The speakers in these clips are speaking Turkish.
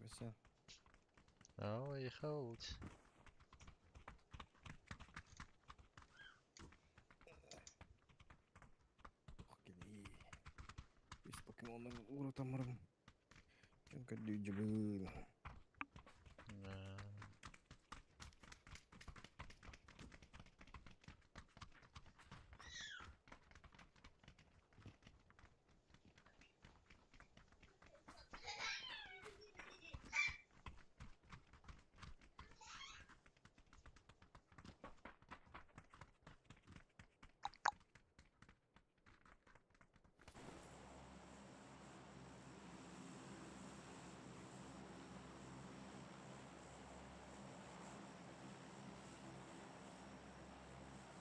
Все. Ой, хауть. Geli. Wis Pokemon urutamırım. Çünkü dücülü.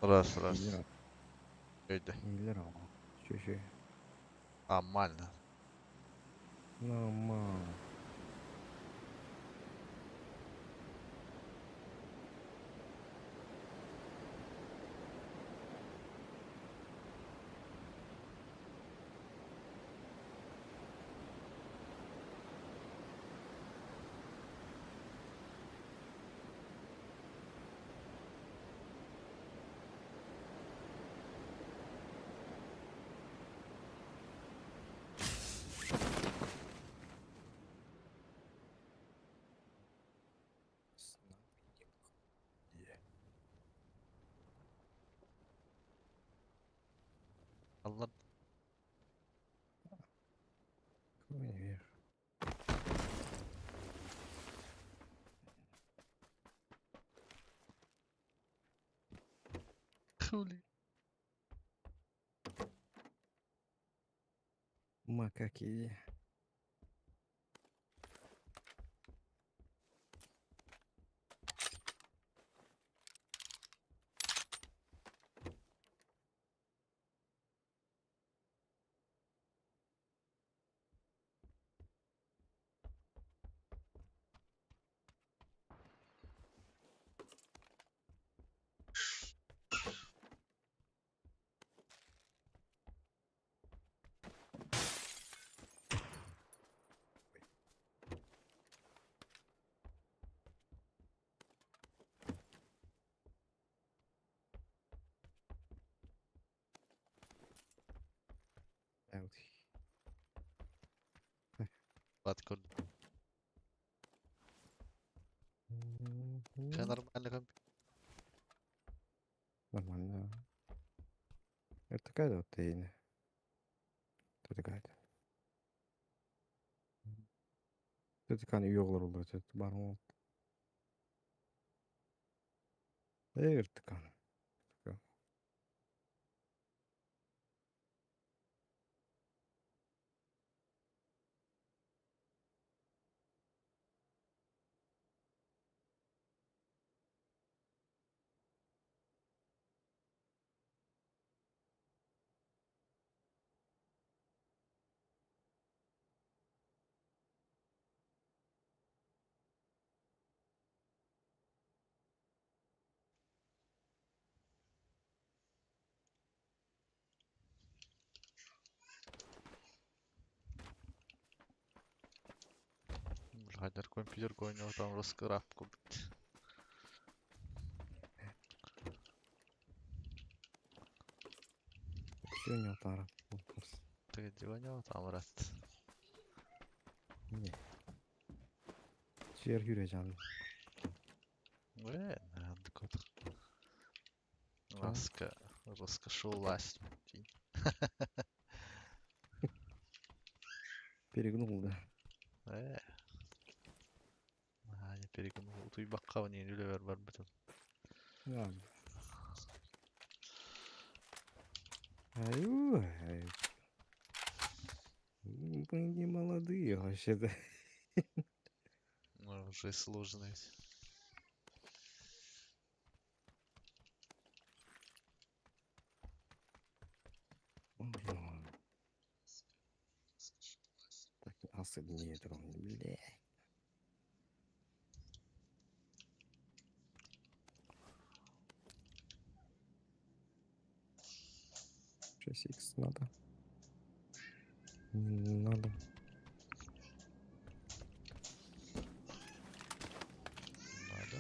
Раз. İyiler, Öyle. iyiler ama. Şey. Нормально. Normal. Allah. Hayır. Хули. Макаки. Evet. Подкон. Все нормально, компьютер. Нормально. Это когда вот ты? Это когда? Это когда йоглар olur. Это бармон. Это когда? Хайдар компьютер ойнап там раскырап кубит. Все не утара. Ты где ойнап там рат. Не. Жер жүрежан. Надо кот. Раскошелась. Перегнул, да. Не перегнул. Туйбакка не үлебер бар бүтін. Ладно. Аю. Мы не молодые вообще-то. Уже сложно ведь. Так, особенно трон, бля. 6х надо. Не надо. Надо.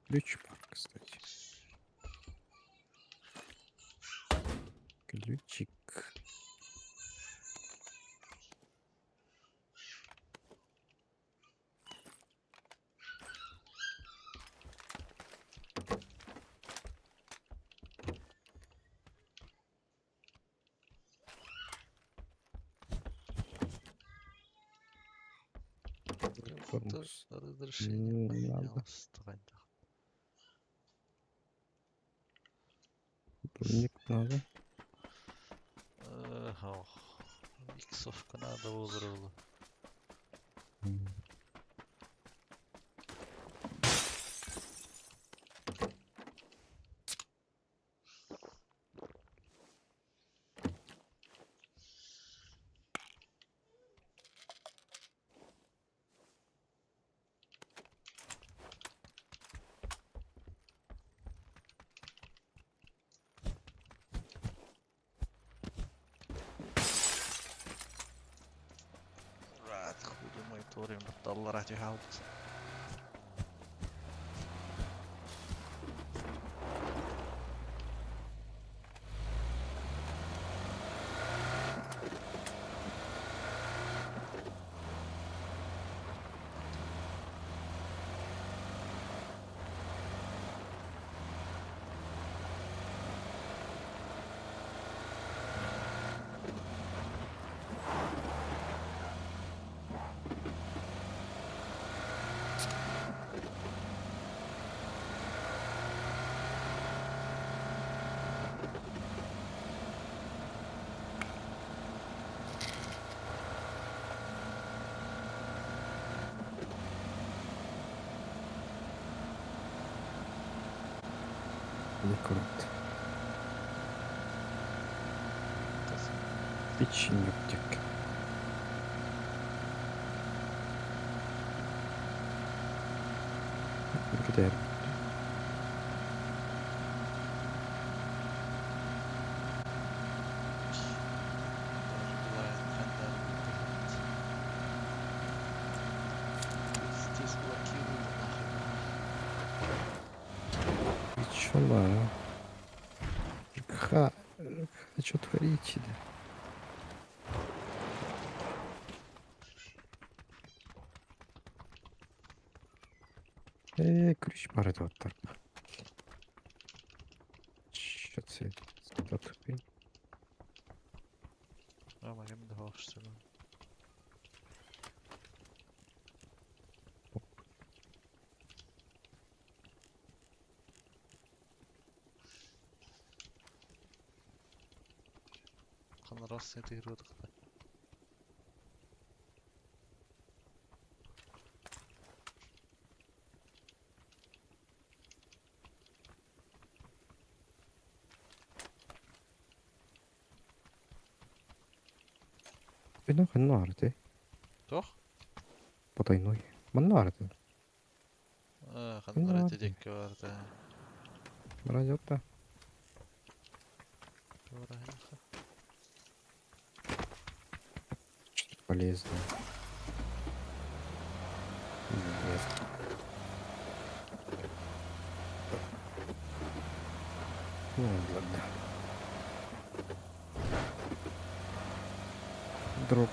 Ключ пар, кстати. Ключик. Тормоз. Разрешение Не надо. поменялось. Давай-то. Турник надо. Ох. Иксовка надо возрыла. М. Raad, goede monitoring met dollar uit je houdt. Не круто. Печенюктик. Где? Здесь блокируем нахрен. И чё на? Ха, что творите, да? Ключ пары вот так. Чё це? Тупый. Ama hem de hoofdstellen. Kan rast integriyorduk da. Noh, naarde. Toch? Potaiной. Naarde. Kan No, er tekke vardı. Радиота. Doğru hilfe. Что-то полезное. Нет. Ну ладно. Дроп.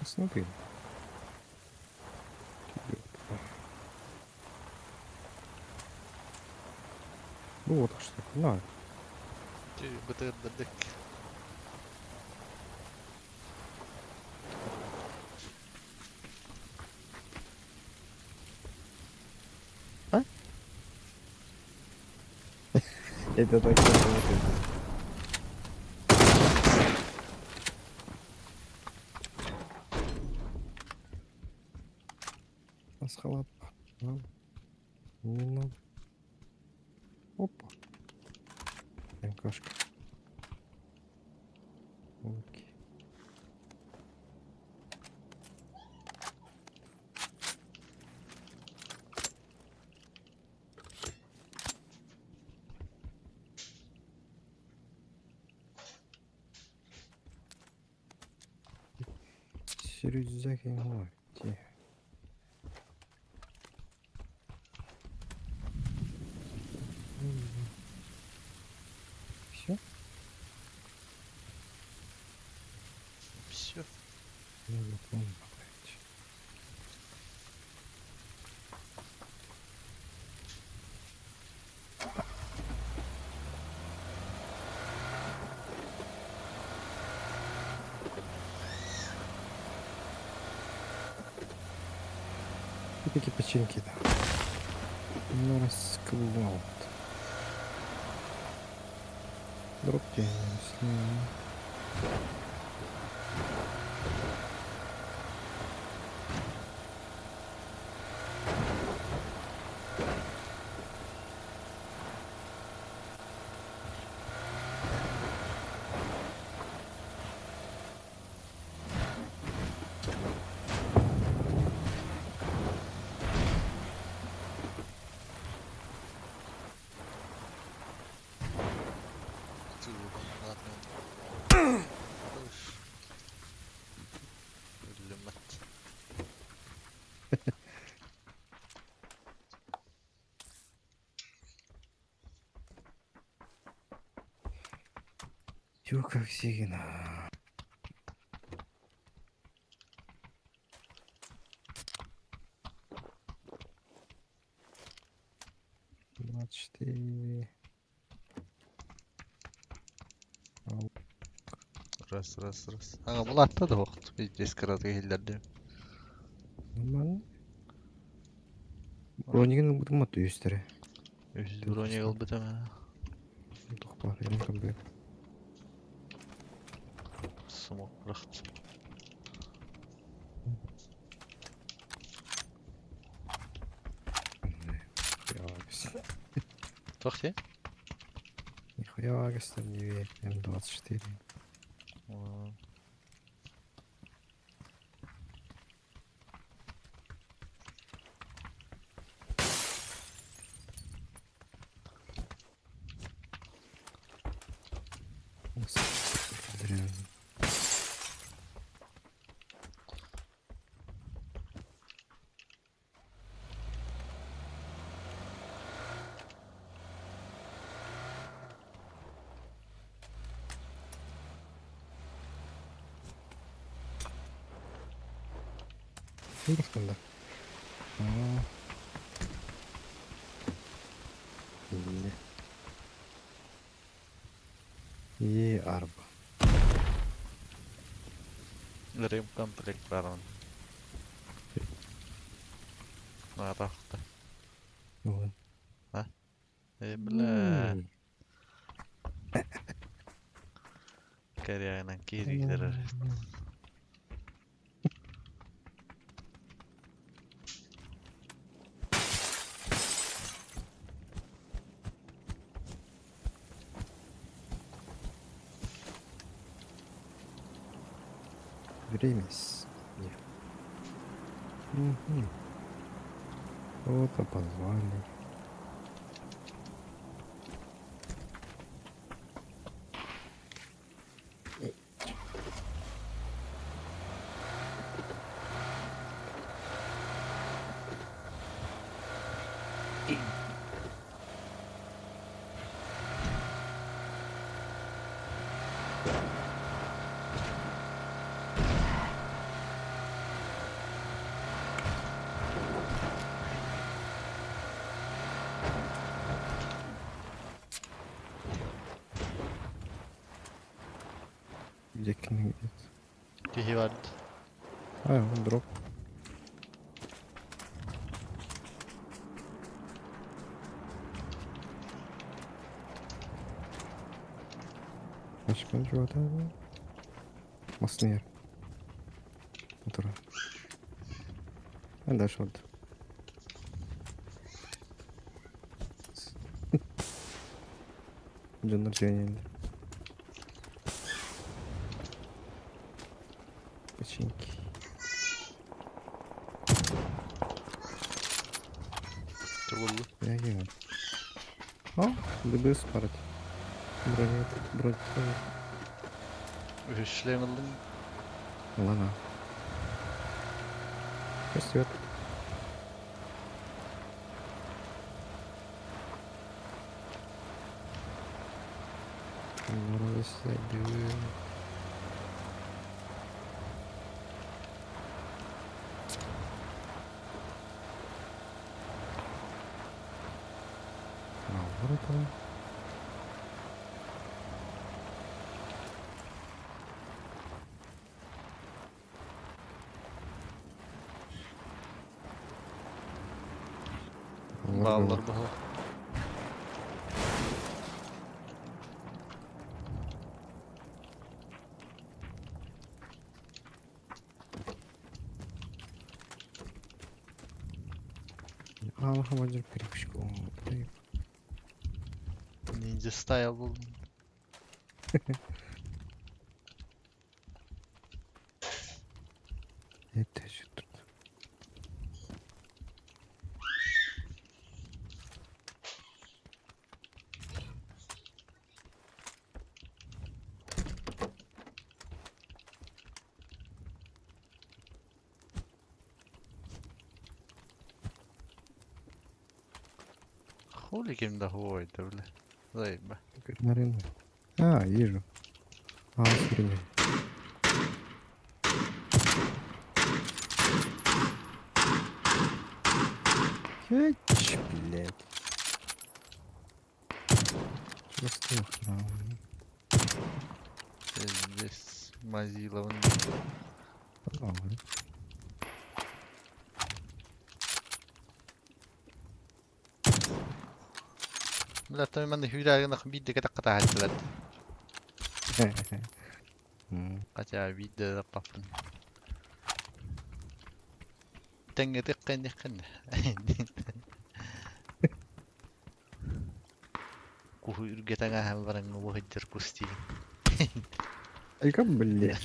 Посмотрим. Ну вот что. На. Beter bedek. Это так работает. Пасхалат. Не надо. Опа. МКшка. Окей. Рюкзак его. Все? Все. Я не помню. Блядь. И такие печеньки, да. Ну, расколол. Дроп тебе не Ладно. Уф. Ölümət. Всё как всегда. Двадцать четыре. Раз. Ага, бұл атта да оқты. Біз дескаратға келдерді. Нормально. Бронигін бұдыматты өстері. Өсіз броне қылбыт әмі. Тұқпар, елін кімбе. Смок бұрақты. Тоқте? Нихуя агастер не верь. М24. Дрянь. Ешқандай. И арба. Рим комплект барын. Арақты. Вот. Бля. Кәрияғынан кейрегілері. Время. Угу. Вот-то позвали. Где-то. Тихий vardı. Он дроп. Açıklanı şu ata. Masını yer. Otura. Ben de aşağı oldu. Canlar senin yerinde. Kaçink. Туллу. Я гео. О, ДБС парать. Бронет, бронет. Ühüşlerimildin Лана. Растет. Растет. Вот это. bağlar bu. Алхамаджир перепушку. Ninja style buldum. Это что тут? Хули kimde huydu bile. Zayıf be. Марина. А, вижу. А, смотри. Хеч, блядь. Просто охрана. Здесь Мазилов'un Ладно. لا تمام من هيدا نخبيد كده قطع الثلاث قطع بيد قفن تنجي تقن يقن كوه يرجع تنجا هم برن وهجر كوستي الكم بالليل.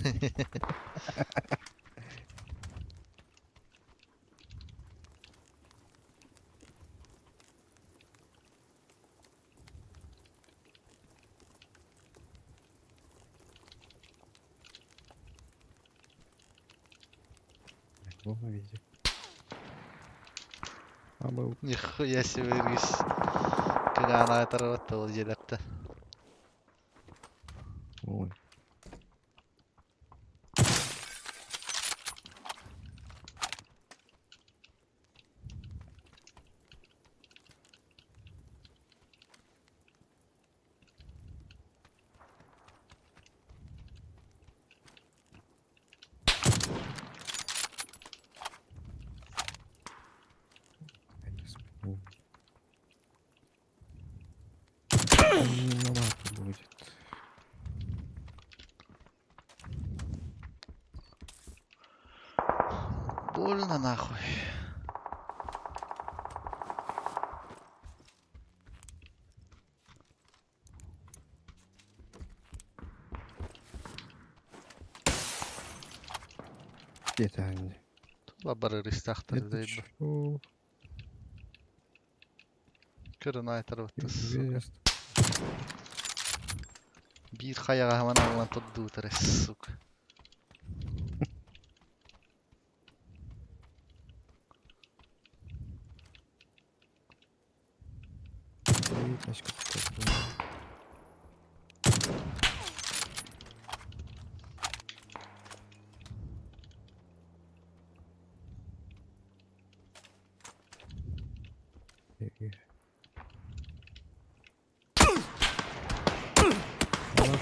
Плохо видит. А был. نخويا سويريس كنا أنا ترى التوجه لبته Ой. Маловато будет. больно нахуй Где-то они. لبر ريستاختر Это زي чё? كرنا تروتس Известно. bir kayağa hemen alınan tutduğu teresuk И тачка такая. Хорош.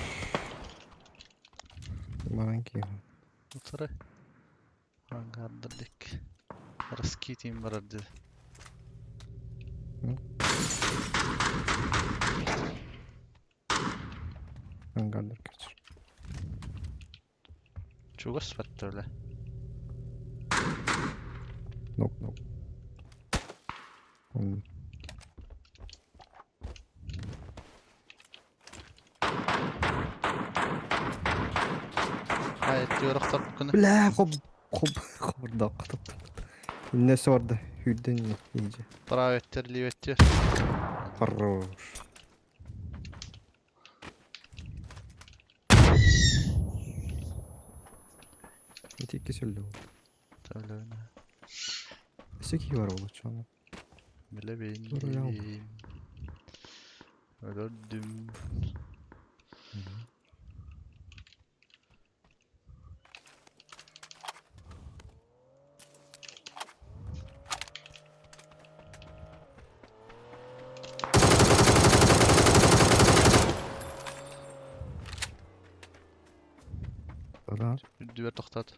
Маленький. Oturı. Hangardırdık. Raskitiyim vardı. Hangarlar geçir. Çugas battı öyle. Nok nok. Hmm. Hayır diyor aktar bunu. Bля, Hop da katıp. Nesi vardı? Hüden iyice. Bravo ettir, liv ettir. Harroş. Öteki söyle oldu. Öyle öyle. Eski var oğlu şu an. Bile Doğru ya. bildim. Öldüm. Sonra Düver toktat.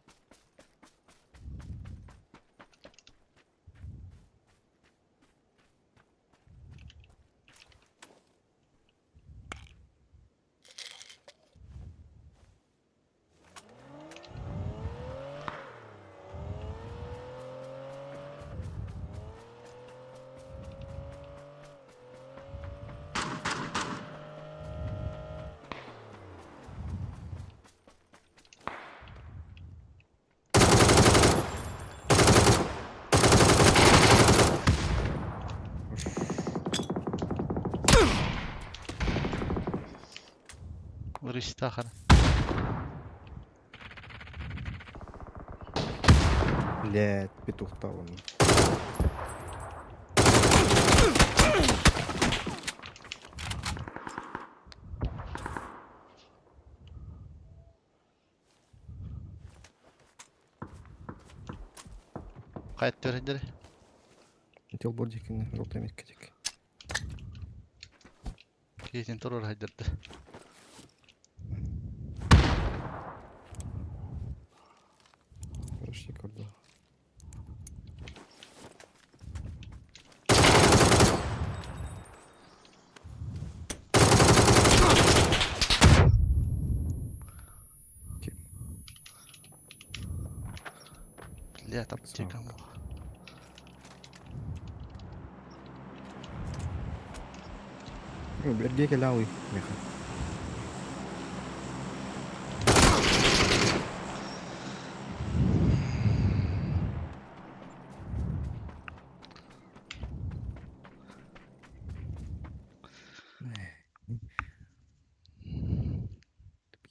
Vurış takar. Блядь, петух-то он. Kayıt döründür. Хотел бодикini желтый меткетик. Kesin turur haydırdı. Почти кордо. Bile tapacak ama. Берге келауи. Меха.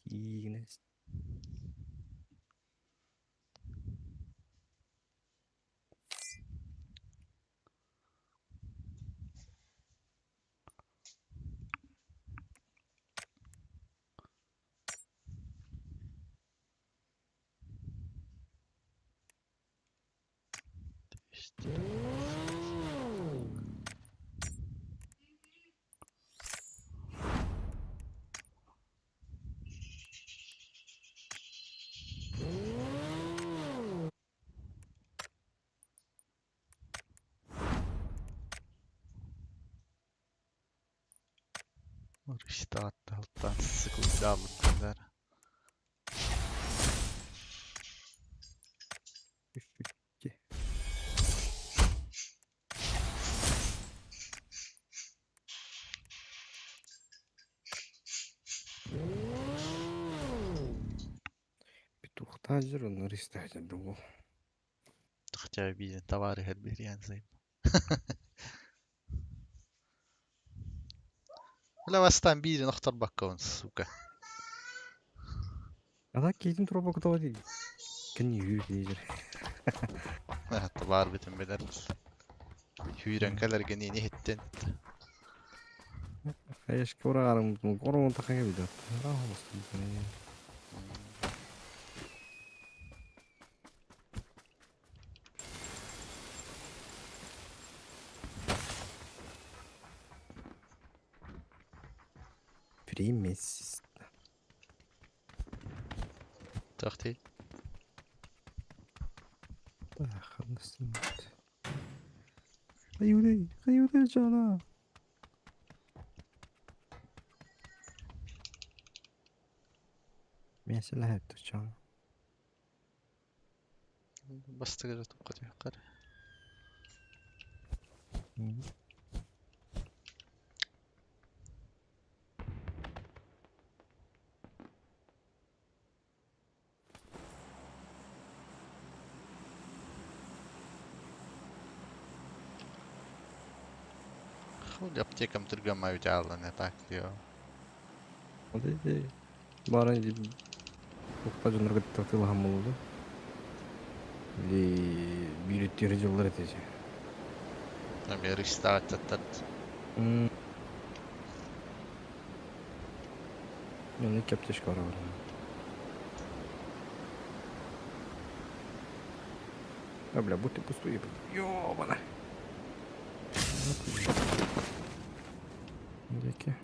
Пигнес. İşte. Vurış dağıttı alttan sıkıldı aldılar. Üşütke. Петух тажыр, он ристажыр дугу. Хотя bir tavarı her bir yanzayım. لا وستان بيري نختار باكون سوكا. Ада кейтин туруп окутуп атты. Кен үйүр дейжер. Tavar bütün belerimiz. Hüyren kalar genini hitten. Аяшке урагарым, коромун такага бидат. Примес. Tahtı. Так, анысın. Каюдай жана. Mesela hep tutacağım. Бастыгы тупка тияккар. Хули аптекам тыргамай жаалла не так диyor. Hadi bana Okta жонор кытта тылган болду. Или бүйрөттөрү жылдар этеже. Hem yarışta atlattat. Мен эки аптечка бар. А бля, будь ты пустой. Ёбана. Деки.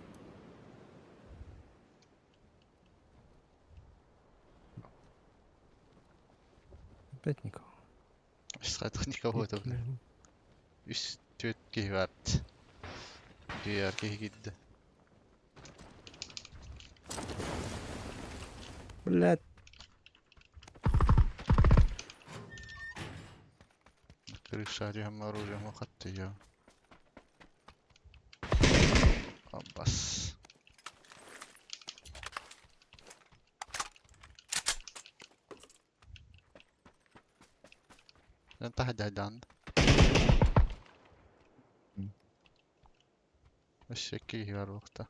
Опять никого. Sıradan никого da bile. Üst tütki verdi. Diğer erkeği gitti. Блядь. Крыша hem оружием уқатты ya. Abbas. انت هدهدان. الشكي var وقتها.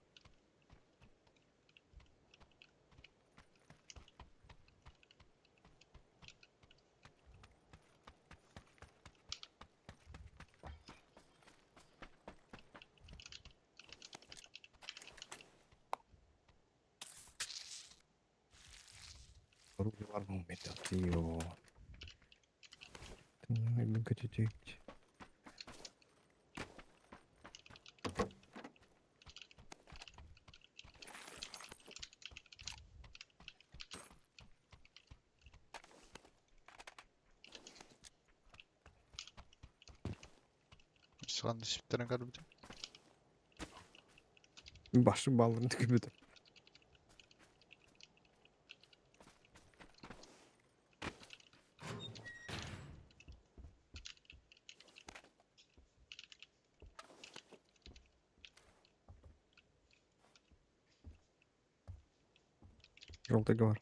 Оружие var mı bende? Тио. Ben kötü. Sırandı şiplerin garibdi. Başı balını tükürdüm. Желтый var.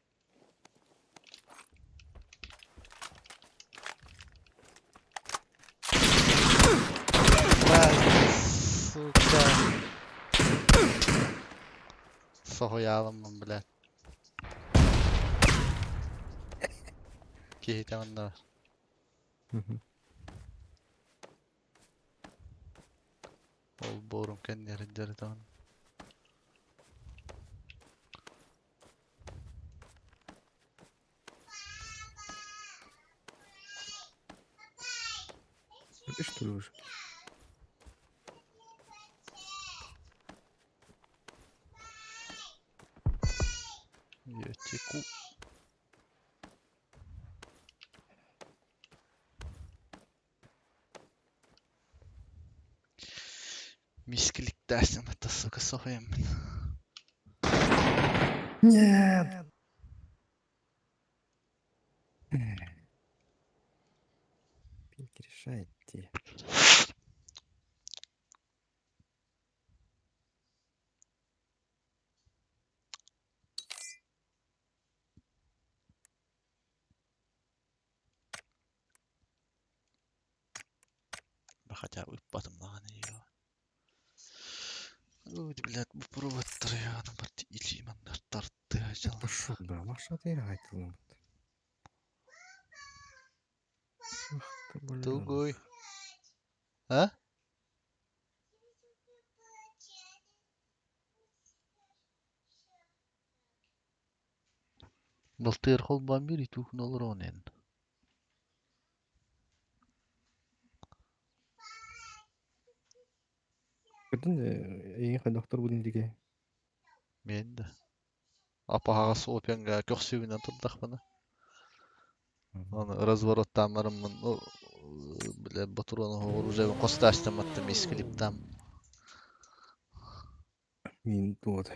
Сука. Sohoyalım ben bile. Ki hitamında var. Ol borum kendi yerinde tamam. Что ли уже? Yöteku. Miskilik dersin hatta sıkı sohayım ben. Нет. Решайте. Хотя бы потом на нее. Ой, блядь, bu проводтар ya. Бат илимандар тартты ажал. Пошел, да, Маша, ты айтылым. Ах ты, блин. Тугуй. Ha? Былтыр холбан бери тухун olur onun. Gördün de iyi doktor bunun dige. Men de. Apağa soğupenga köksübünden turdak bana. Onu razворотtamlarımın o bile baturonu orужебин косташтам аттым мискилиптам. Мин вот.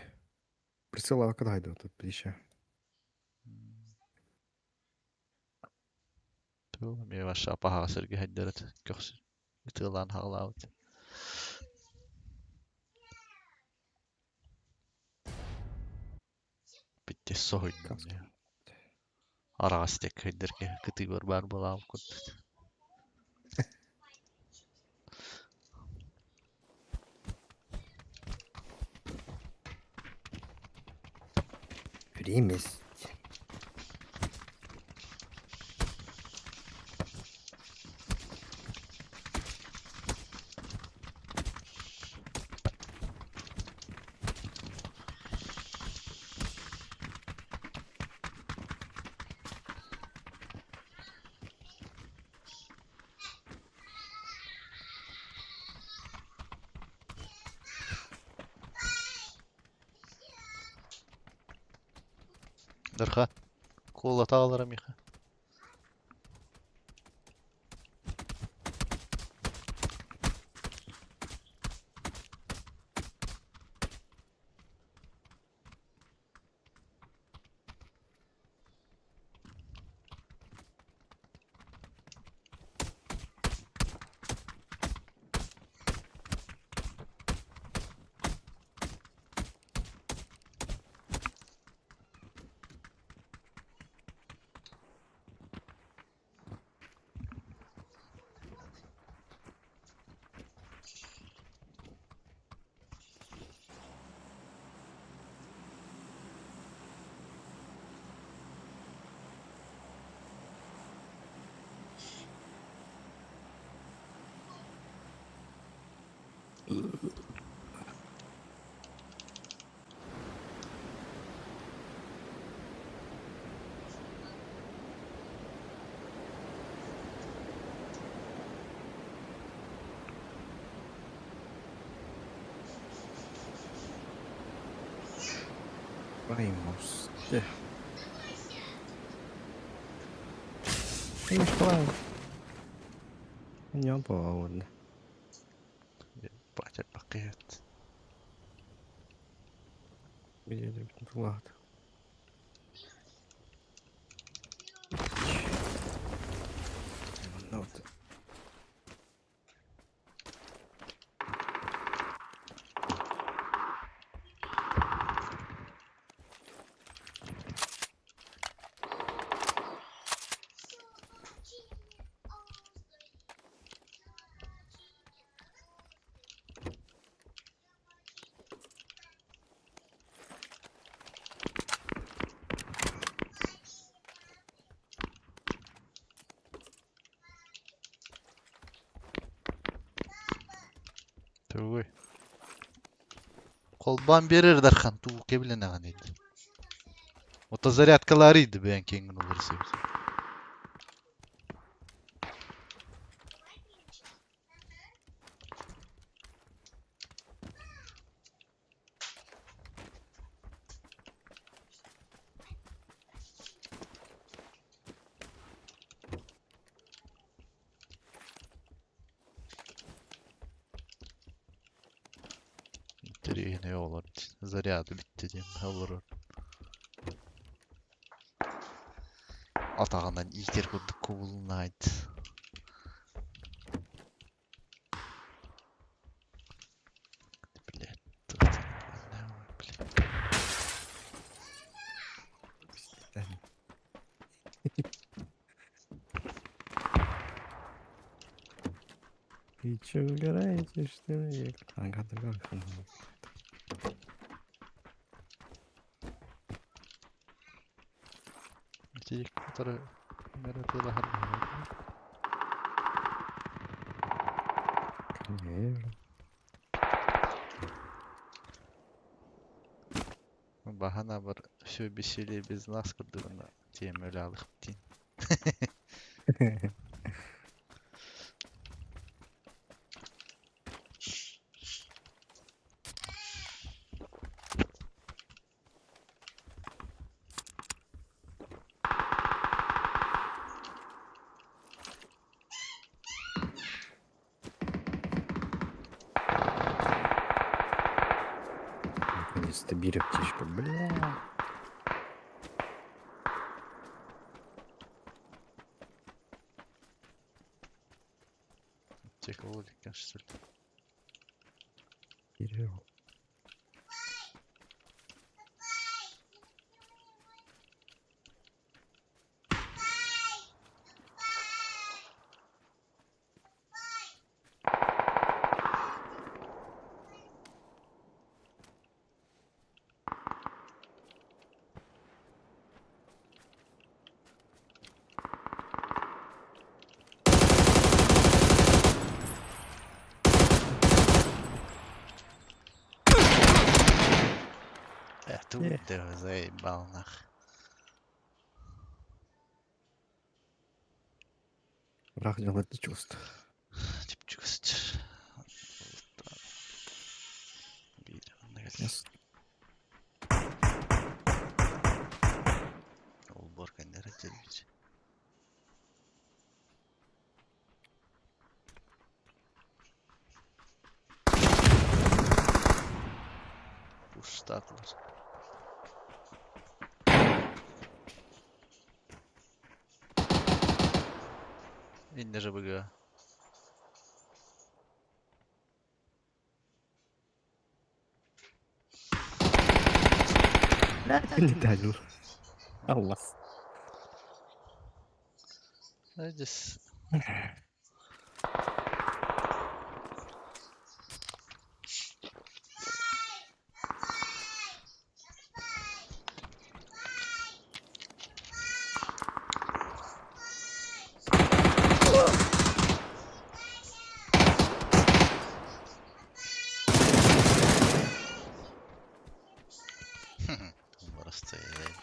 Присылал когда тут еще. Tuolla mie vasta pahasirkin hedderet köksir. Ytıllaan halaut. Bitti sohinnun Kas- ja arastek hedderke kıtı var balav kut. Yürüyemiz. Dırha. Kolla tağlarım yıka. Vamos. Neymiş falan. Ne yapalım? Bahçe pakiyet. Bir de bir vakit. Ne oldu? Tuğuy. Kolban verir Darhan. Tuğu kebile ne ganiydi. O zaryatkalarıydı ben kengin olursa. Deri ne olur. Zaryatı bitti diyeyim. Olur. Atağından ilker kurduk kovulunaydı. Bile. Tırtın. Ne var bile. Hiç ılgara yetiştirmeyecek. Kanka da kalkın. İçecek fotoğrafı. Meratı da Ne? bahana var. Şu bir şeyleri biz nasıl kırdığını diyeyim öyle alıp diyeyim. Наконец-то берет птичка. Бля. Чеколик, что ли? Giriyor. Tu de zajebał nach. Bırak canı чувств. Типчик сыч. Бейді, анда кәл. Yes. Ол боркандары телбейді. Пуштақлар. Инде же быга. Ne deli. Allah. Hadi. Burası da iyi.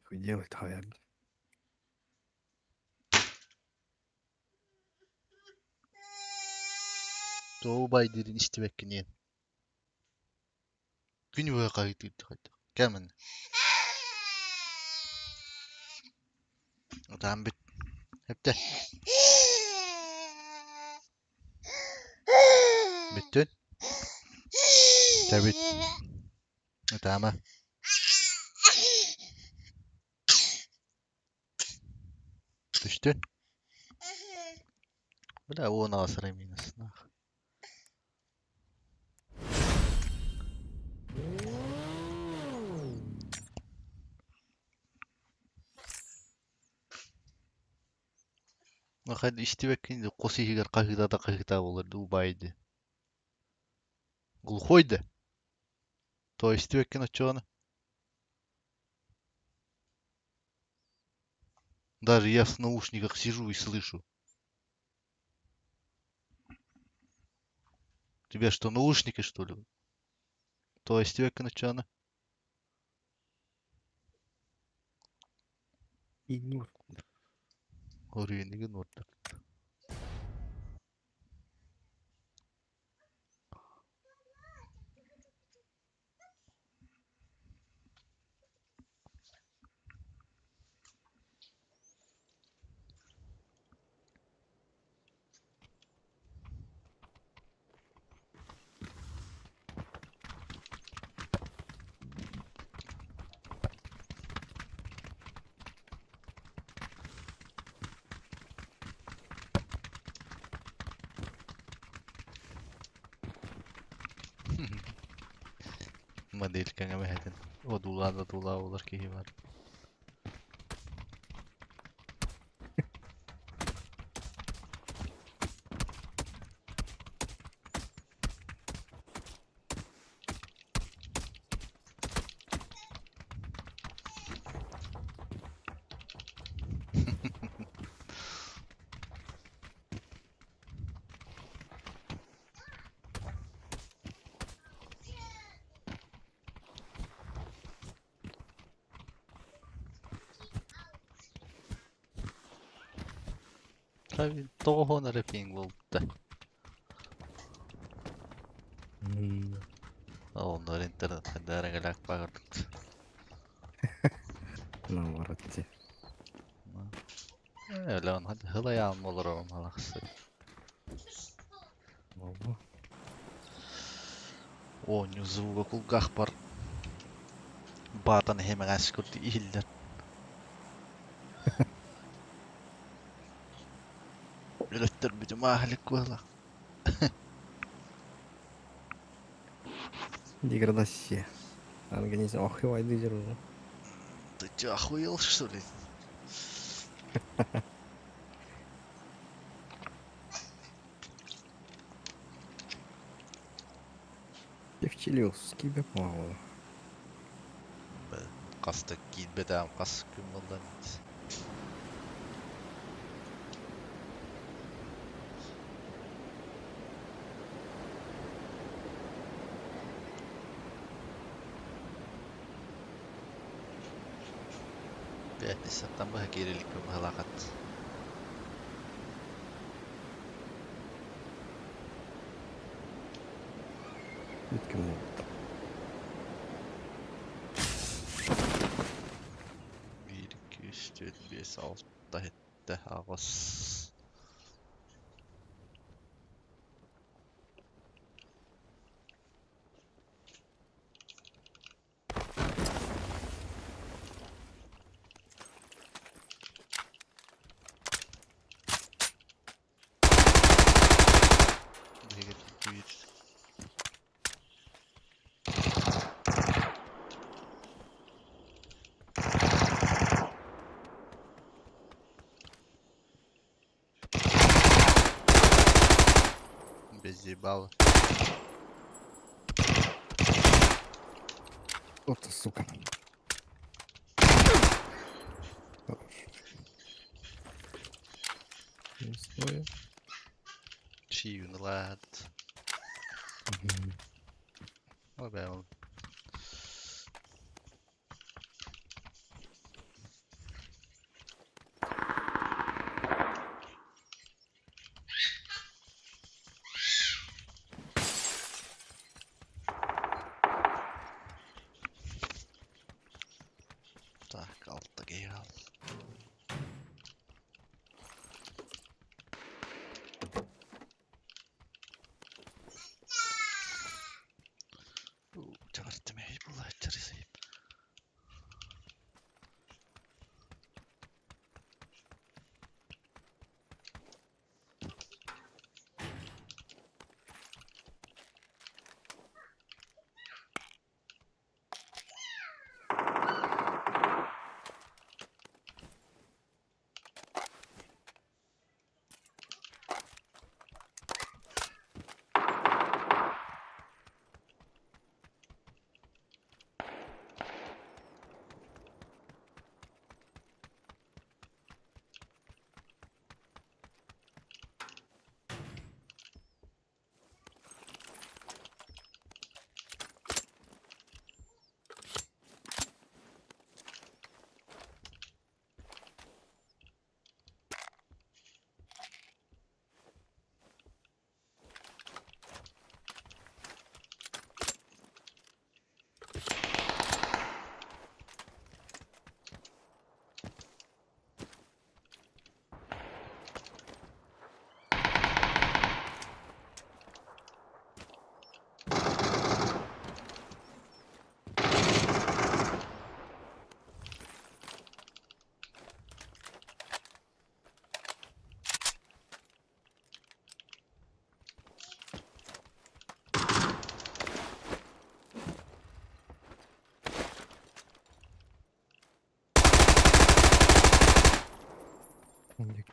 Хуй делать, hayal. Doğu Baydir'in istivekkini. Günü böyle kayıt gitti kayıt. Gel benimle. Tamam bit. Hep de. Bittin. Tabii. Tamam. Düştün. Bırak o nasırayım yine sınav. Hadi istivekkini kosihigar kahıda olur Doğu Baydi. Глухой-то. То istivekkini açıyor onu. Даже я в наушниках сижу и слышу. У тебя что, наушники, что ли? То есть тебе начало? İyi. Oraya ne gün orada? Model kanka mehdin. O dula olur ki var. Tabii toho raping oldu da. Onlar internetten de gelak bakardık. Ne var etti. Öyle on hadi hıla yağmur olur oğlum halaksı. Valla. Oñu zuwga kulgaq bar. Bardan hemen askurdi ihiller. Ülöttür bütün ahlik kuala. Деградация. Организм охуевает дизель. Ты чё, охуел, что ли? Я вчелился, тебе помогу. Kastık gitbedem kas kümmelden. Behtis tambah gerilik pemahalakat. Bitkim oldu. Bir, iki, üç, dört, beş, altı, yedi, ağız. Bir, безъебало. Вот ты, сука. Хорош. Не стою. Tjuende lad. Vad bär man? Tak, alttakin ihan. Çakarttım ei mulla etserisi.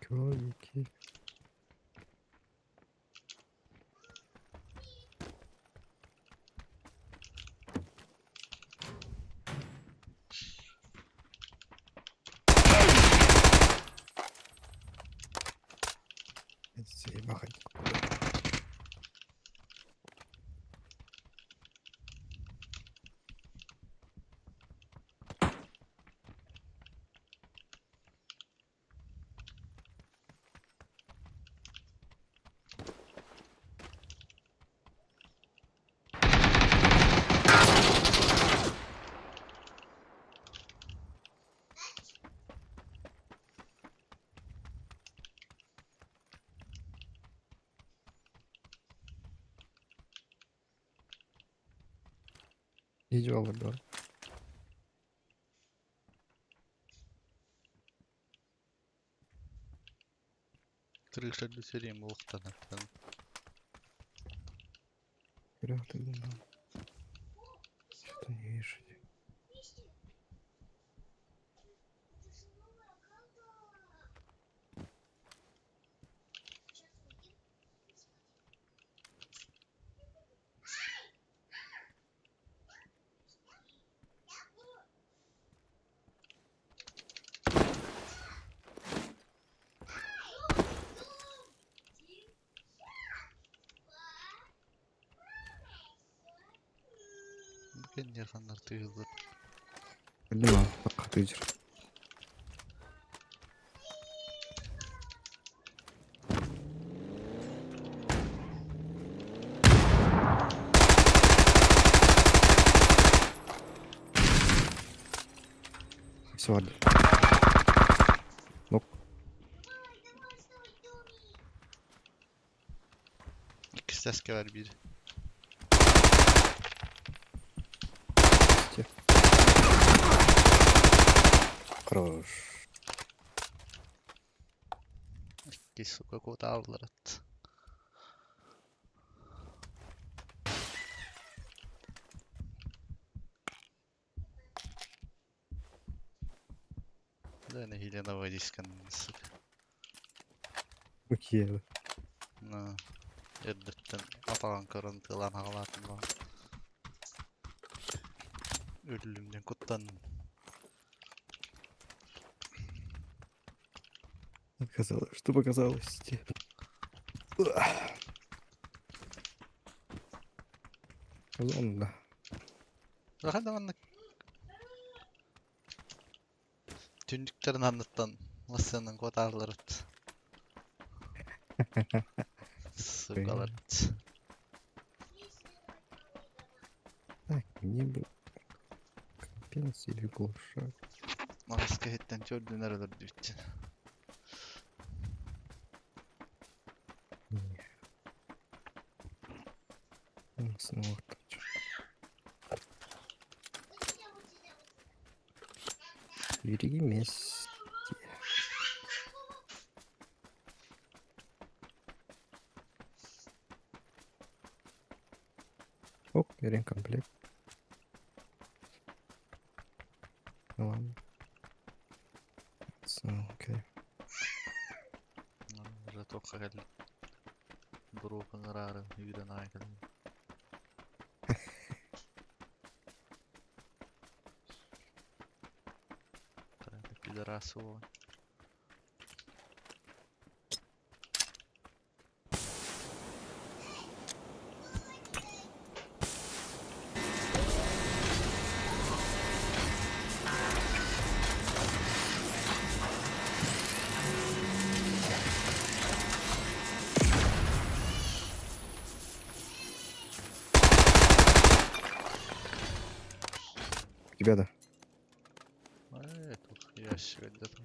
Кролики. Заебахать. Hiç olurdu. Tırıklar düşüreyim bu uçtan. Biraz dedim lan. Что не вижу. Bugün yakanlar tıyılır. Öldüm abi. Bak katı hücre. Hepsi vardı. Nok. İki ses var bir. İşte. Хорош. İki sokak o dağılır at. Да не хиля на водискан sık. Окей. Na. Erdetten atağın kırıntılan ağlatma. Ölümden kuttan. Оказалось, что показалось тебе. Ладно. Zaten anlık. Tündüklerin anlattan. Masanın kotarlar at. Sıkalar at. Так, мне бы компенс или глушак. Ağızka hetten gördüğün aralar düğüttün. Не. Снова хочу. Береги вместе. Оп, ремкомплект. Ну ладно. Окей. Вже только гель. Группа рара, юда найгел. Так, пидорасово. Тебя да. Тут ящик где-то.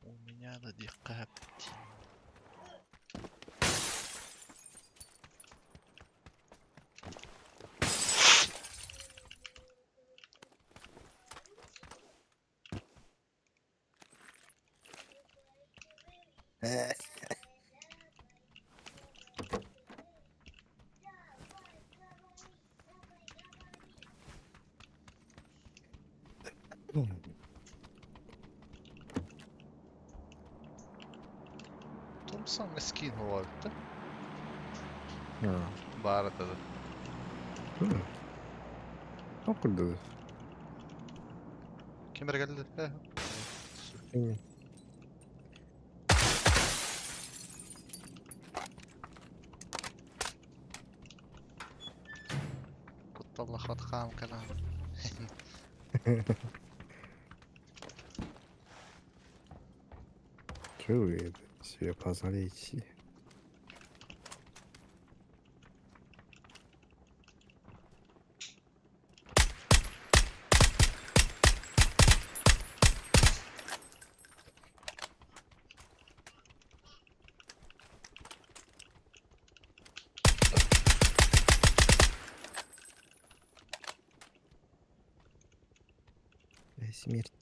У меня на дикапти. Thompson مسكين هو وقته بعرض هذا أقول ده. كاميرا قال لك إيه. كنت الله خد خام كلام Что вы это себе позволите? Смерть.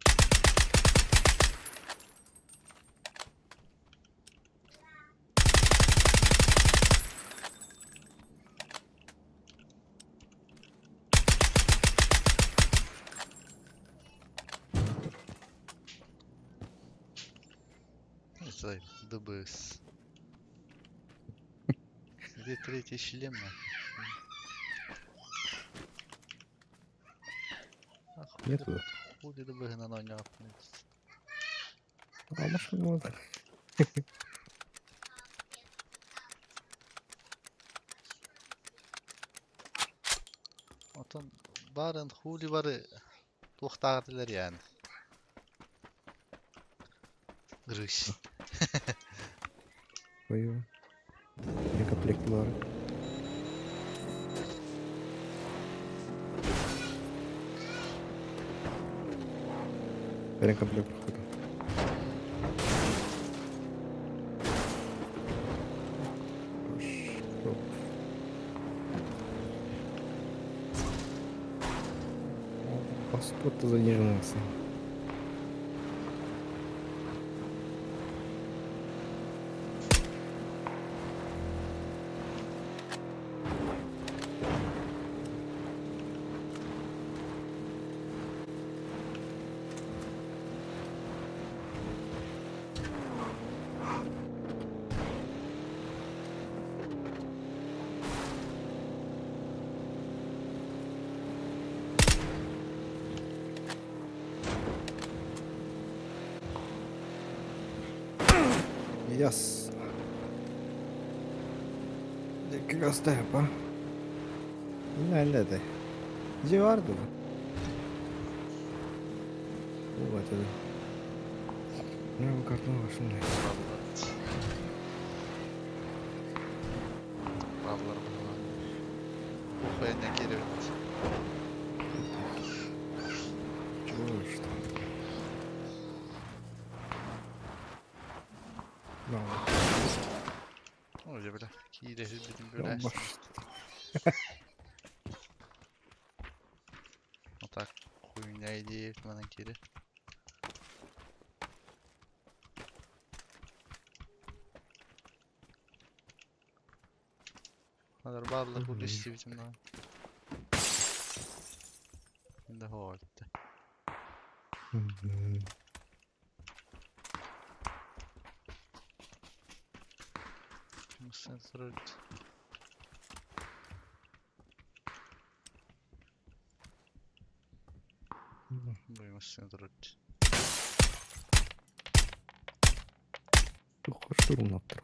Не знаю, ДБС. Где третий шлем, нахуй? А Нету. хули ДБГ на ноль апнется. А машина вот. Atan baren huli barı toxtağıdılar yani. Gırış. Ой. Комплект var. Комплект проходу. Паспорт заниженный. Ясно. Göster yapar. Nerede? Civarda mı? Bu var tabii. Ne bu kartın var şimdi? Ballar bunlar. Bu benden geri öt. Чего что? Ну, Öyle böyle. Hilesi dedim я böyle. баш. Atak koyun neydi bana geri. Kadar ballar bu listi bizim daha. Şimdi hårt. Sensör öldü. Duymuş sensör öldü. Çok hoş durum yaptır.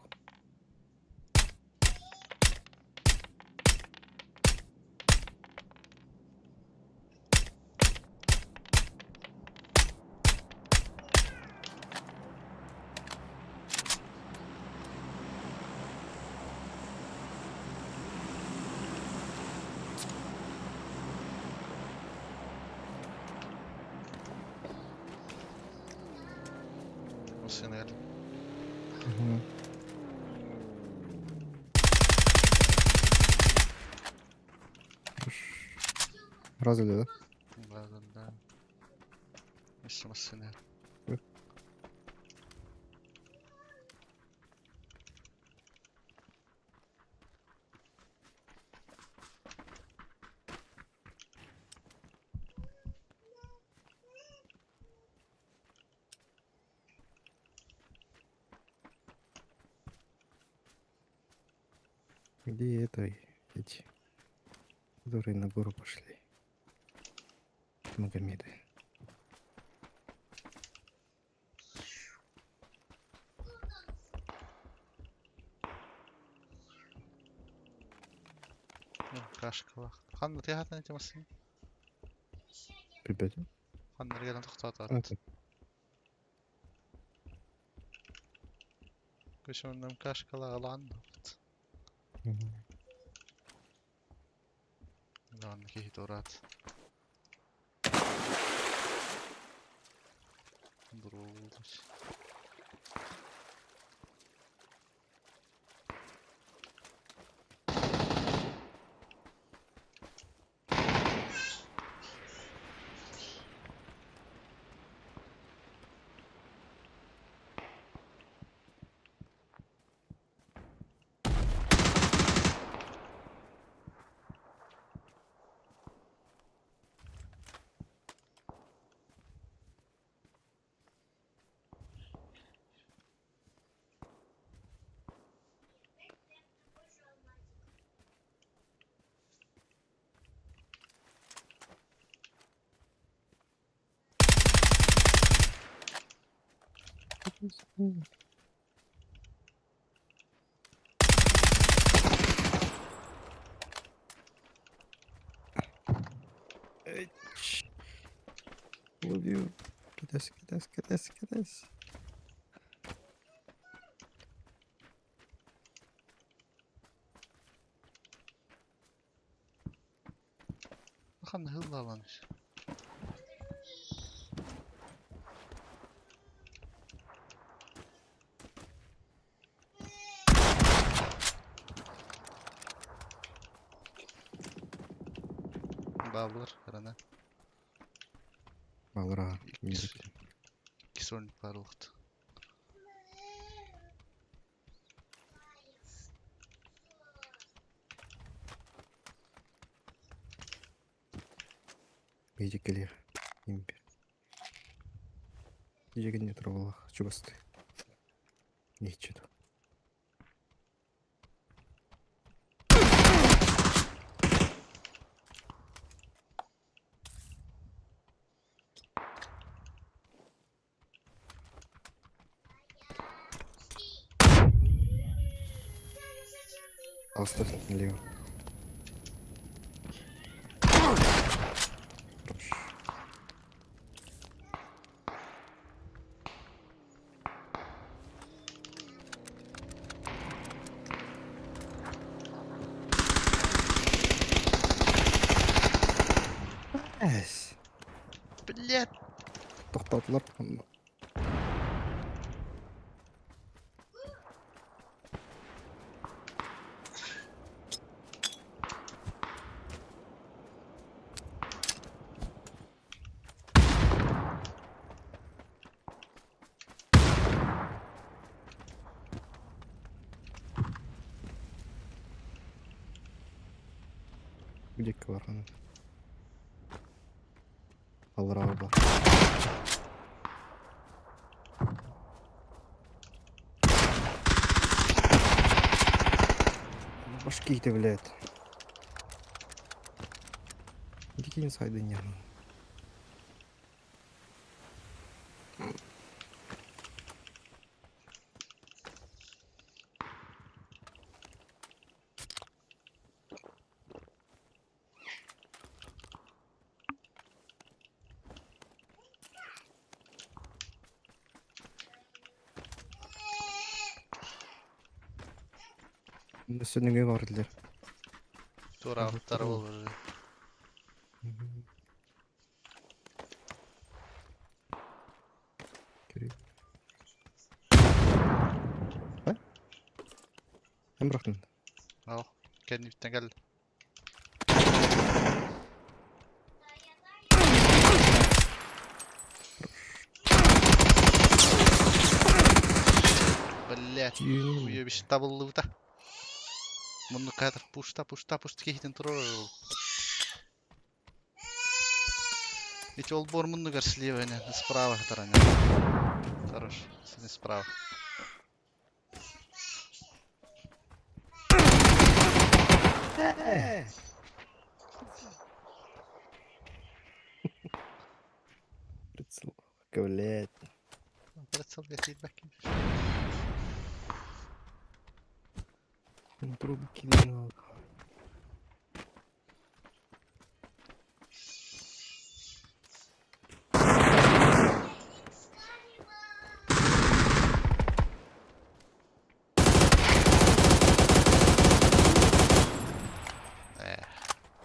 O seni geldi. Раз или да? Ладно, да. Еще сeni. Где эти, которые на гору пошли? Магомеды. Kaşkala. Kanlı tiyahatın etmezsin. Припяти? Kanları gelen toxtat at. Это. Köşöndüm kaşkala alan. Lan ki hitorat. Durulmuş. Eç. Oluyor. Gides, gides, gides, gides. Bakın hızlı alanmış. Bağlar herhalde. Alır ha. İki, iki sonraki bağlaktı. Бейджик келер. Импер. Жеген не тұрғылақ. Чубасты. Нечеді. Оставь налево. Хорош. Әс. Блядь! Тоқтатылар. Где-ка барған. Алырағы бар. Башки-то, блядь. Иди не сайды не. Üstüne ne vardılar? Doğru avutları olur. Ha? Hem bıraktın. Al. Kendi bitten gel. Блядь. Uyuyor bir şey double'lı bu da. Bunu kadar пушта кехтен тұрыр. Ведь ол бормунну гар слева, не, справа таране. Хорош, не справа. Прицел. Блядь. Прицел летит bakayım. Трубы кидал.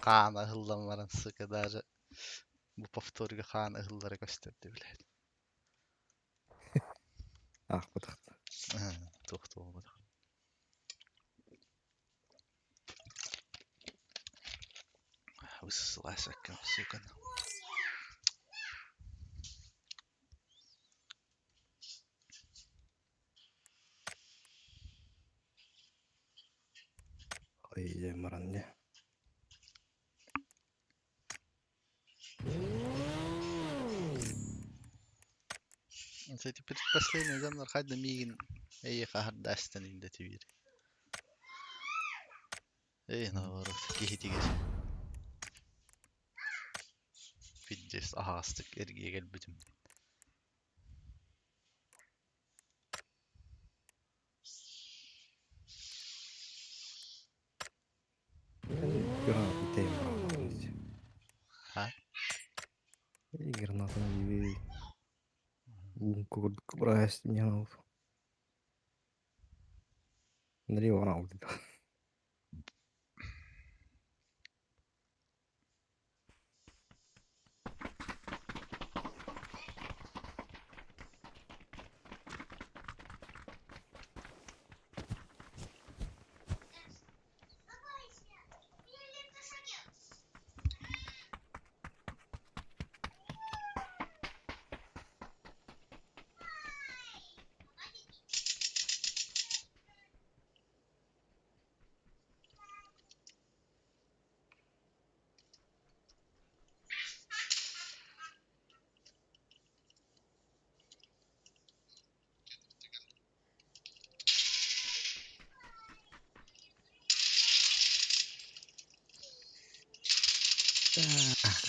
Kaan ahıllanmaların sıkıdarı. Bu повторга Kaan ahılları gösterdi bile. Ah, бутак. Тоқты болмады. Высылась аккам, сука. Ой, маранне. Эти предпоследние жанр хадда мигин эй хахарда астанинде тибир. Эй, наоборот, кихитигер. Фиддес ахастык эрге келбитим. Testim yana oldu. Nereye var aldı?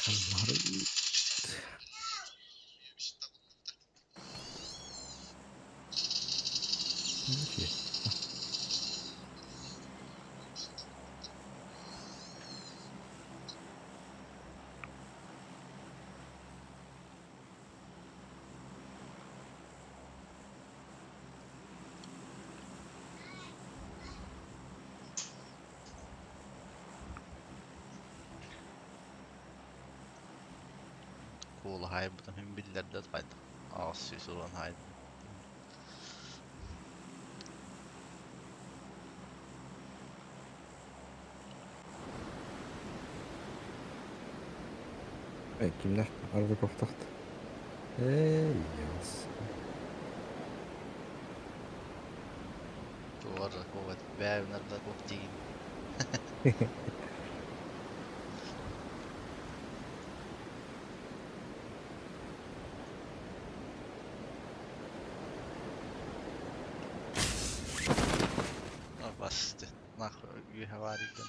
Kanları iyi. Cool haybudan hem billerler fayda. Ağız olan haydi. Kimler? Arada koktaktı. Yaz. Doğru, evet. Beğenlerler kok değil. Bastı. Nah, üye var iken.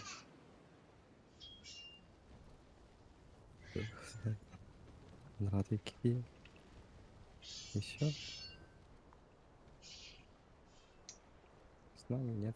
Radyo 2 еще. С нами нет.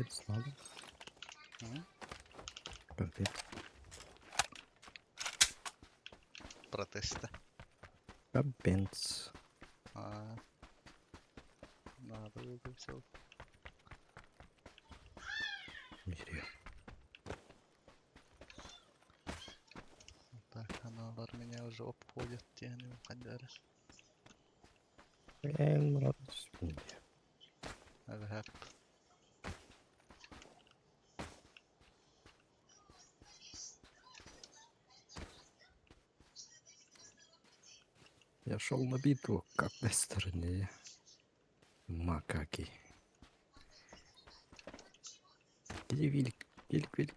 Слава. Контент. Протесте. Капец. Надо это все. Мире. Так, каналlar меня уже обходят, yani o kadar. En rahat üstünde. Evet, hep. Я шел на битву, как в вестерне. Макаки. Где велик? Велик.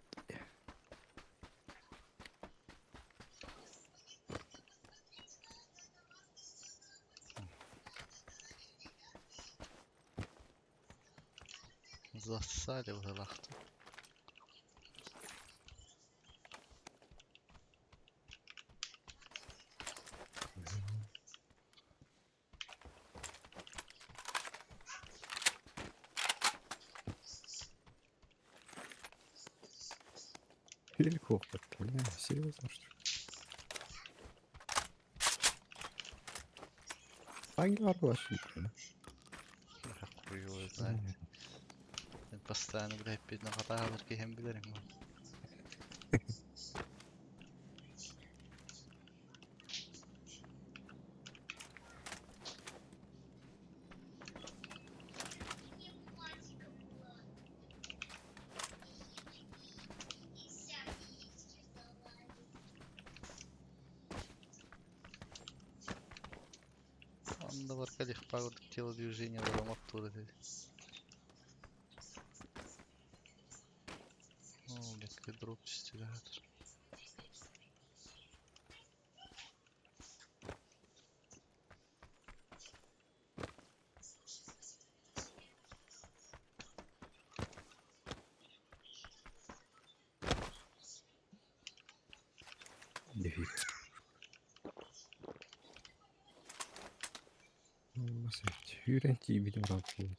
Зассали в лахту. Велик опыт. Бля, серьезно, что ли? Hangi araba başlıyor? Koyuyor zaten. Ben pastanı bile hep birine kadar alır ki hem bilirim. Анда бар калих пагордик телодвижение барам оттуда dedi. О, блядь, дроп чистили. Дофига. Olmaz evet. Hürrenti bir de bırakıyor.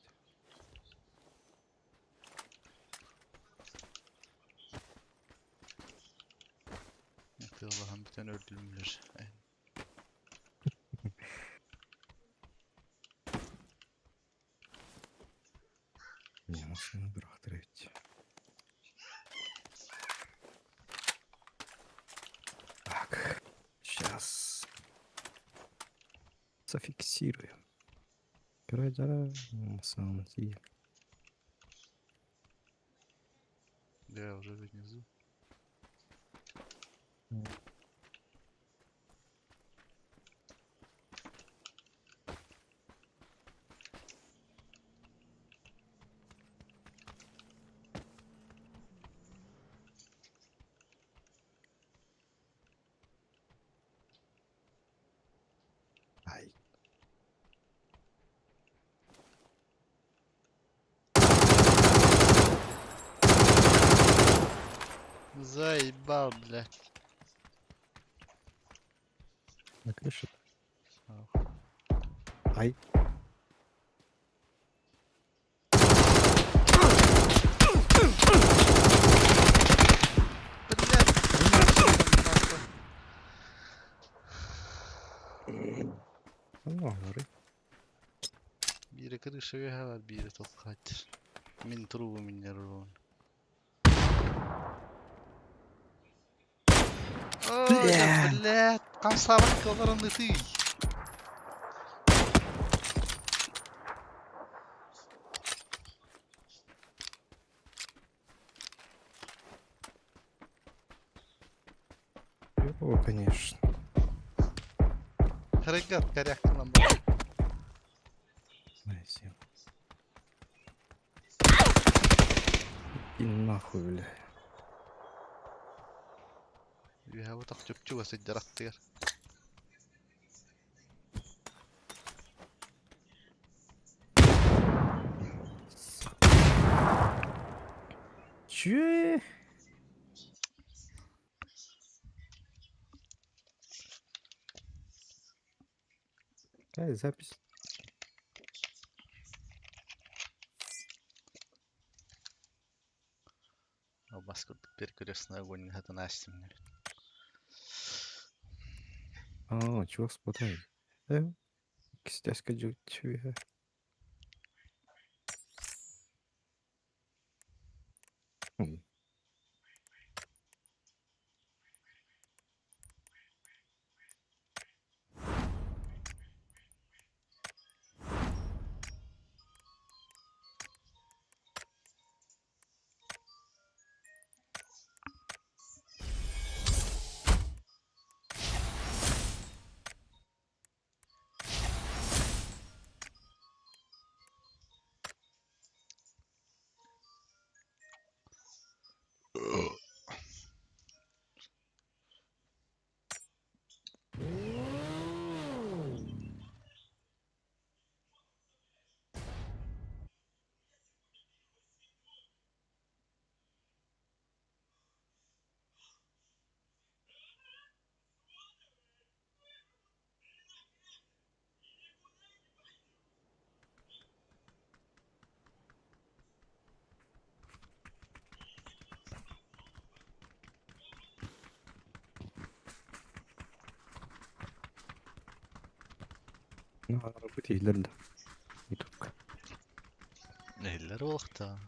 Allah'ım bir tane öldürülür. Yamasını bıraktır evet. Так, сейчас зафиксируем. Массам. Я уже внизу. Ай. Заебал, блядь. На крыше. Ах. Ай. Allah'ları. Biri крыша var, biri толкать. Min трубу минерон. Ой, да, блядь, камсабак колорный ты. О, конечно. Харагат, коряк нам был. Найси. И нахуй, бля. Я вот так чук-чук сидят тыр. Че? Какая запись? Баскет перекрестный огонь, это Настя мне. А, чувак спотает. Кстяська чуя. Работа ийлерді. Ютубка. Neler oldu?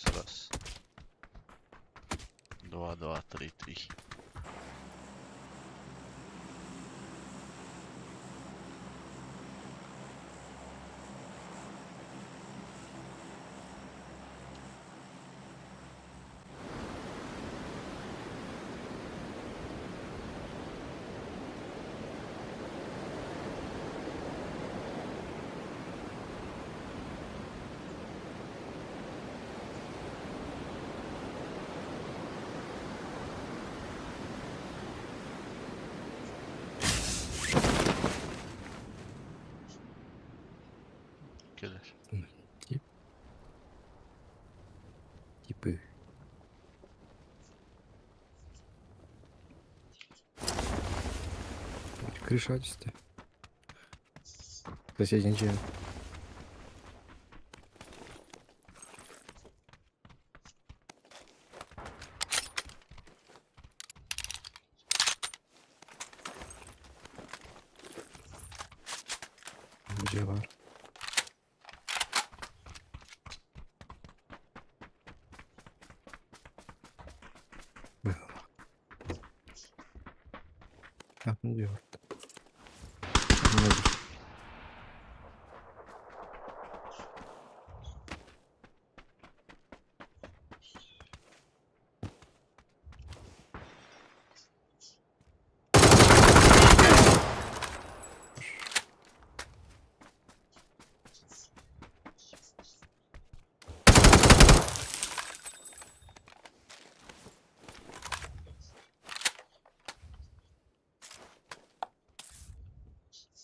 раз. 2, 2, 3, 3. Gelir. Тип. Типы. Крыша чисто. Соседничаем. Где var? Yapın diyor. Nedir?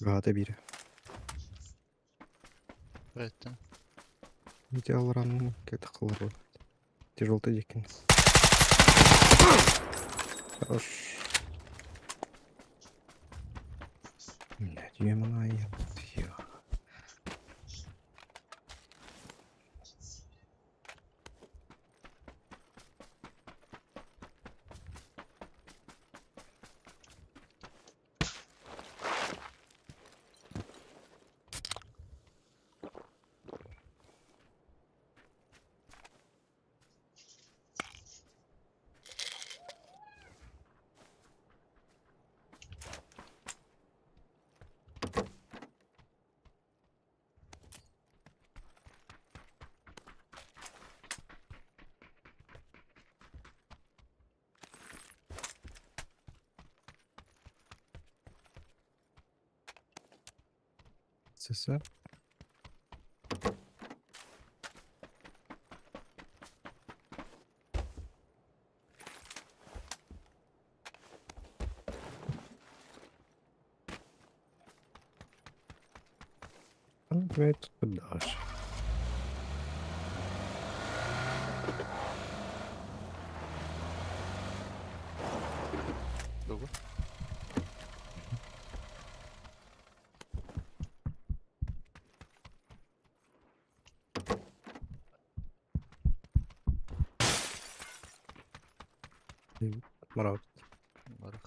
Gade biri. Evet. Değil mi? Videolarının takılır bu. Тяжелый екен. Хорош. Ne diyor bana ya? Sesi. Ve tutulur. Długo? Maraq. Maraq.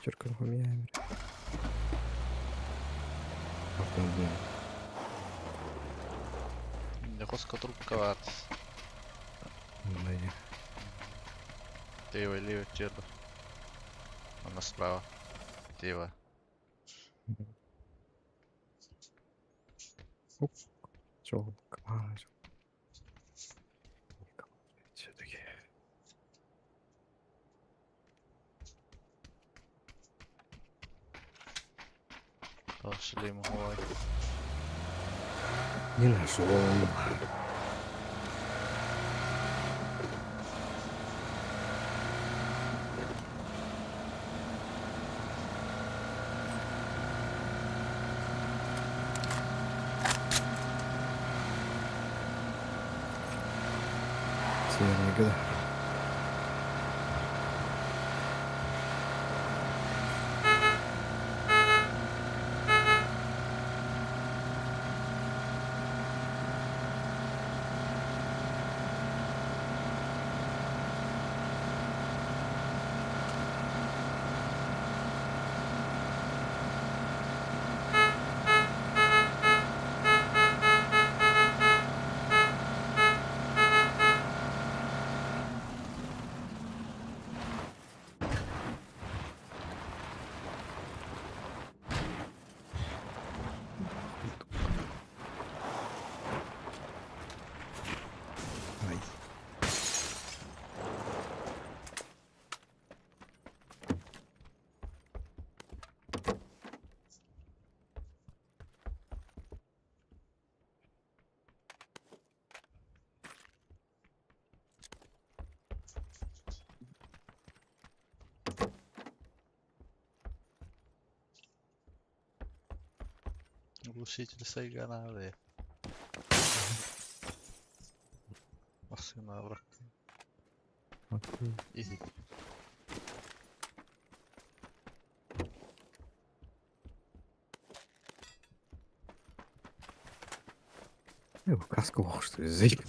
Черка хуйня. Легко трубка варт. Лево, лево, черно. Она справа. Лево. Çok var. Все-таки. Пошли мой. Не нашел. Северный года. Глушители сайганавые. Машина враг. Окей. Изи. Его каску, что ли, заеб.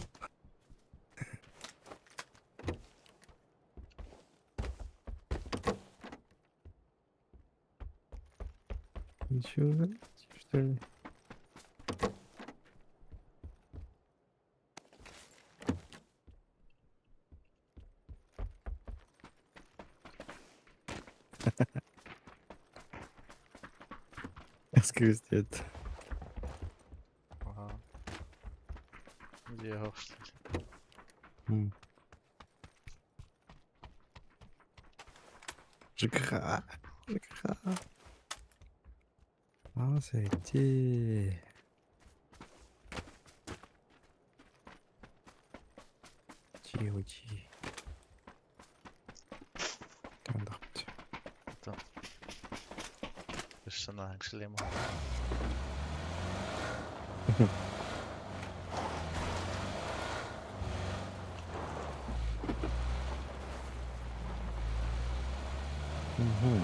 Ничего, что ли? Каска везде. Ага. Где его, что ли? ЖКХ. ЖКХ. А, зайти. Чиучи. Кондакт. Персонаж шлема. Угу. Угу.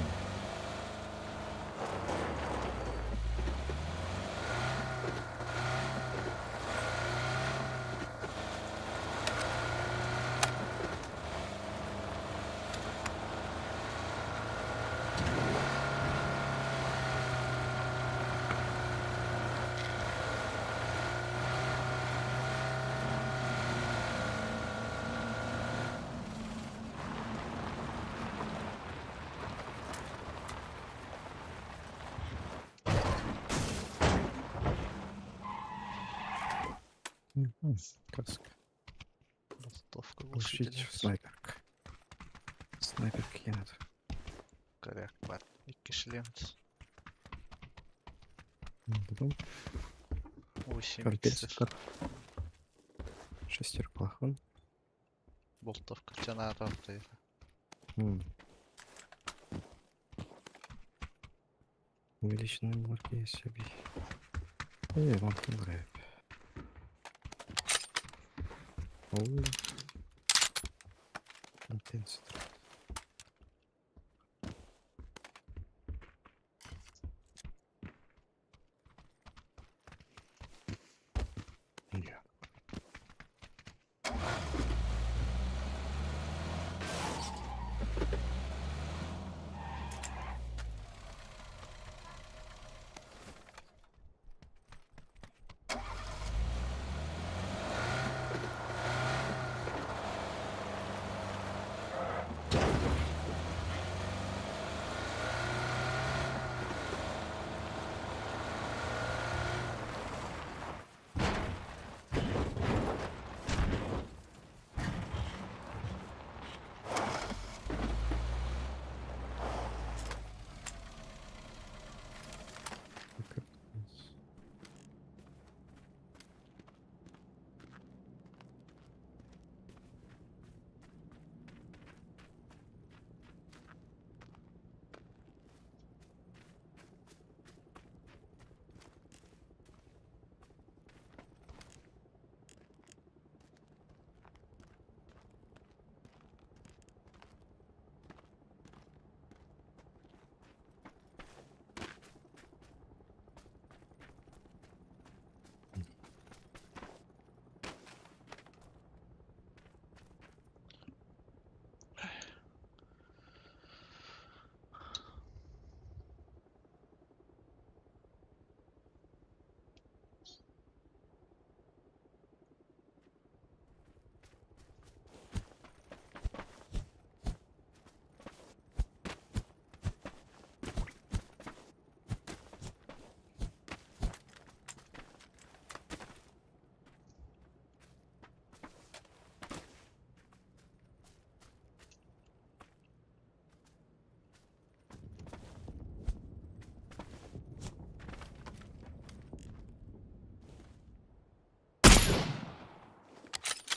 Каска. Ростовка Глушить глушителя. снайперка. Снайперка едет. Коряк, пар. Икки шлем. Потом 8 компенсатор. иксер. Шестер плахон. Болтовка. Тянатор. Увеличенные марки есть себе. Вам понравится. Ой. Компенсатор. Нет.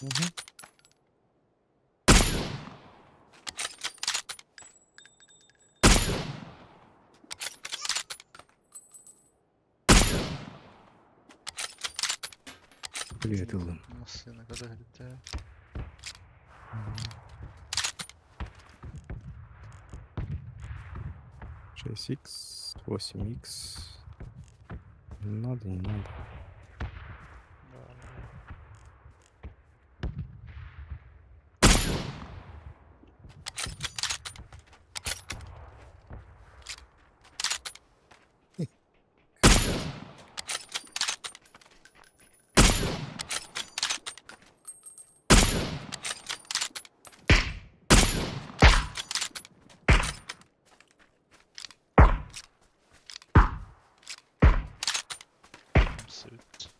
Угу. Приятель. Машина kadar herifte. Шесть икс, 8 икс. Не надо, не надо. Suit.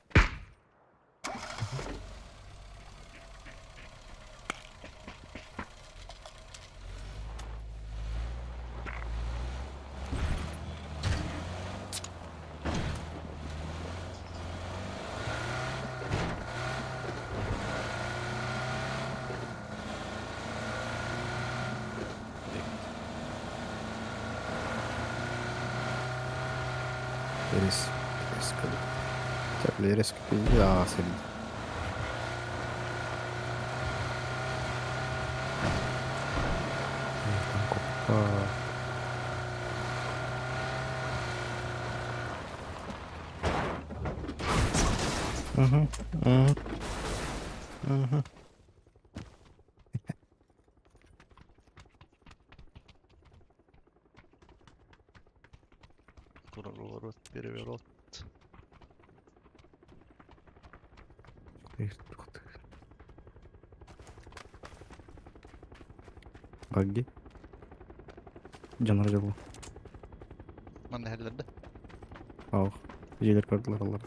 Резко. Так, резко. А, сели. Угу. Угу. Угу. Круговорот, переворот. Багги. Жанар жабу. Mana hellerde? Ау. Желер кардылар алар.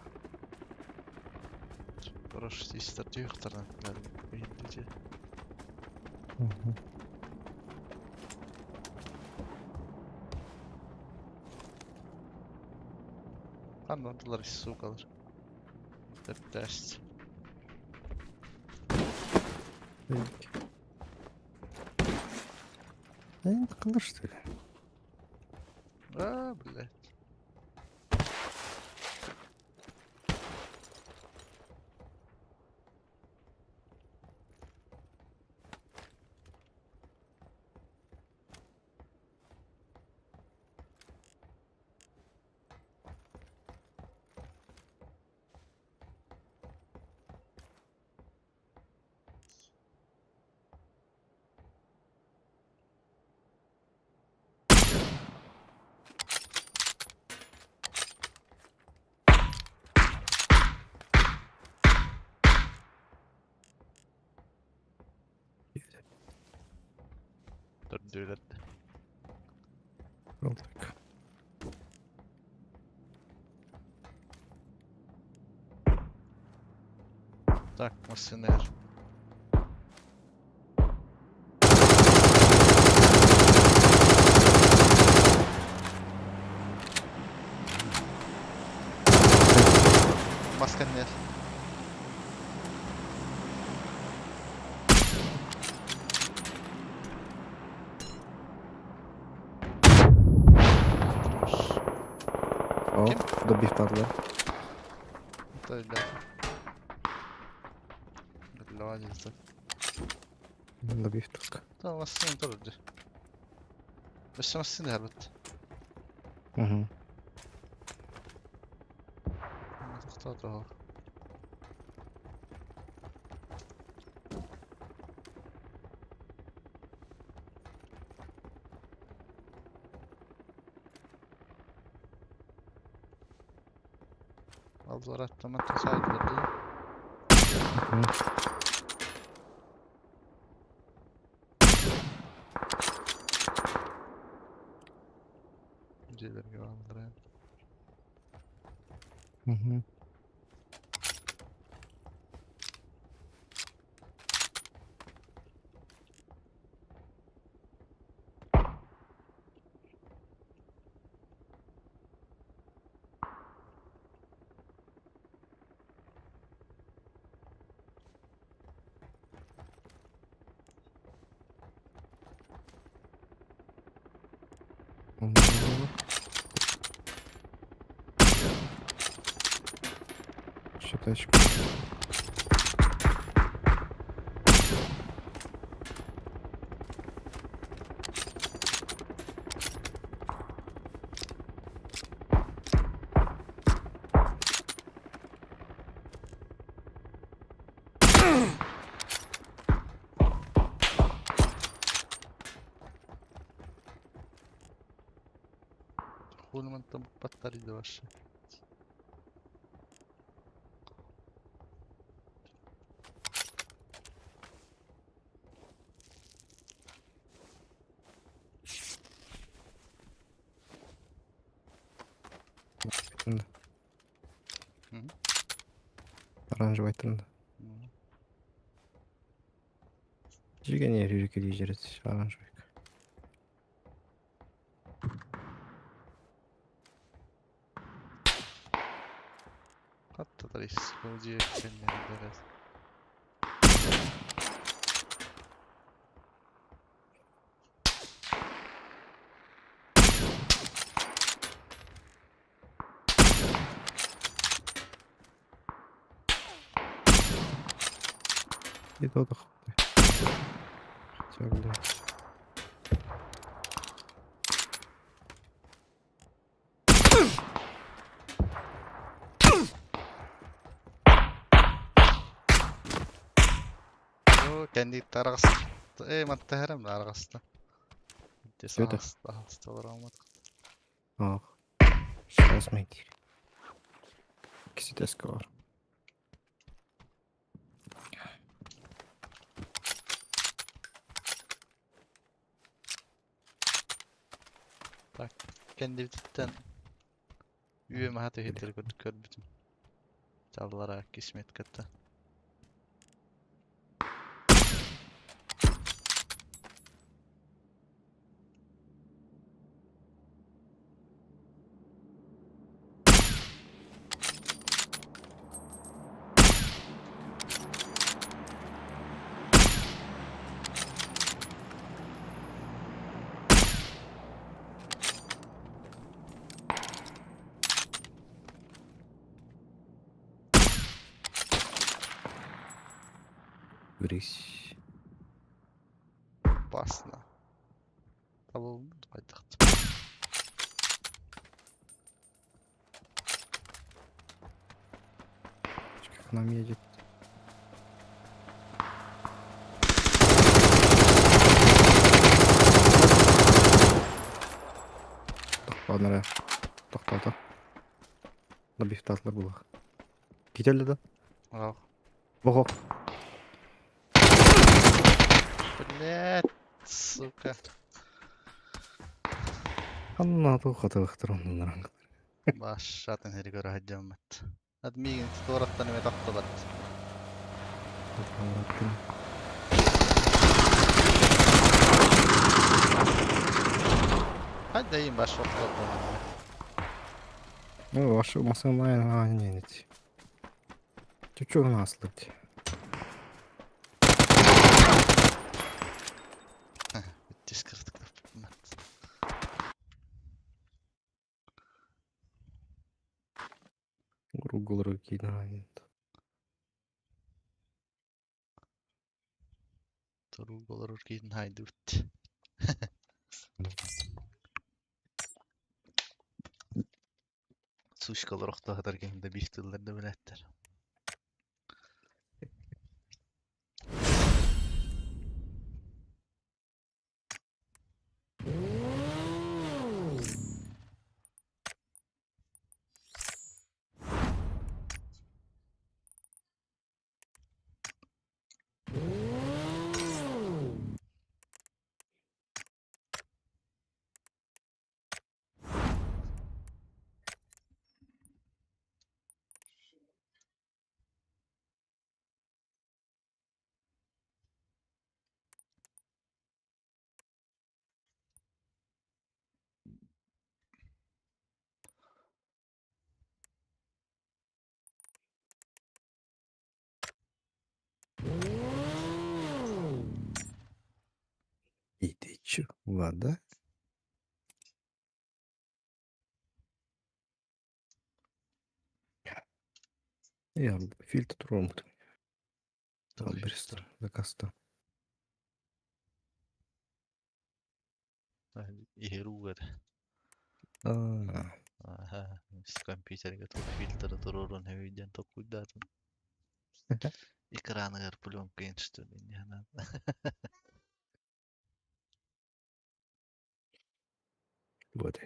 Хорош истер түйіқтардан geldi. Anladılar iş su kalır. Hep ders. Это калаш, что ли? Блядь. Döndüler. Алдык. Так, Марсинер. Maskenler. О, Ким? добив падла. Öyle. Böyle acizde. Добив тук. Tamam Marsinер dururdu. Başta Marsiner elbette. Угу. Кто того? Aldılar atlama tasaydılar. Diyelim gibi aldılar yani. Угу. Считачка. Ульмантан батарея да башы. Тында. Мгм. Оранжевый тында. Мгм. Жеген ерек дей жерет оранжевый. Қатты тарис. Көже кеннердер. И то да. Хотя, блядь. О, kendi gitti aragasta. Matta herem de aragasta. Gitti Söyle. sağasta var almadık. Ах. Сейчас мы. İkisi de eski var. Kendi bitten üyeme hata hitleri gördüm. Çallara kismet katta. Грись. Basna. Tamam, haydi. К нам едет. Тоқтадыр. Тоқтады. Да бифтатлар бұл. Кетелді да. Al. Ого. Блять, сука. Анна тухата вахтырын. Başlatın heri göre haccamet. Hadi migin tutorattan ime taktalat. Hadi dayım baş vaktadan. Ну, вашу масамай на нет. Чуть-чуть наслать. Bitti skırtık da bitmez. Угол руки на нет. Turul olur gidin haydi bitti. Suşkalar okta kadar gemide biftirler de biletler. И ты чё, вода? Я фильтр тромт. Dur Бристер. Закаста. İheri uğradı. А, Aha, biz kompüterge tur filtre tururun heviden tokuydatın. Ekranı gar plyonka enstitüdün yana. вот.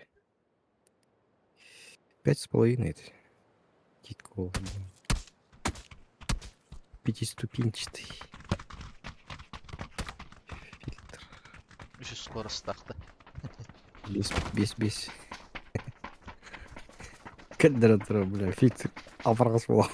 5,5 это. Кикол. Пятиступенчатый фильтр. Еще скорость тақты. Без. Кадратора, бля, фильтр. Апарас бола.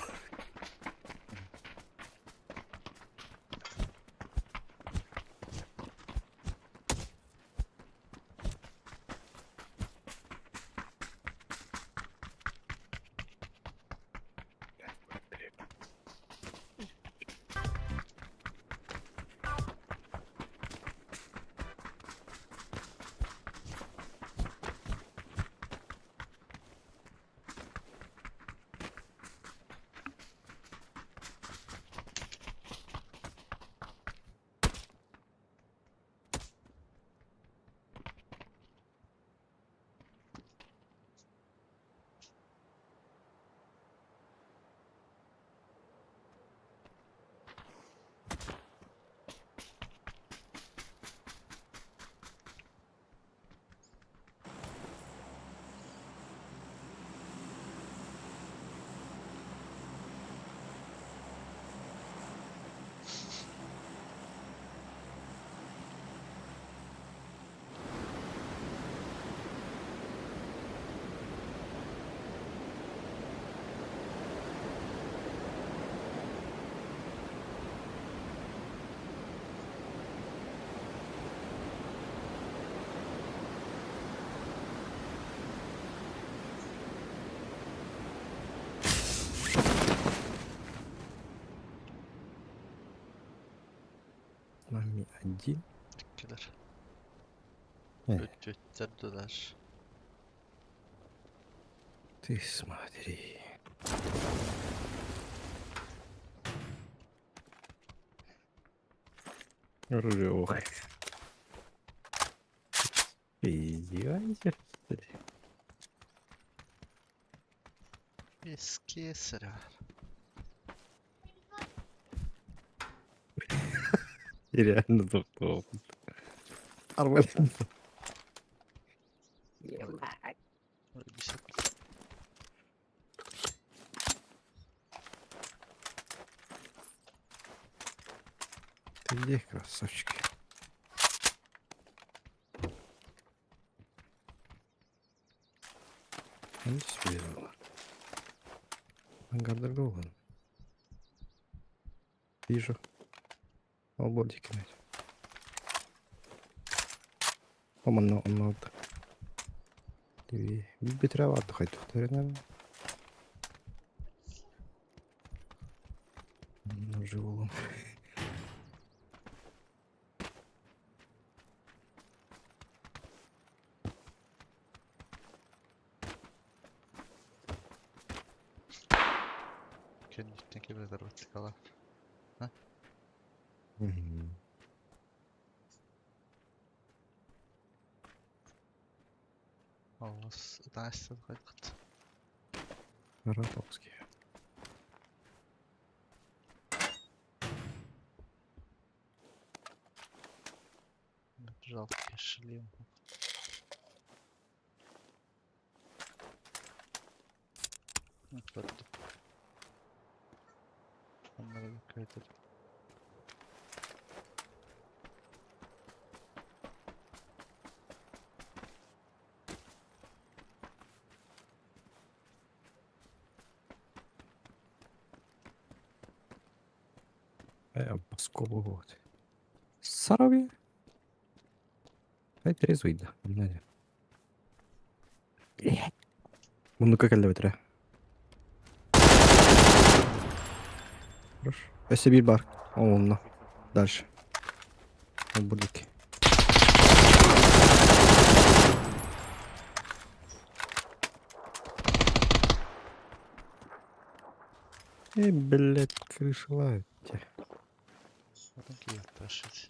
Мами один. Келер. Э. Өттөрдүлөр. Ты смотри. Ох. Издевайся, что ли? Eski sıra. И реально топ. Арбалет. Öyle bir şey. Ты где, красавчики? Он спел. Ангарда голан. Вижу. Албордики найти. Оман, он bir bitirev vardı hayatlarına. Живу. Kendikten kebirler vatikalar. Ağız daşsız kayıt. Ратовский. Жалко, шлем. Gördüm. Onlara dikkat edelim. Пасково вот. Сарове. Хай трезвый, да. Надя. Bunu kakelle bitire. Хорош. Если bir бар. Onunla. Дальше. Бурдики. Блядь, крышла. Zaten ki taşıyıcı.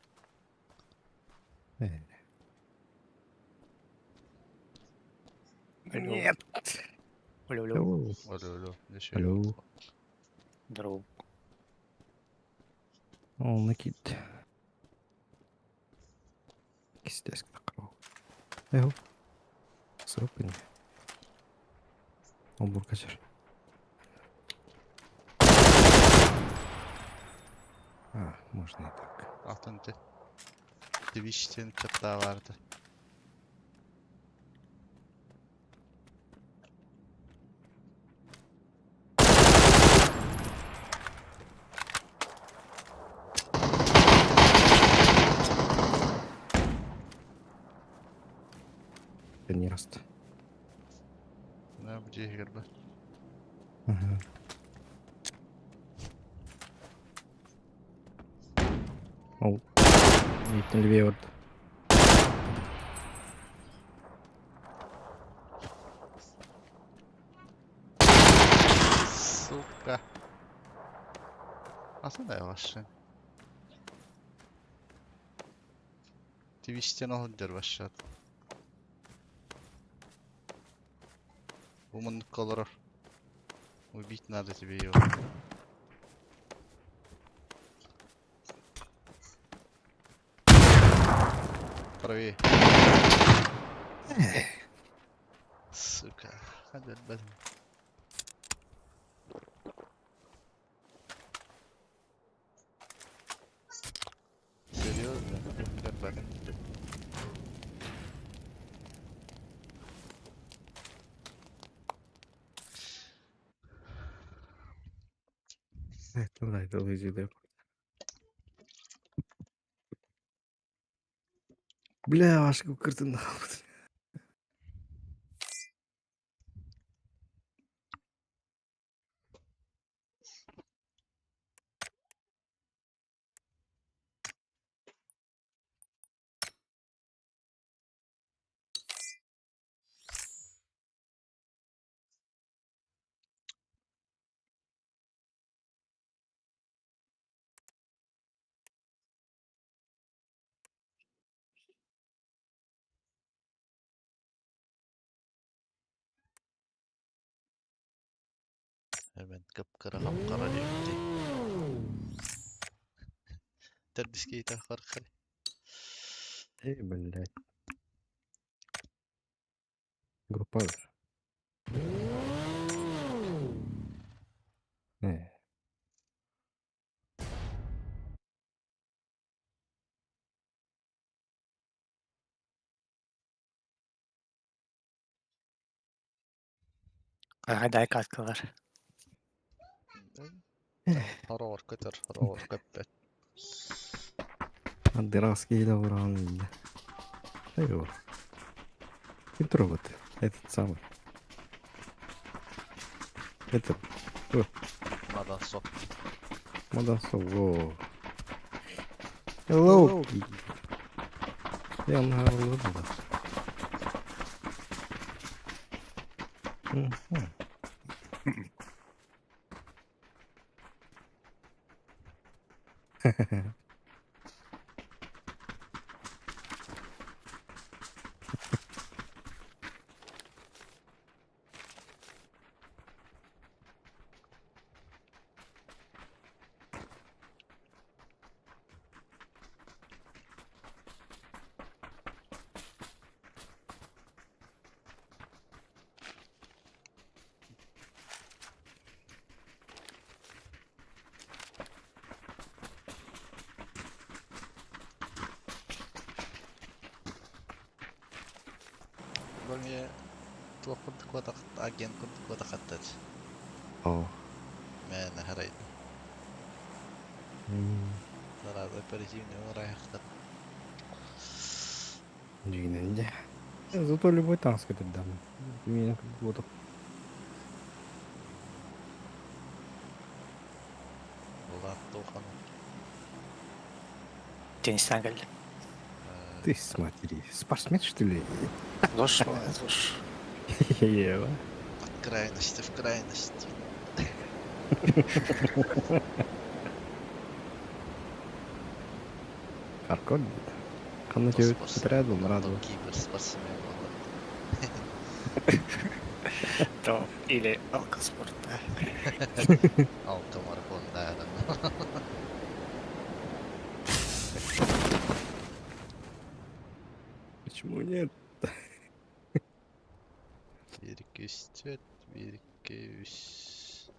Нет. Алло. Alo. Ne şey Alo. oldu? Здорово. Он накид. Кистясь как кров. Сропин. Обур качар. А, можно и так. Altında Twitch'ten chat daha vardı. Это не раст. Ne bu cihir be? Ага. Ол. Ниттен левее вот. Сука. Aslında yavaş. Twitch'ten olunca başladı. Умный колор. Убить надо тебе его. Правее. Сука. Hadi ben. Серьезно? Как так? Это лыжи. Бля, вашку картину. Hemen kapkara kapkara diyor. Terbiske ita karkar. Блядь. Группа. Дай каткалар. Haror kötür, haror köppet. Андеравский давран. Айор. Интровод. Этот самый. Это. Nadan sok. Мадасо. Во. Hello. Я на улыбну. Bölgeye tuo kuntu kuota agen kuntu kuota kattat. О. Mene hereit. Tarada оперативный урайхтат. Джинэнди. Зато любой танк этот дам. Меня как будто. Ulan tuohon. Денистен geldi. Ты смотри. Спортсмен, что ли? Loş mu? Loş. Ева. От крайности в крайность. Аркод. Қандай жеуіп бітіреді ол рад ол. Кибер спортсмен болады. Tamam. Или алкоспорта. Automarkonda adam. Почему нет? Bir küstüt, bir 2, 3.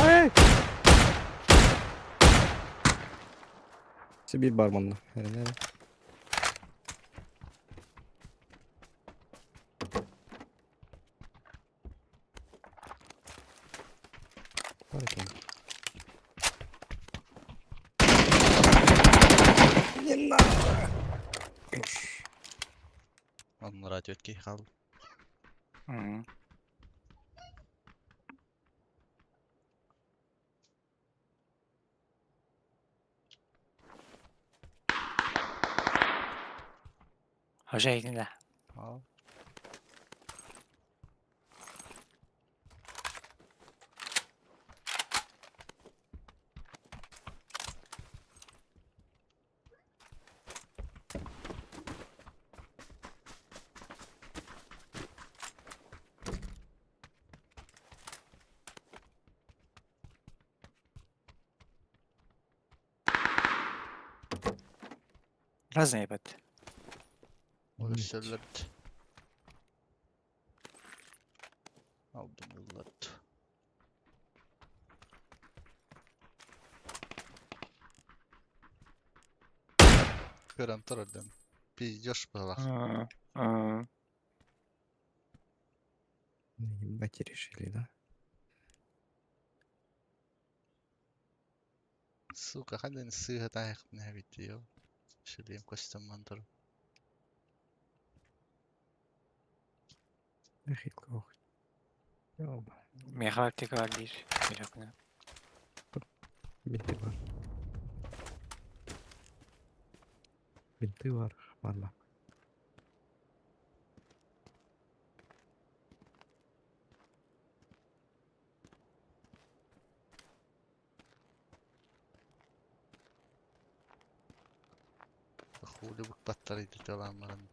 Ay! Bir barmanla. Hele. Harika. Onun radyo etki kaldı. Hı. Hoca elinde. Ha. Разные бет. O Evet. söylerdi. Aldım yıllardı. Gören oradan. Bir yaş bak. Hı. Hı. Ебать, решили, да? Сука, хадин сыга таяк не бitiyor. Şöyleyim koştum mantarı. Эх, плохо. Ёба, Меха tekrar değil. Bir dakika. Binti var. Binti var. Valla. Хулі бутаттар иди таламарын.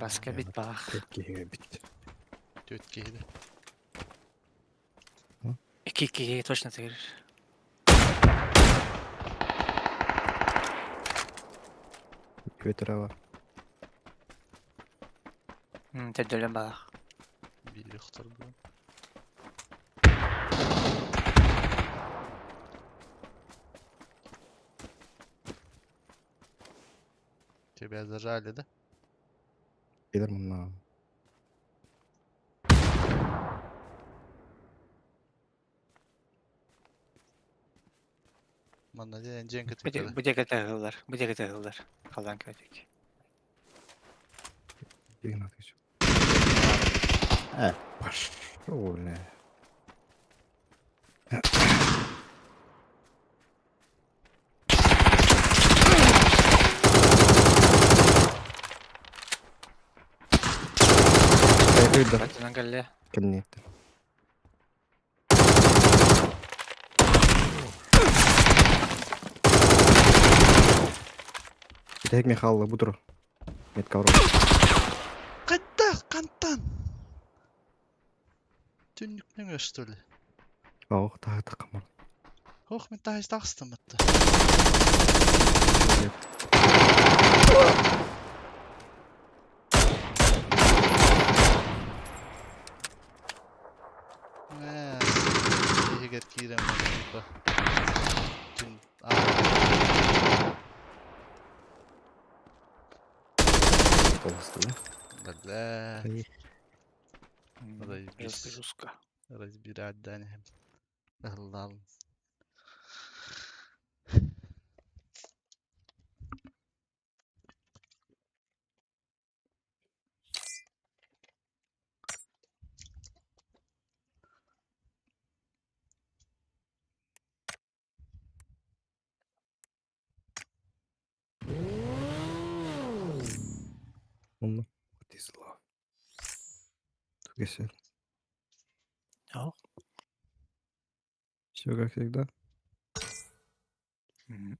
Başka bit bak. Tepkiye bitti. Tötkeydi. 2-2'ye точно тегер. Vetra var. Tedölen bak. Bir yoktur bu. Тебе зажали, да? Gelir bununla. Bana diyen Cenk Bu tıkladı. dege tağılır. Bu dege tağılır. Kalan kötek. Gelin atış. Baş. Öyle. Kayıtıydı. Batından geldi. Kennetti. Bir tek Mihайло budur. Metkavrum. Kayda kantan. Tünlük ne gösterdi? Oh, daha takımır. Hoch mit da ist astamatta. Ne? İyi getirem bunu. Tün. Olası da. Vallahi. Kayı. Ruska. Разбирать данهم. Allah. Onunla. What is love? Güzel. Ja. Все как всегда. Mhm.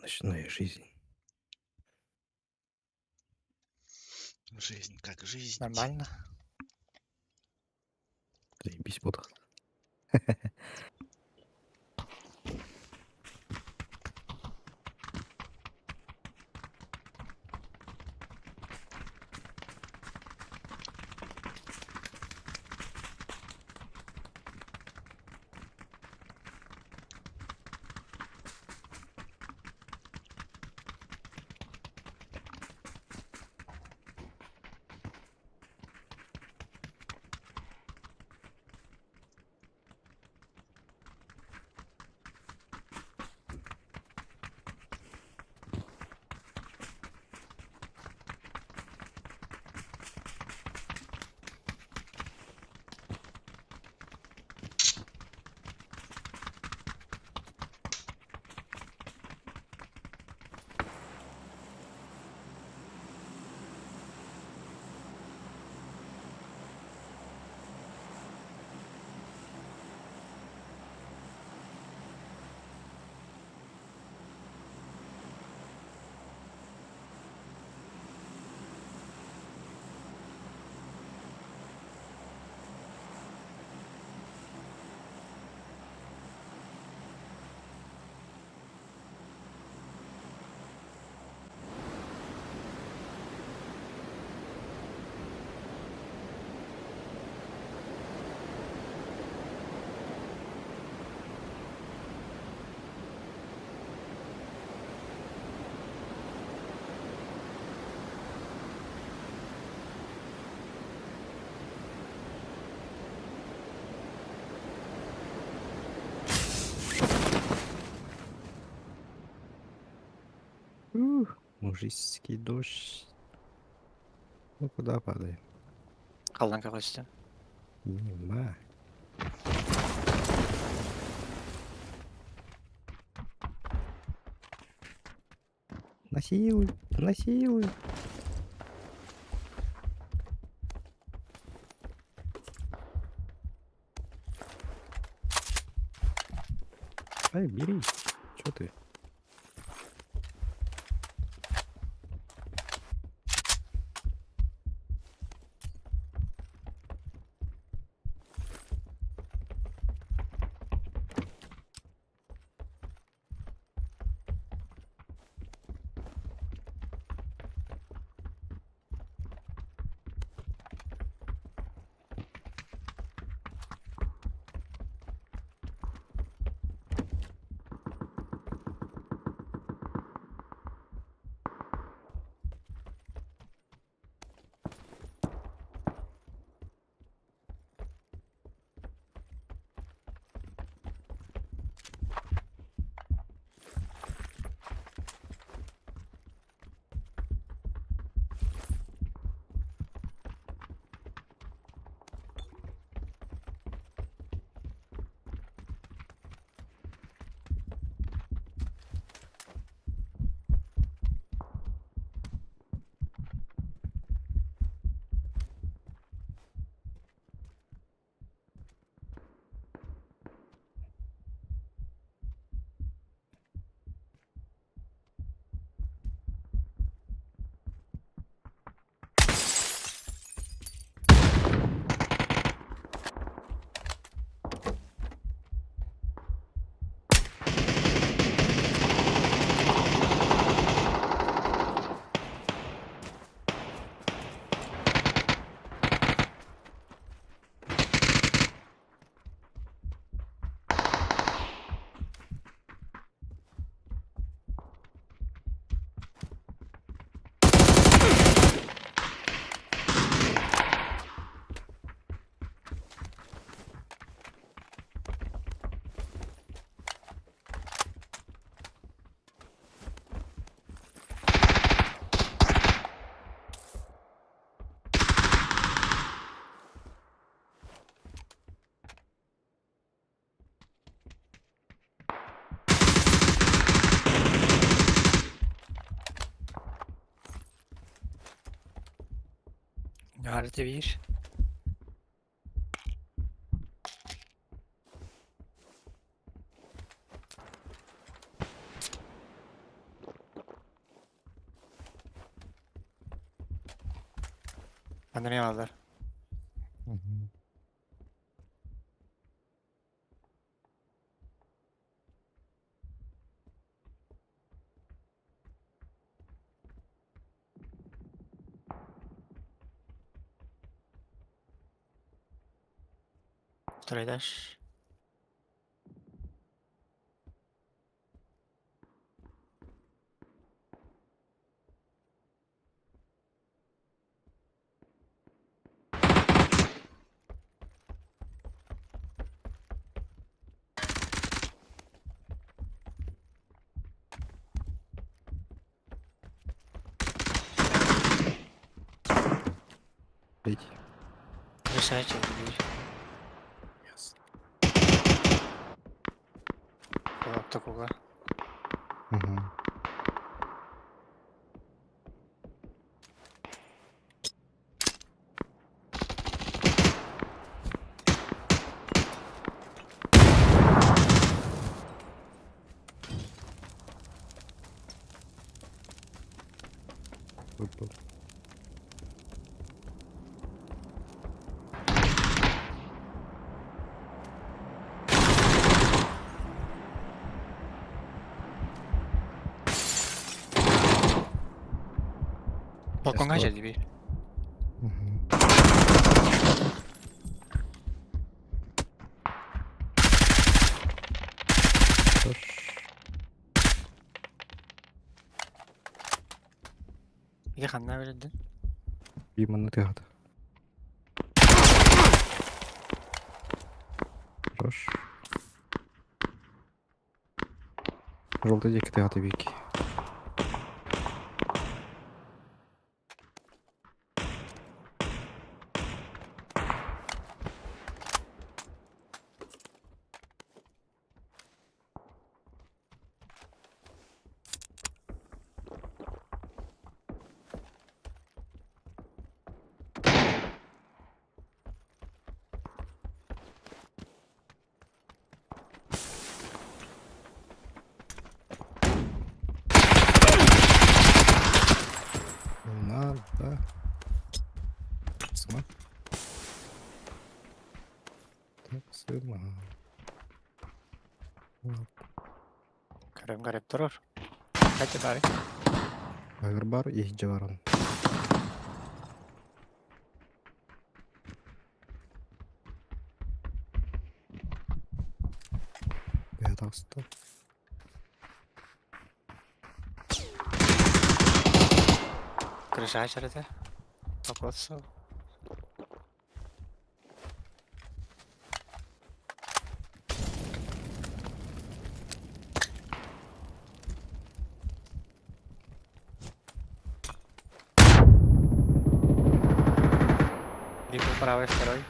Ночная жизнь. Жизнь как жизнь. Нормально. Заебись, подход. Мужицкий дождь. Ну куда падаем? Қалданға қойсын. Нема. Насилуй, насилуй. Ай, бери. Чё ты? Harita bir. Benden iyi aldılar. Hı hı. Tradaş. Peki. Reşahet çekti bir. Yaz. Dolapta koga. Hı hı. Dur dur. Balkon Yes, kaç bak. yedi bir. Hı hı. Dur. İki kanına verildi. Bir mana tihad. Dur. Жовтий тільки тигати віки. Не надо. Сма. Так, сма. Garip garip durur. Kaç bari. Агр бар и джаваран. Я так стоп. Kırışa içeride. Kapatsa. Либо правый, второй.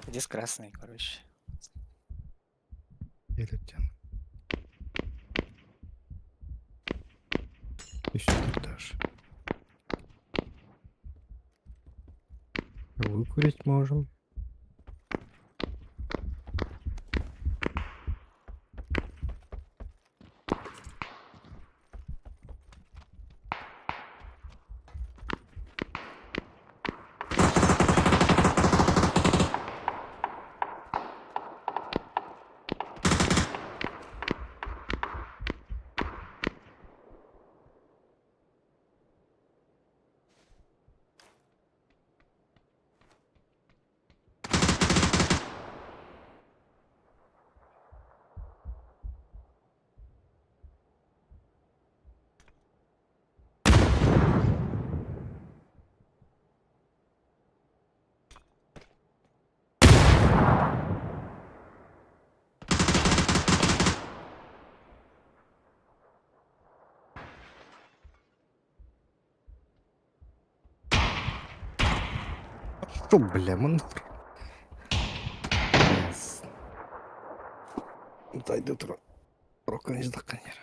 Здесь красный, короче. Елептен. Еще даже. Выкурить можем. Що, бля, мен... Yes. Дай до утра. Проконець до конера.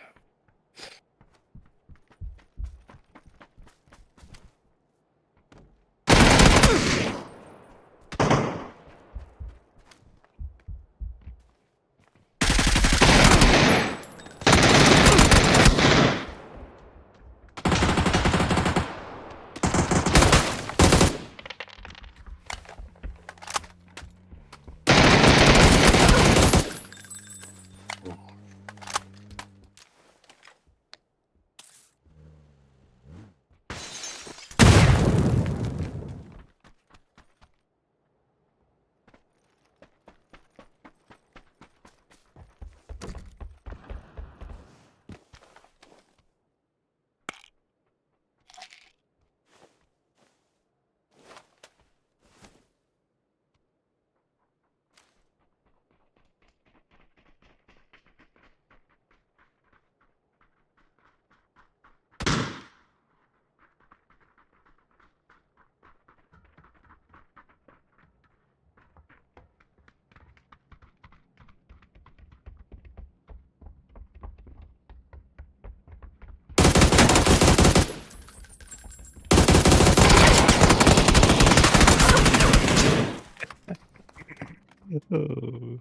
Жестко,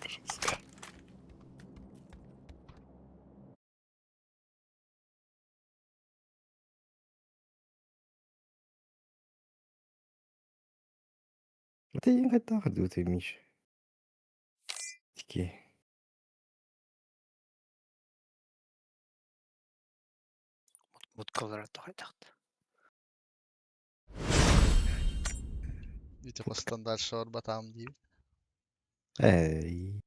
жестко. Ты не хотел ходить, Миш. Такие. Будкалар тохайтакты. Видите, по стандарт шорба там değil. Эй.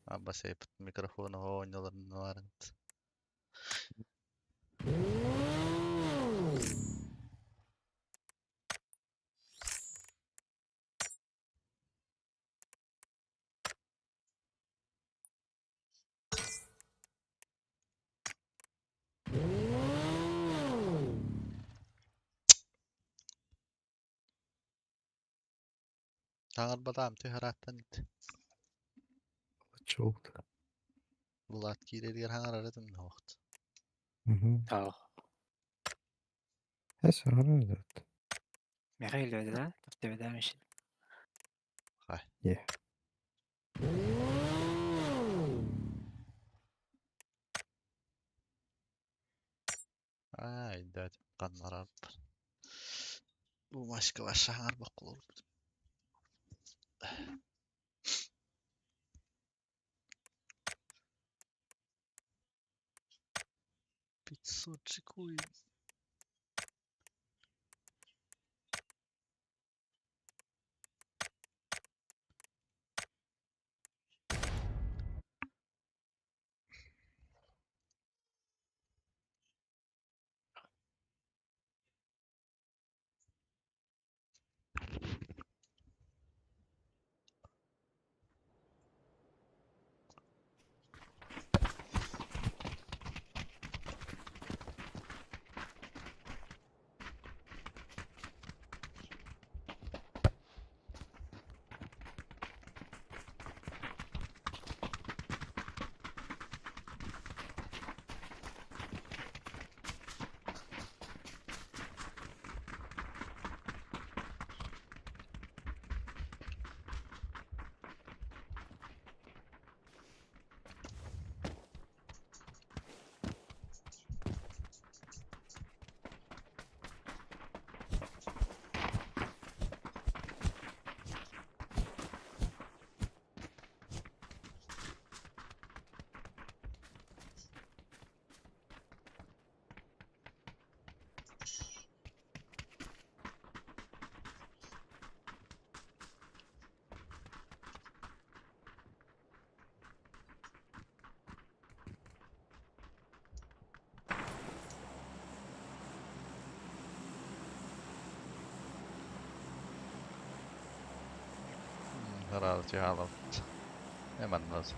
Ama şey mikrofonu oynuyorlar var. Tanrı badam tüherattan it. Çok. Bulat girer hangar aradım ne vakit. اه Her şey var. ميخيل ده تفتي ده مش Yeah. Ay da kanlar arp. Bu başka başa hangar bak olur. Pizza çıkıyor. Herhalde halam. Hemen lazım.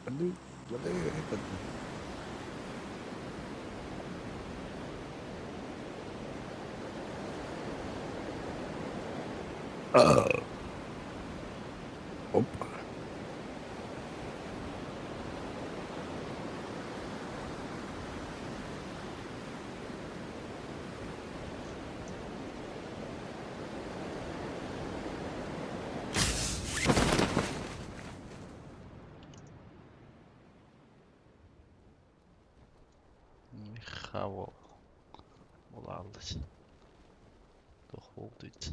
Hadi. Hadi. Hoppa. Michał. Olaldı. Doch oldu hiç.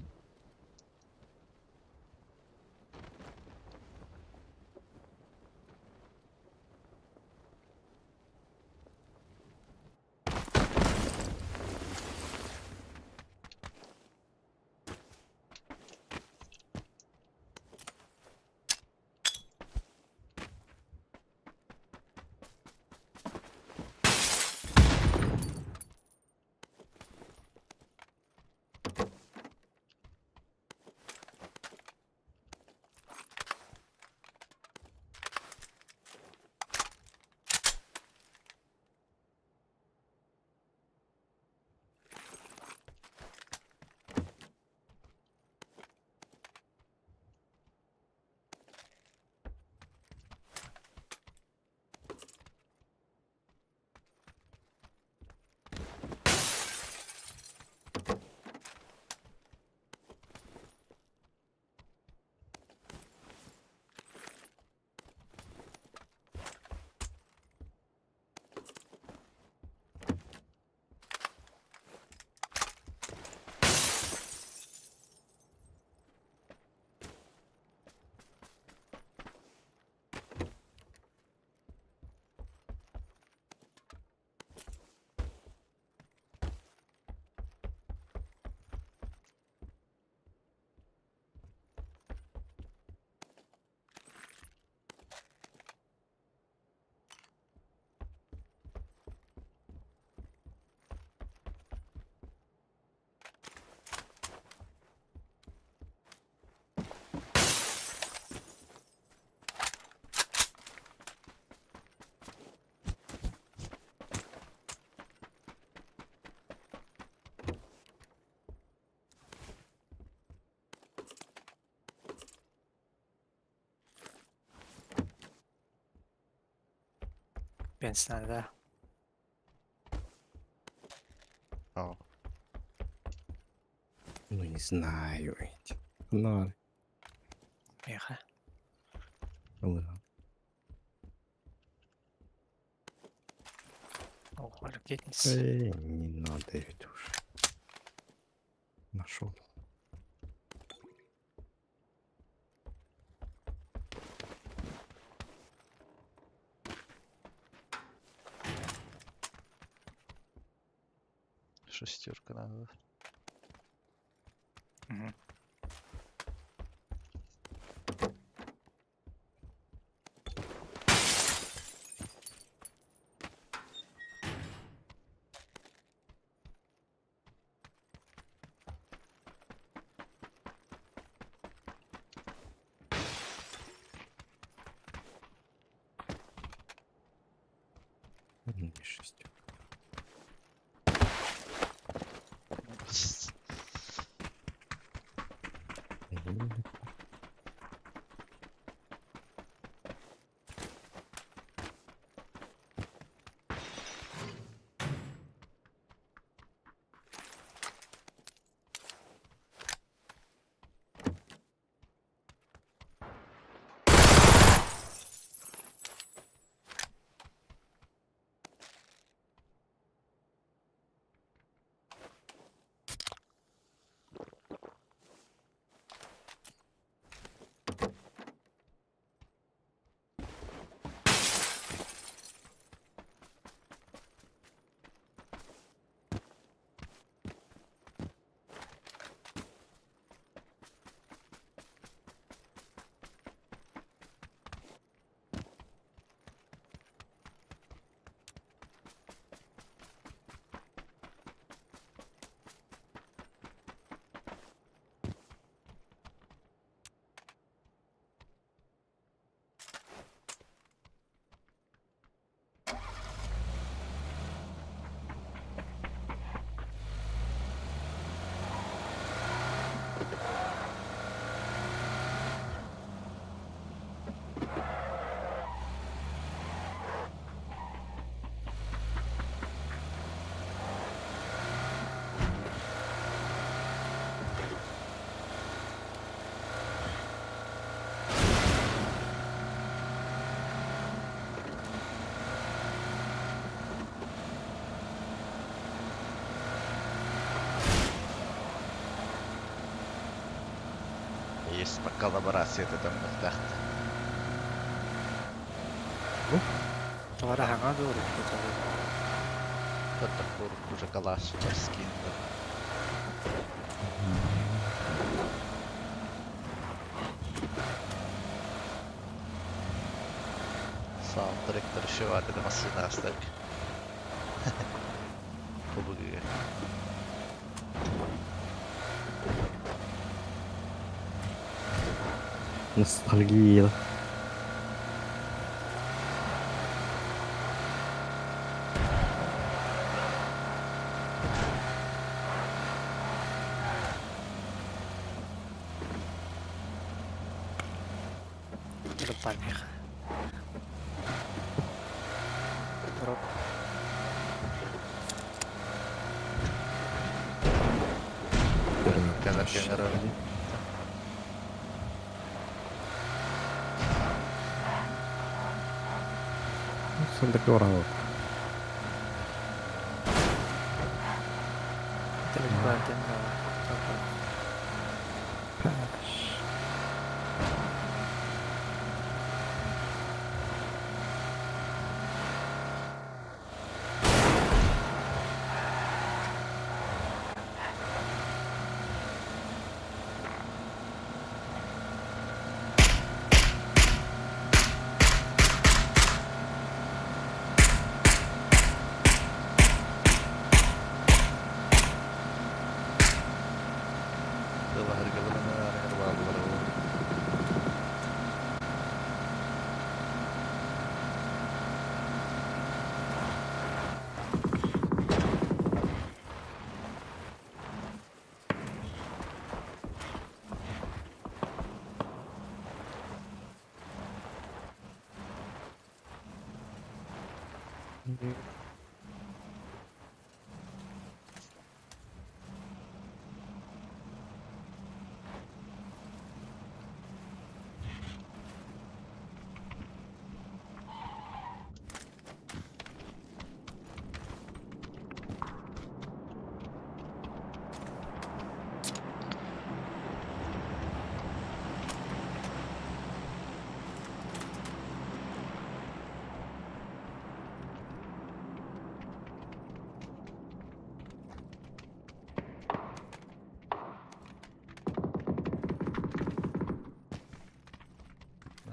Пенсияны да. Ау. Ну, не знаю. эти. Фонарь. Меха. Ладно. О, ракетница. Не надо это уже. Нашел. Шестерка надо. Мгм. Не шестерка. Есть коллаборация это там тахт. Товара ханга doğru götürüyor. Тот курк уже калаш скин. Soundtrack'ta şey vardı da nasıl nastık. Bu gibi. Ностальгия. Depan mеха. Дроп. Когда генерал. Son такой ураган. Telepatın da.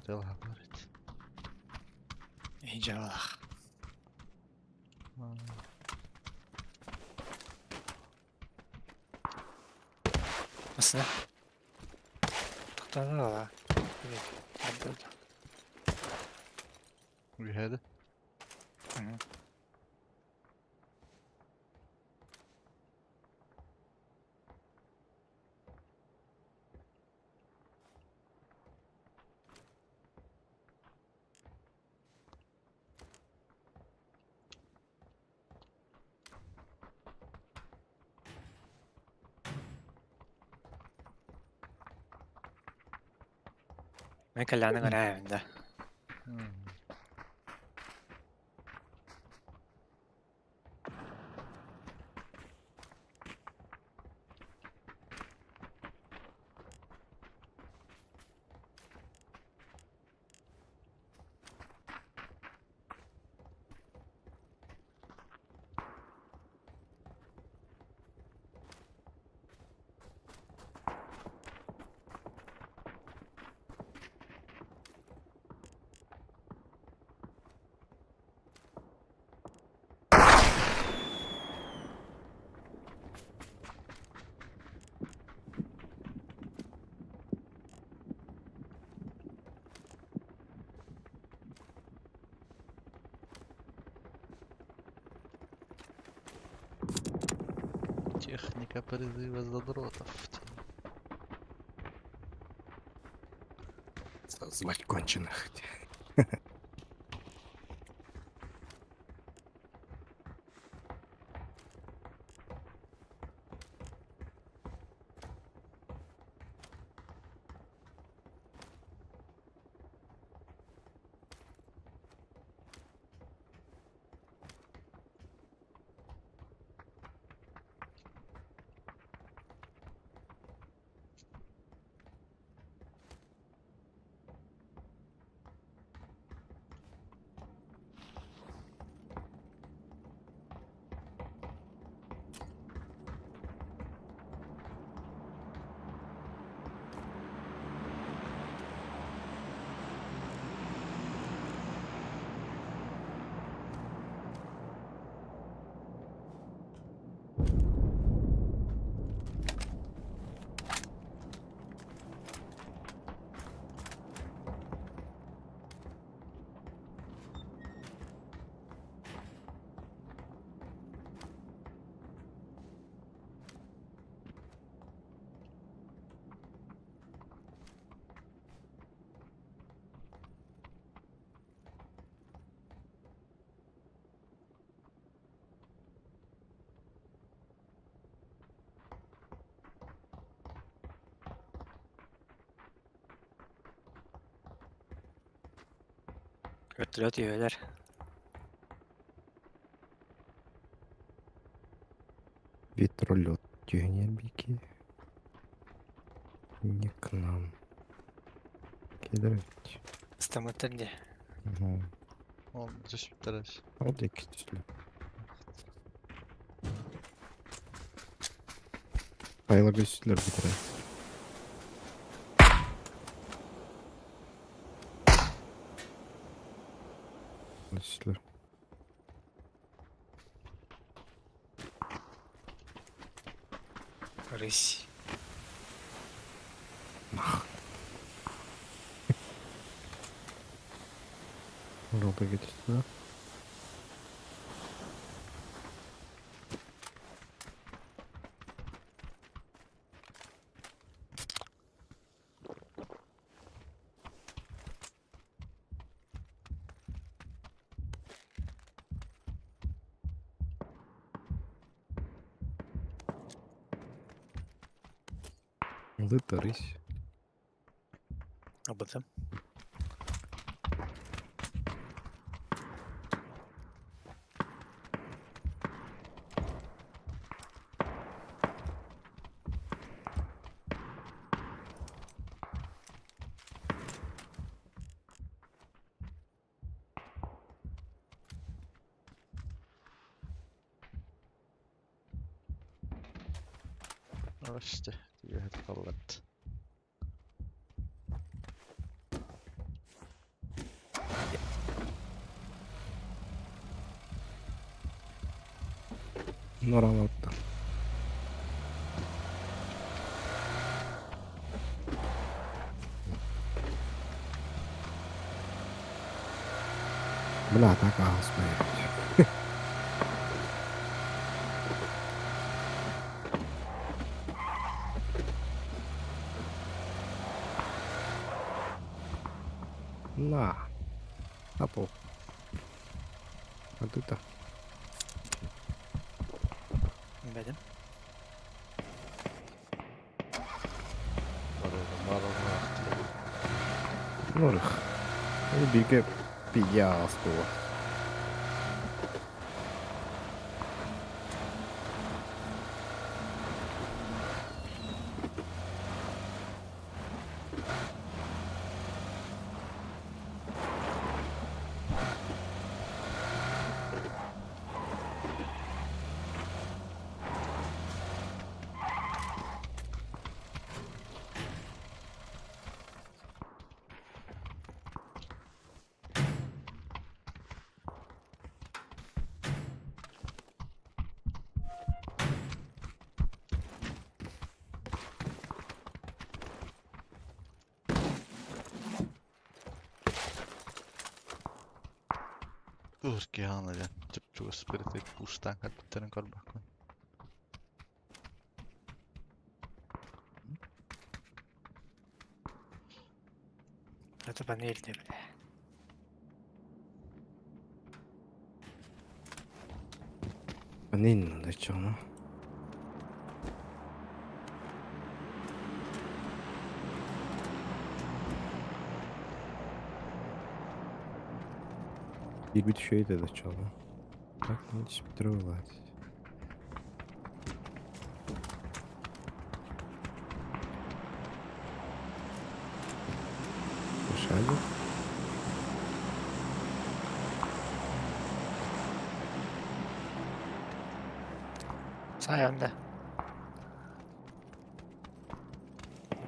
Material говорить. İyice bak. Nasıl? Tıkladı valla. Evet. Kaldırdı. We had it. Hı hı. Ne kallana gara evinde. Техника призыва задротов. Созвать конченых. Götürüyor diyorlar. Ветролет тюнербики. Не к нам. Кидать. Стамытыр diye. Ага. Он düşüp taraf. Al da ikisi. Kayla göçtüler bir kere. Göçtüler. Рысь. Yolda geçtiler. Лытарысь. Абытым. İşte diyor hadi kallattı. Нараватта. Бля, так смотреть. На. Апу. А ты-то. Benim. Var oğlum. Норых. Биге пияство. Urki hannaja. Typpuus spiritit pustaan katsottelen korvakkoon. Это панельный, бля. Нин, да чё, ну? Bir şey de çal. Bak ne hiç bitiriyorlar. Dışarıda. Sayende.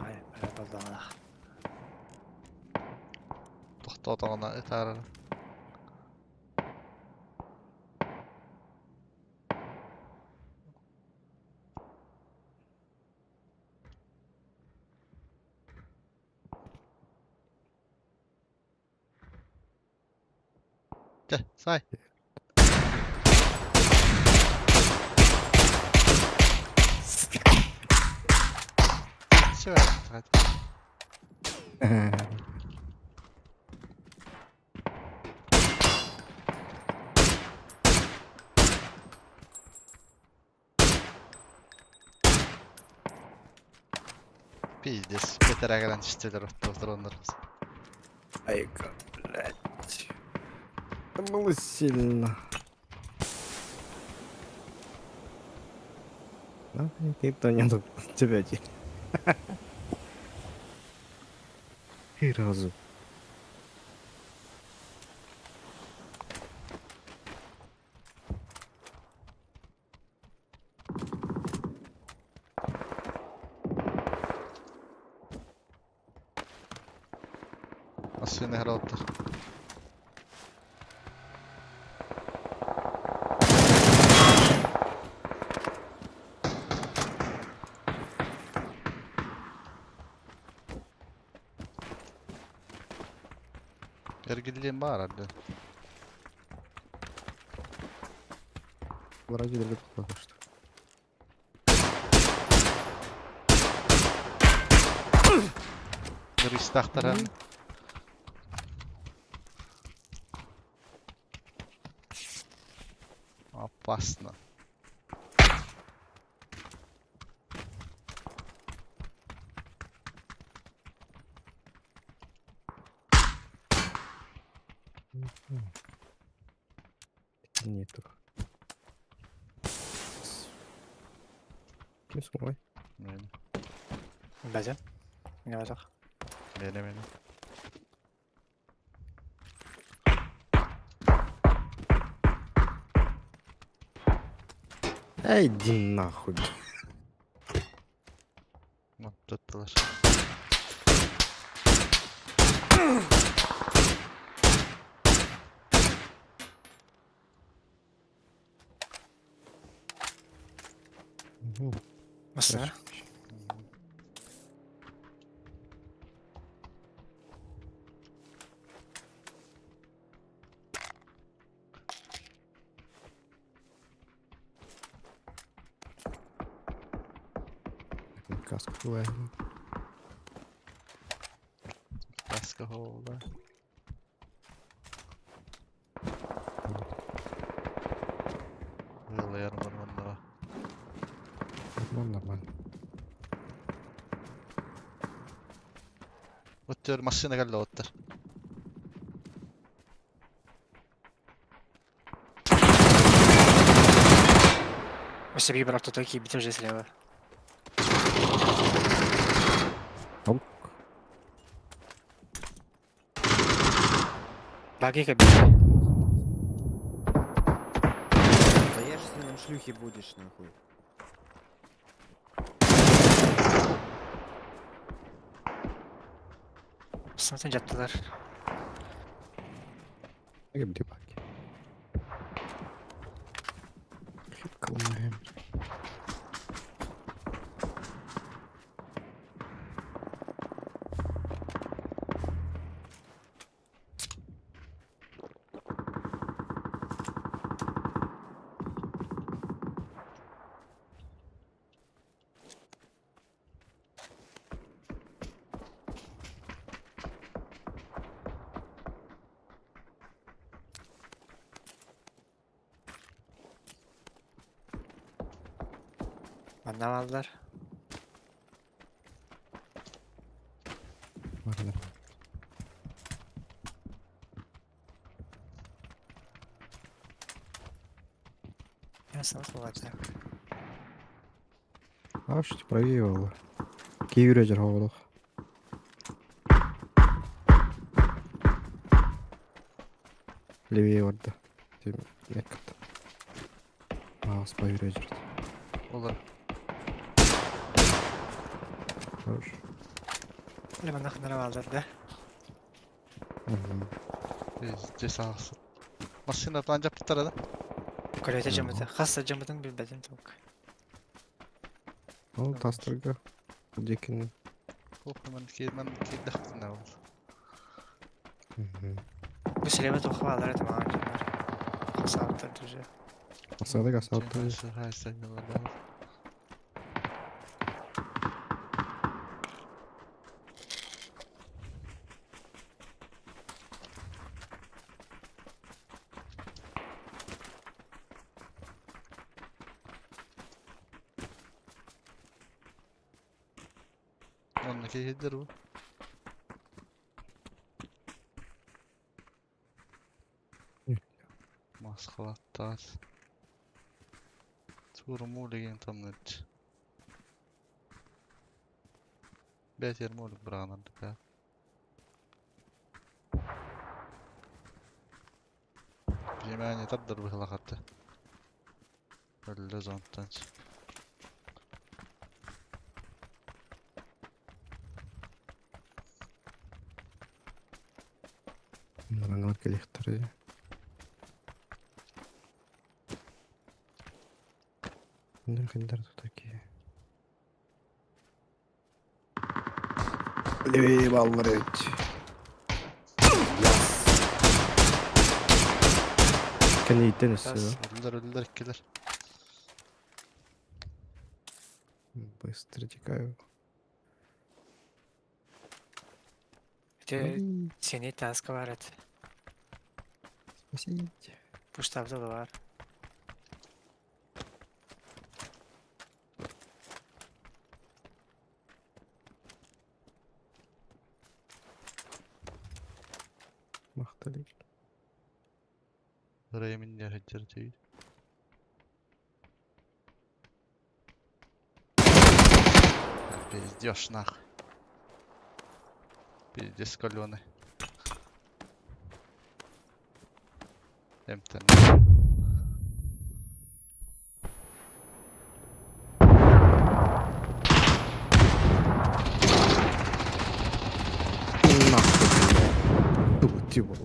Ay, bana. Tohtotona etäärä. Sai. Syö. Пиздец. Бетерәгәдән чистеләр оттырдылар. Айка, блядь. Это было сильно. Да, никто не тут тебя те. И разу. Asıl ne herhalde. Ergilliğim var herhalde. Вроде далеко пока что. Рестахтар hem. Опасно. Нету. Kimsin vay? Beni. Bilmedin. Ne olacak? Beni. Ey din nahуй. Atlattılar. Nasıl? Хорошо. Каску бывает. Başka oldu. Böyle yarım ormanda var. Нормально. Otuyor машина geldi otur. У себя брал кто-то и бить уже слева. Оп. Баги как бить. Да я ж с ним шлюхи будешь, нахуй. Смотри, жатtılar. Gibi bak. Kılmayayım. Benden aldılar. Varlar. Nasıl olacak? А что правее валла. Кейвер жаргалах. Левее vardı. Тем мекат. Спа yürüyecek. Olur. Хорош. Öyle benden kadar aldırdı. Cesarası. Машина ancak bir taradı. Kolete Tamam. camıdı. Hasta camıdan bir beden tavuk. Ол тастырга. Декин. Hemen ki daktin ne olur. Bu silahı toku alırdı bana canlar. Hasta aldırdı. Асадыг асаад. Hayır yollarda var. Ondaki yediler bu. Maskalattar. Turmuligen tanıdık. Beter mulig branardık ya. Jemani تقدر بهلقته. ولا زونتنش. Нарангалар келихтер. Нахрен тут такие. Левее баллар evet. Kendi itten istiyor. Öldüler ikiler. Быстро текаю. Bir de seni taskı var et. Спасите. Puştavda da var. Махтали. Buraya min yer heccer değil. Пиздёшь нахуй. Пиздец калёный. Эмтен. Нахуй, блядь. Тут его.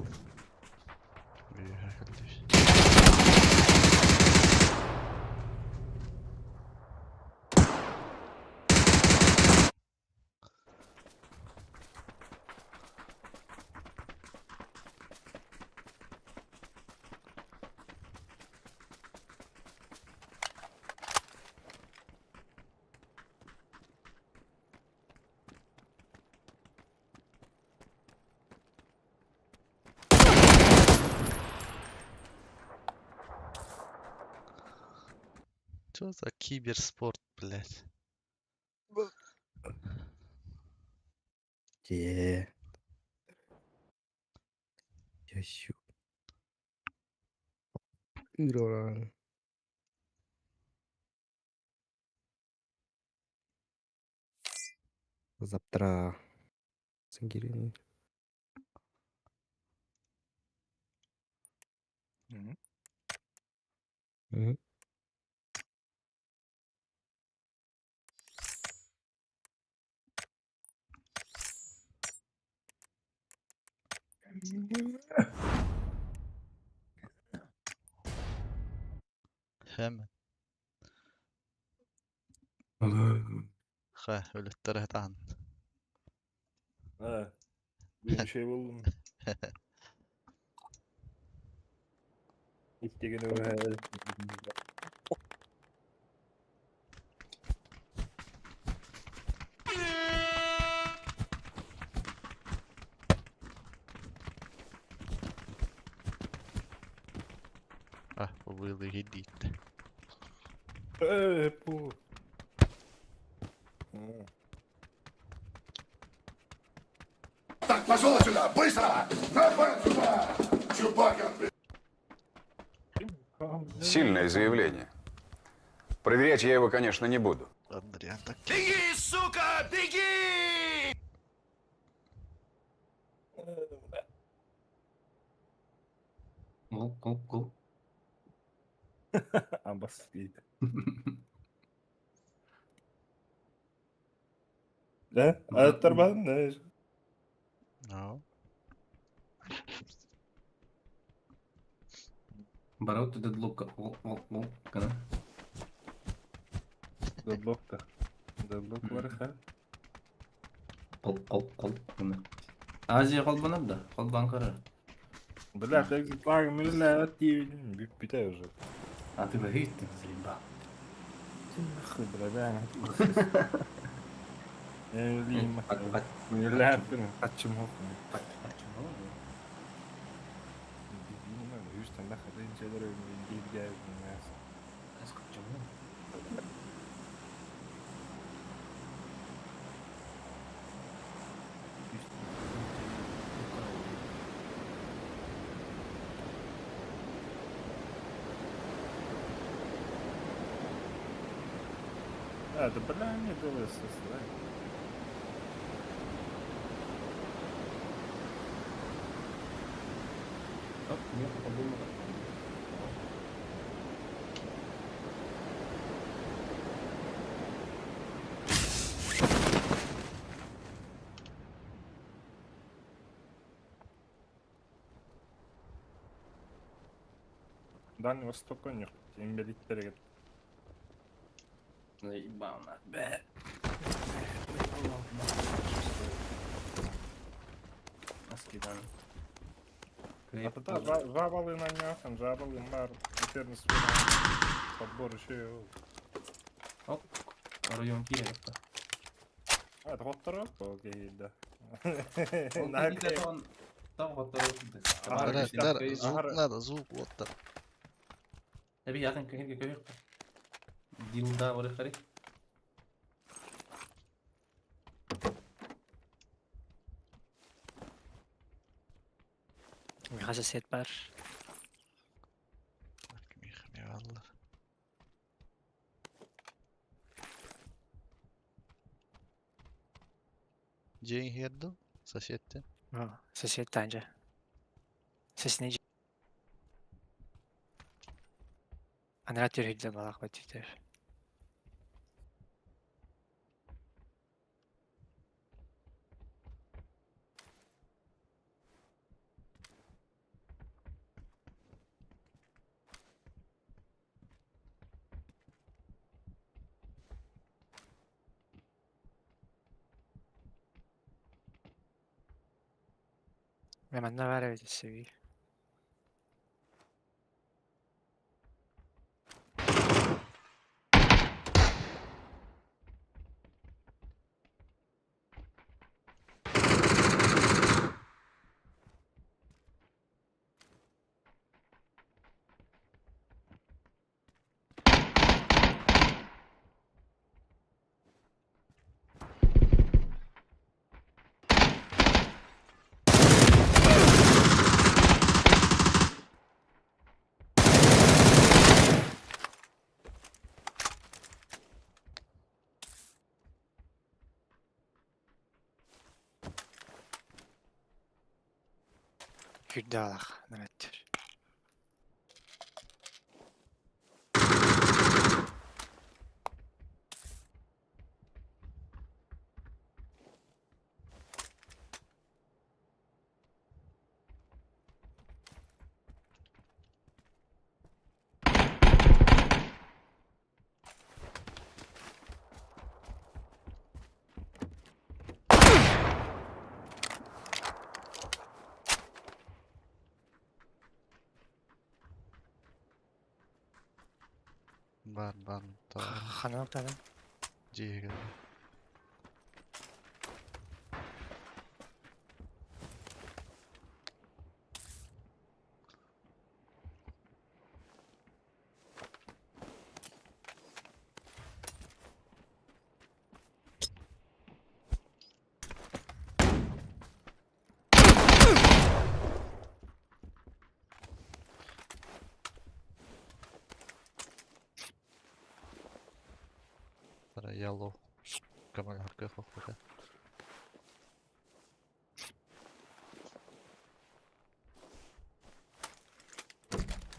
Чё за киберспорт, блядь? Где? Я ищу. Игра. Завтра. Сангирин. Мгм. Hemen. Ha, öğletleri hatan. Ha, bir şey buldum. İlk gün öyle. Ah, bu yılı gitti. Bu. Ha. Так, пошел сюда, быстро! Давай сюда! Чубакин! Сильное заявление. Проверять я его, конечно, не буду. Andrian tak. Беги, сука, беги! Gol. Ambas giydi. Ne? Ayetler ben ne? No. Бараут дедлок. Гол. Kana. Deadlock da. Deadlock var ha. Gol. Kana. Aziya qalban da. Qalban qarar. Бля, так так, millet diyelim. Bir de уже. А ты вагит ты заебал. Нахуй, бля, ne bileyim. Millet kaçım yok. Bilmiyorum, yüzden ne kadar inceler ömrüm değil geldim ya. А, да бля, не было сосла. Дальний Восток у них, имбелиттері Заебал нас. Бе. Askiden. Hatta Jabal'ın oynayarsan, Jabal'ın var, biterini sıfır подбор şey yok. Hop. Arıyorum ki yaptı. Evet, hotlar yok o geyilde. Nerede son? Tam fotoğrafı. Блядь, надо, звук надо, звук, вот так. Tabii yakın köy. Dilda var kare. Hassasiyet var. Jane Herdon, Sashetti. Сосед Танжа. Сесіне же. Анрат жүргейді балақ бәттіктер. Me manda a ver el CV. Hüdde alaq, nöbətdir. Бар, tamam. Xana noktadan. J'ye geldi. Para yellow. Kamera arkaya kokluyor.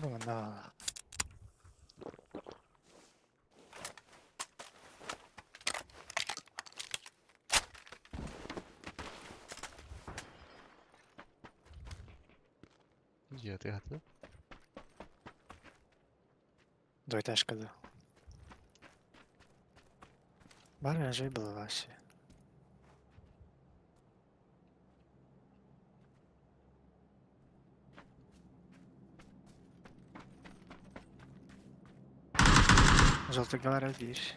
Bu manda alaq. Є, ти готов? Двоетажкада. Бар режей было вообще. Желтый говорят, видишь.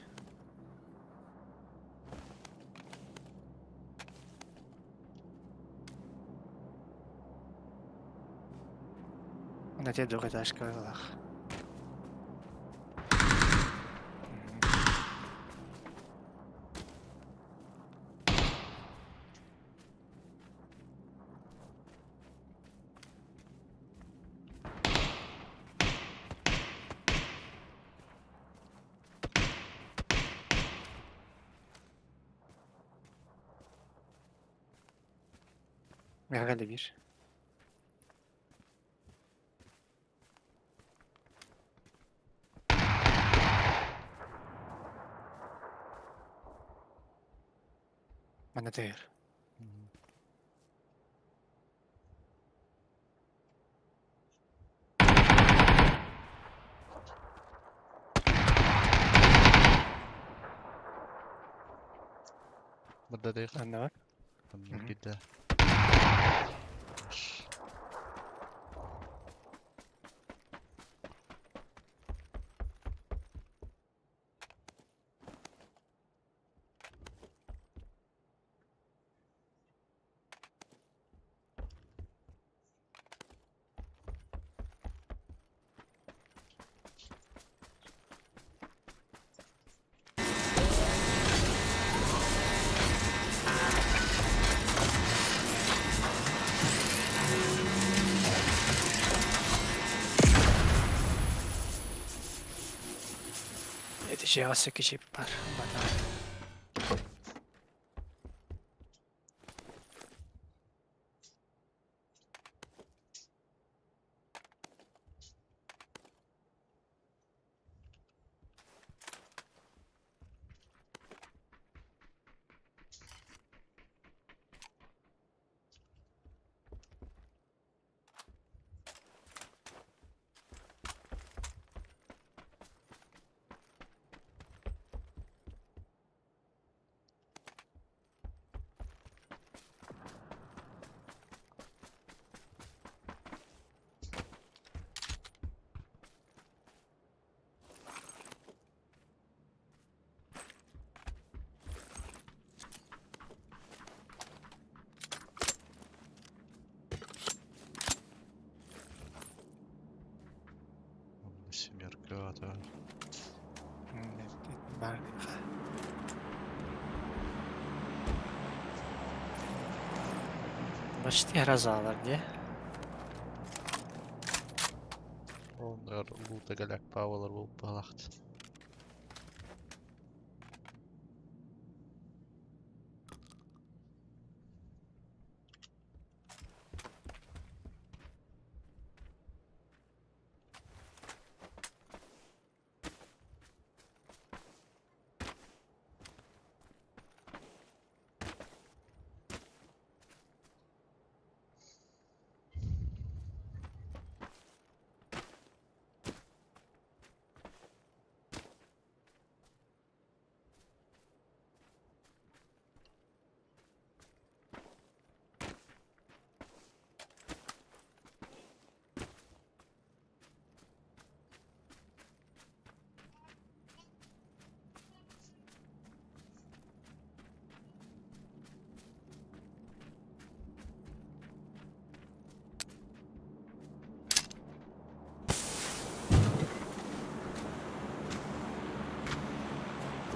На тебе двухэтажка алақ. Мегале bir. Bana değer. Burada değil. Bende var. Bunlar gider. Yetişe 8 çip var. Bana. Семерка, да. Бар. Почти разалар, де? Onlar luta galak power'lar bolup balaqtı.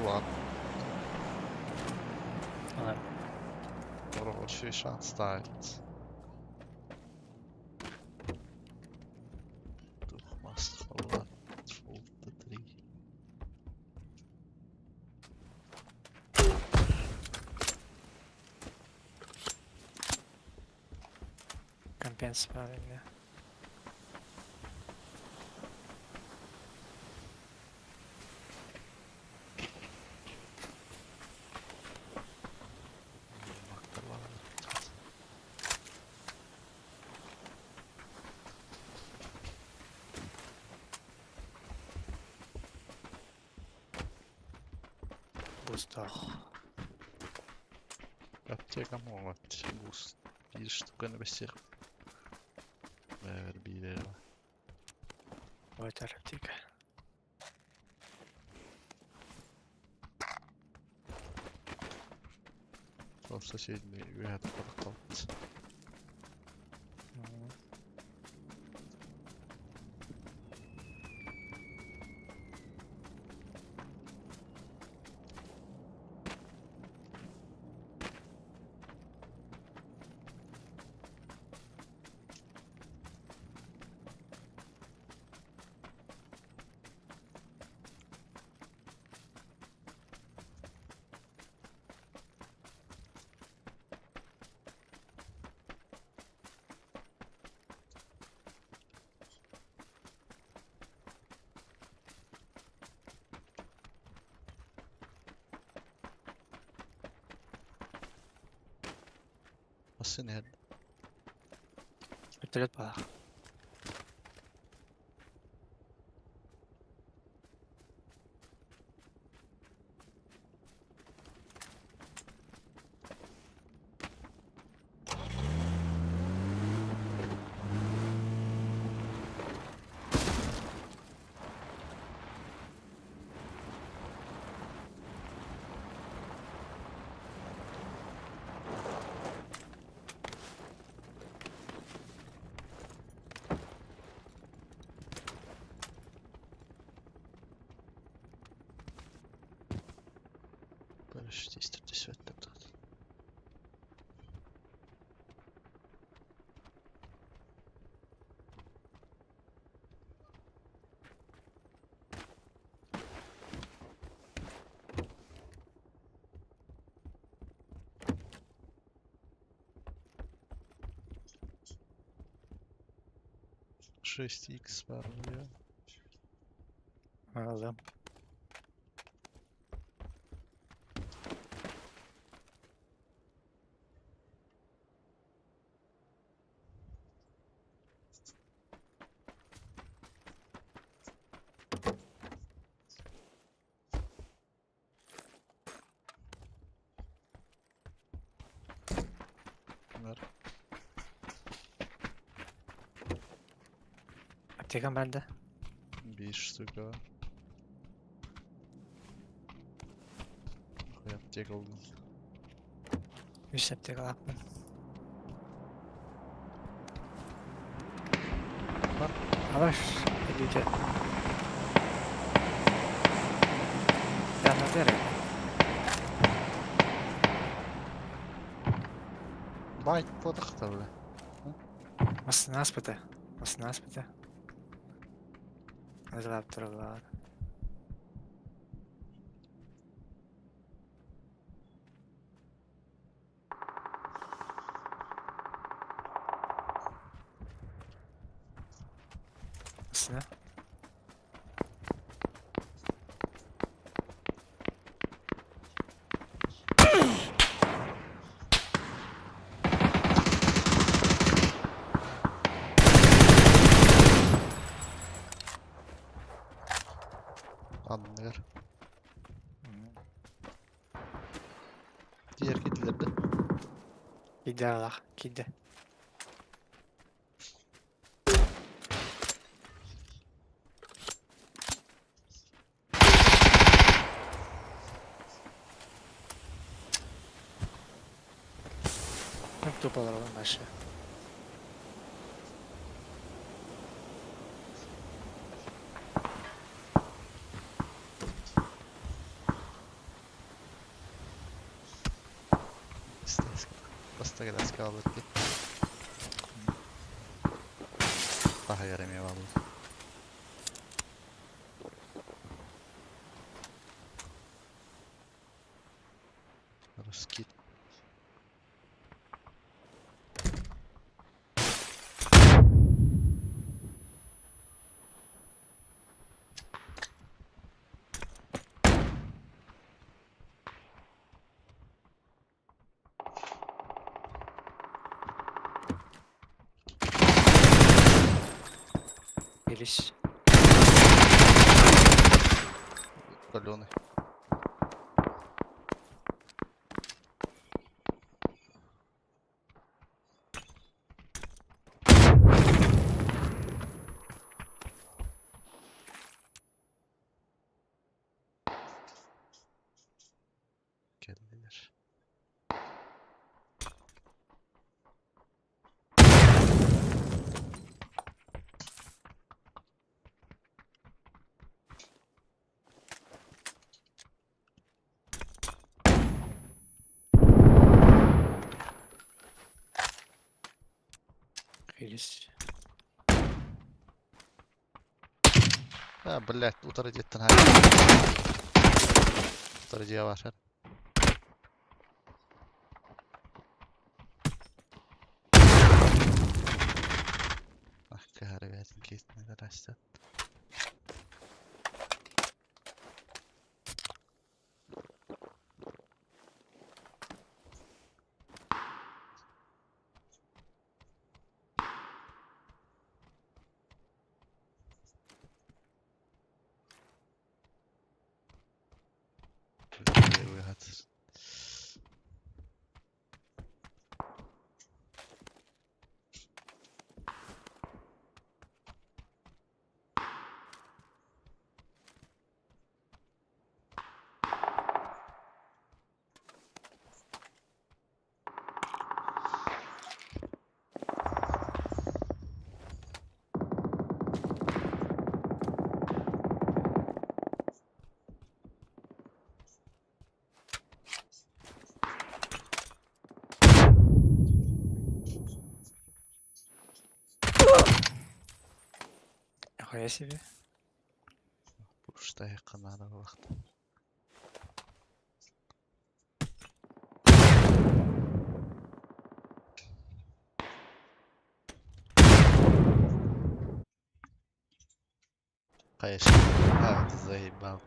Ладно, Alır. хороший шанс ставить. Тухмас, ладно, фолта 3. Компенс var elinde. Booster. Аптека могут буст. Bir штука besir. Ver bir lira. Ой, тарапtика. Sonra соседний üyet kalktı. Nasıl nerede? Вертолет балах. Barış değiştirdi sürekli burada. Шесть икс var ya. Aldım. Bunlar Aptekam bende. bir штука. Aptek oldum. 100 aptek aldım. Alır. 52. Gider ya. Bayt podaq tabii. Нас bitti. Нас bitti. Azalab dururlar. Nasıl? Anlıyor. Diğer kediler de. Gider Allah. Gider. Hep topalar oğlum aşağı. Basta kadar kalır ki. Daha yaramıyor vallahi. Ruski. Geliş. Balonu. Geldiler. Geliş. Ha, блядь, утарıcıdan her. Утарıcıya var her. Ah, kahretsin kesin arkadaşlar. Uyuhat. Nihaya себе. Buruşta yakınlarda vakti. Конечно. А, ты заебал.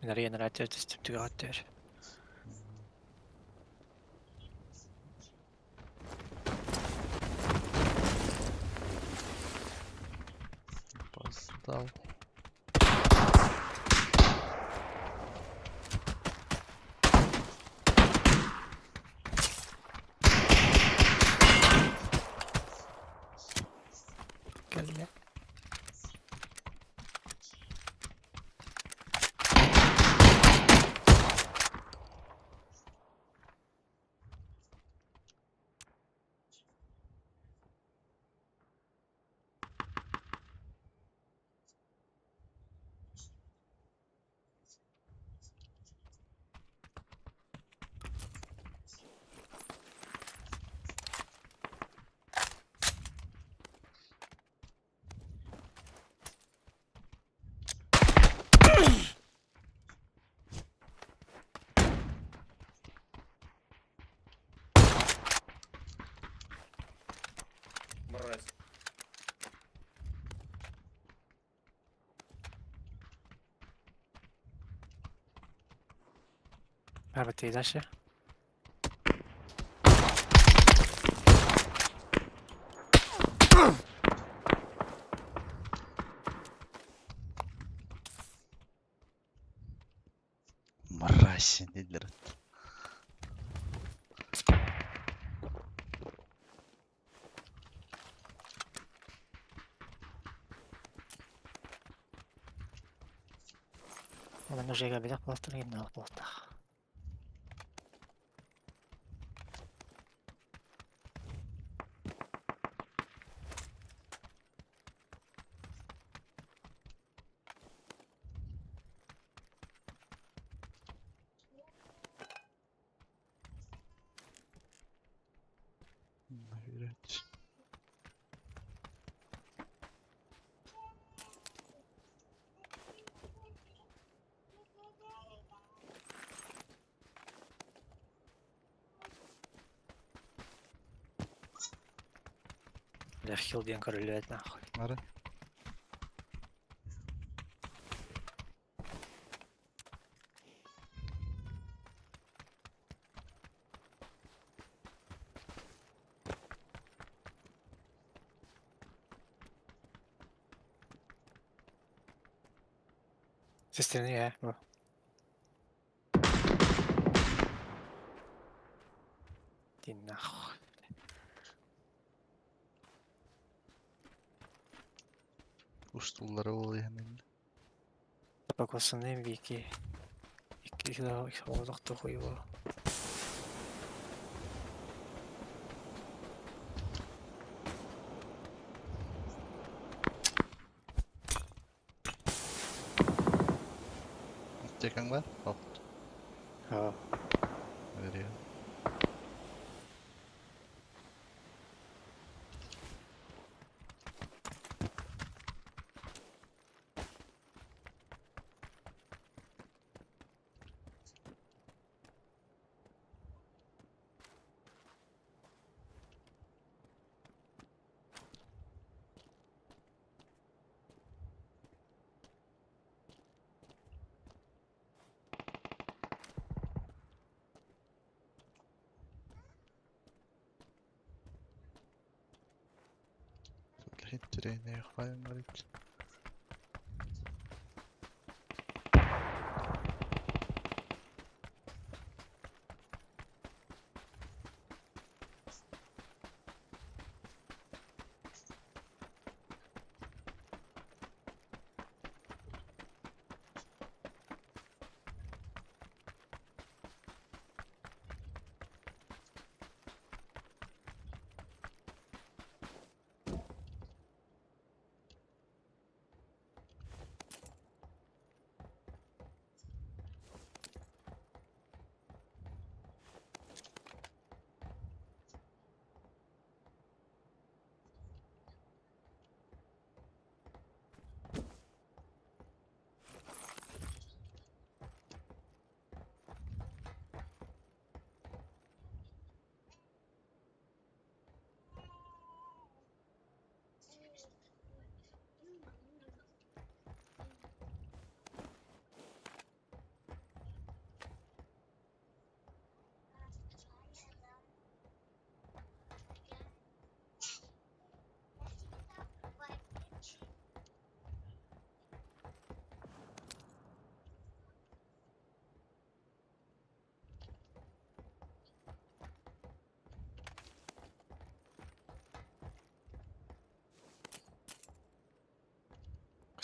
Minä riennäläytyy tästä tykättyä. Постав. Kyllä. Мразь. Arvattiin tässä. Marasin nedir? Olen nožega vida postali na potah. Навірять. Бля, хил bien королюет нахуй. Ара. Сестра не я, бро. Иди нахуй. Kustulları oluyor hemen. Покосанный вики. Их воздух хуево. Tekan var. Al. Ja. Veriyor. Hittir ne yapayım garip.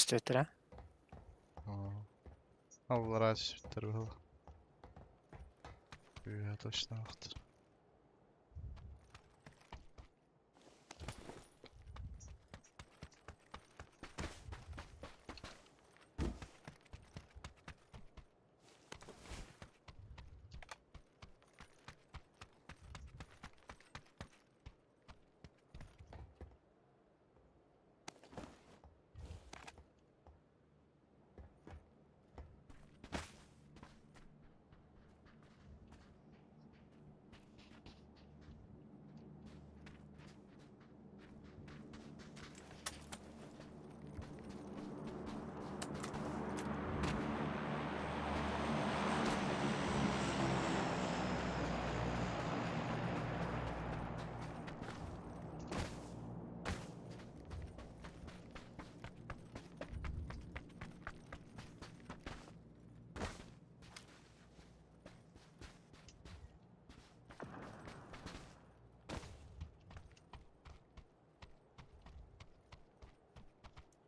Stöter det. Ja. Allah razı olsun. Valla. Ja, точно.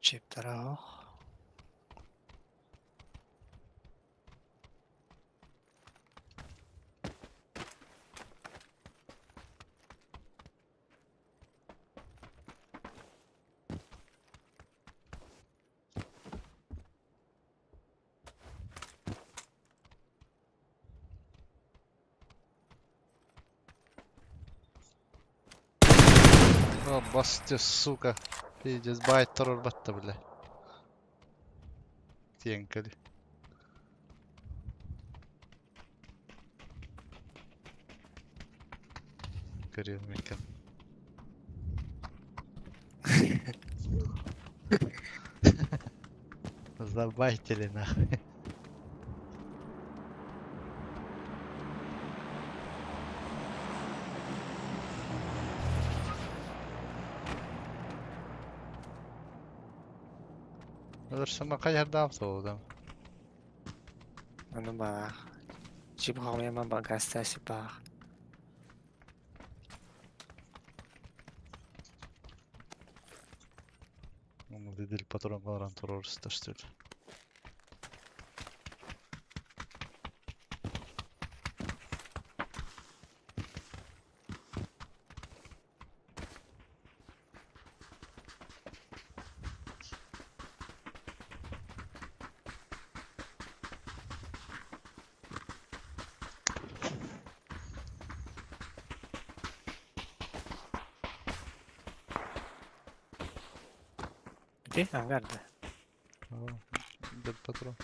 Chip där auch. Bastı suka. Pideceğiz. Bayit terör battı bile. Tiyenkali. Görüyorum mekan. Забайте ли нахуй. Ölürsem bak kaç daha soğudum. Men bara... Chip har med man bara kastar sig bara. Onu dedi patron kalan terörist taştı. Det han värde. Ja, del patron.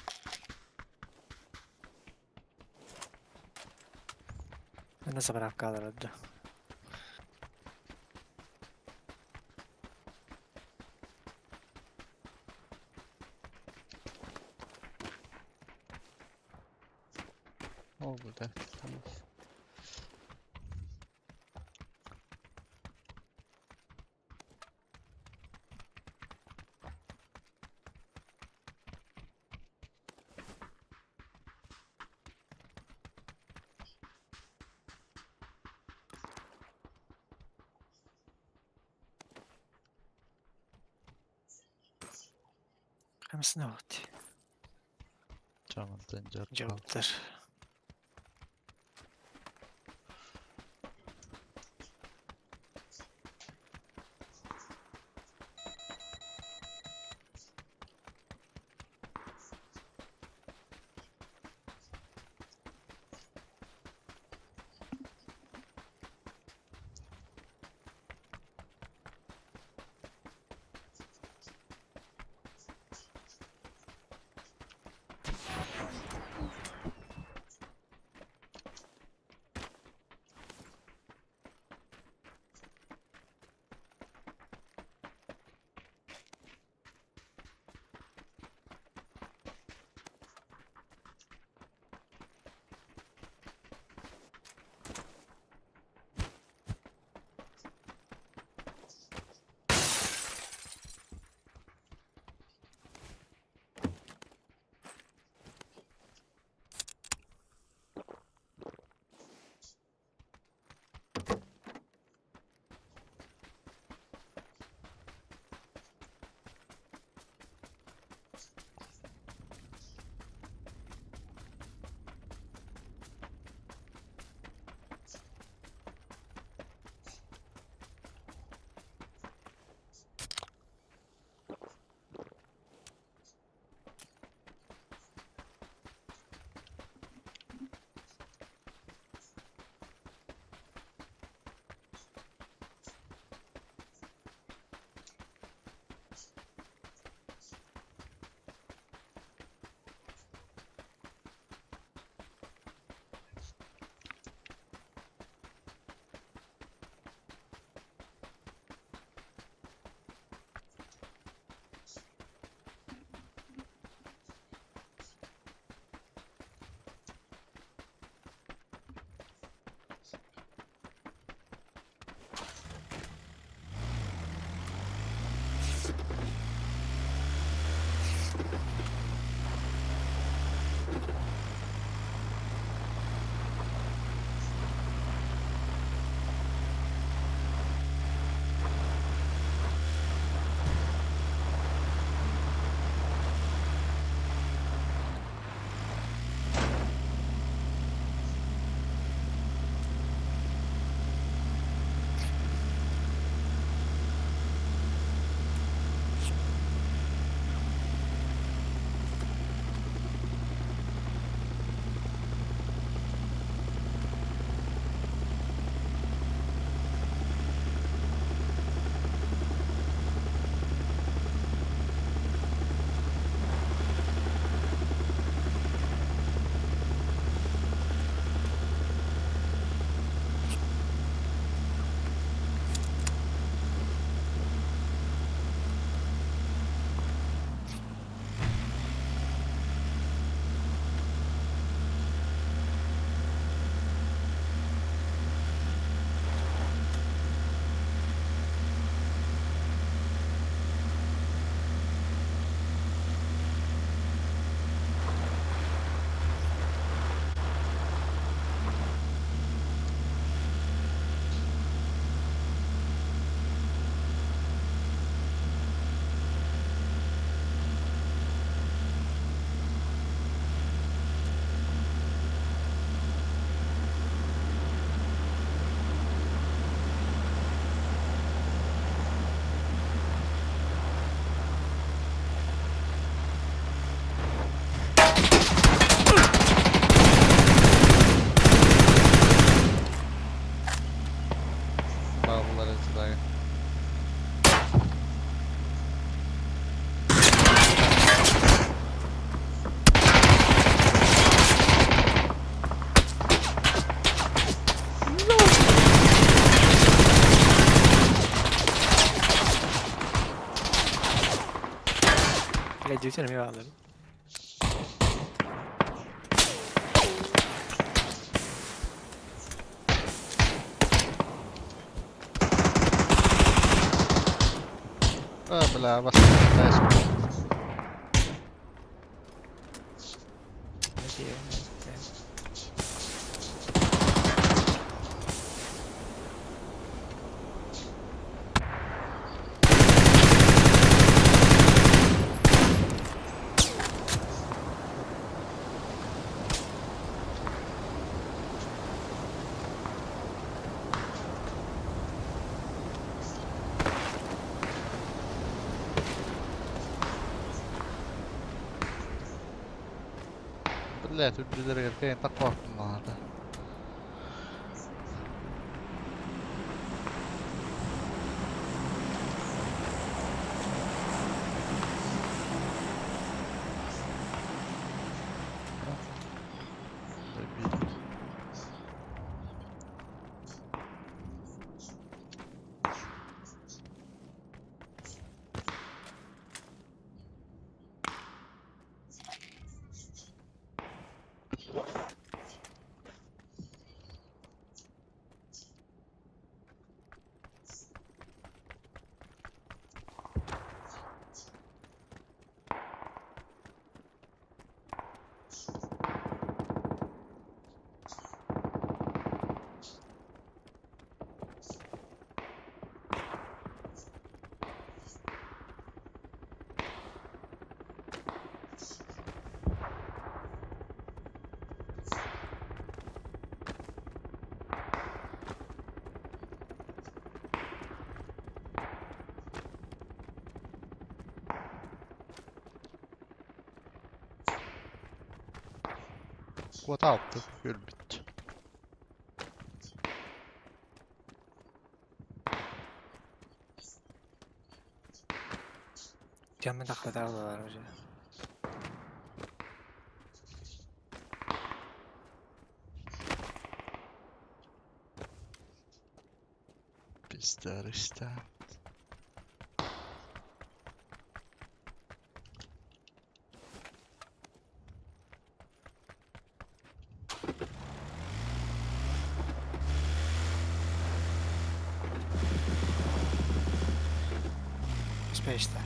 Men så bara kallade. Oldu da. Tamam. Hem snart. Tamam, tencere. Jobber. Bağlılar etkiler. Leggi vicino mi vale. Bla basta. Nice. Sì, بالله تبدو رجلتين تقوى في النهارده. Quotato, hylbytty. già mi dà la veloce. Pistää ristää. Spesta.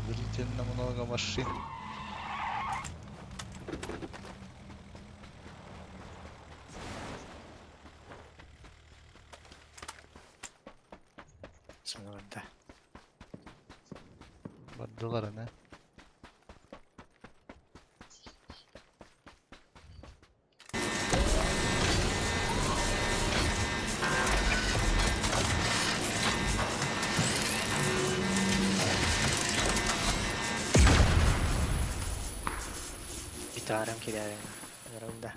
Подозрительно много машин. Sonunda. Vardılar ne? Gitarım ki de sonunda.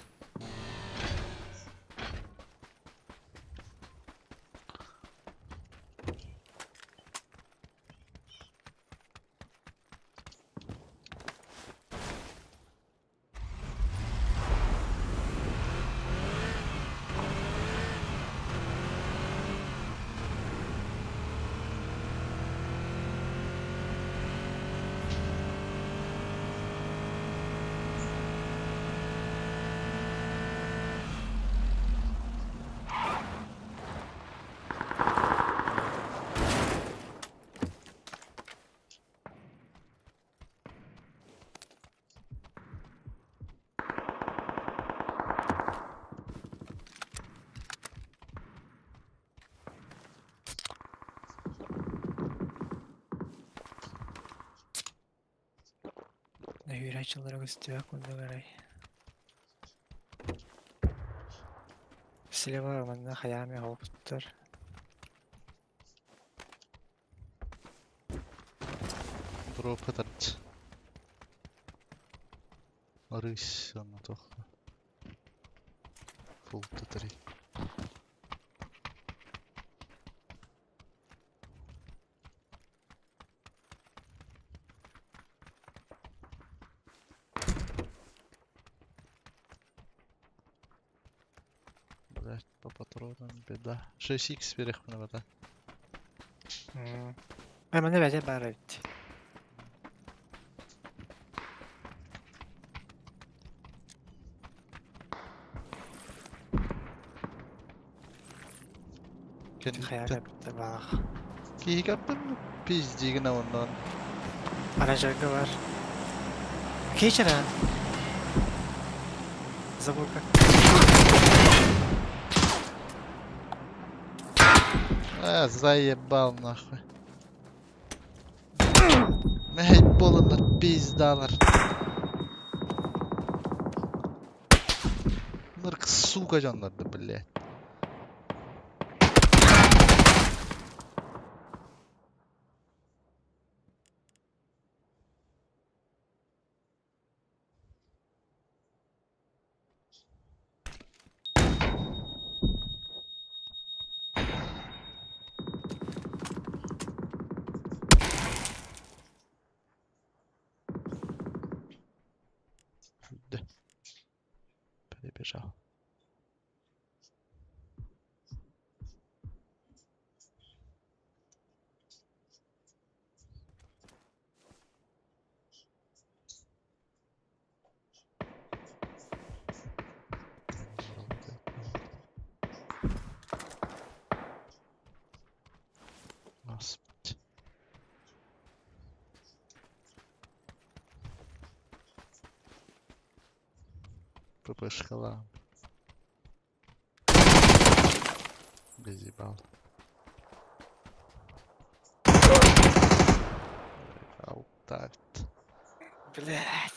Yüreğçileri istiyor bunda göre. Silva bende hayami hoptur. Дропы тарт. Рысь, она toch. Full T3. Блять, по патронам беда. 6х верх мне вода. Ben de bence ben bitti. Hayal bitti bak. Kih yaptın mı? Pizdiğine ondan. Aracakı var. Keçene. Zaburka. Заебал нахуй. Мейболындар, пиздалар. Bunlar сука жанларды, блядь. Перебежал. Господи. ПП шкала. Безъебал. Аутарт. Блядь.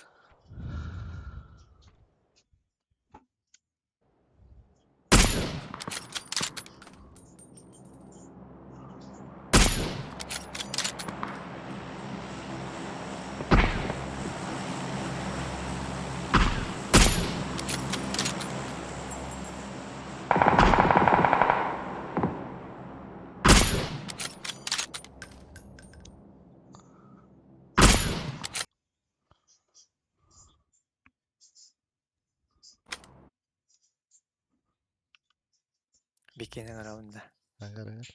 Bikinin around. Agar.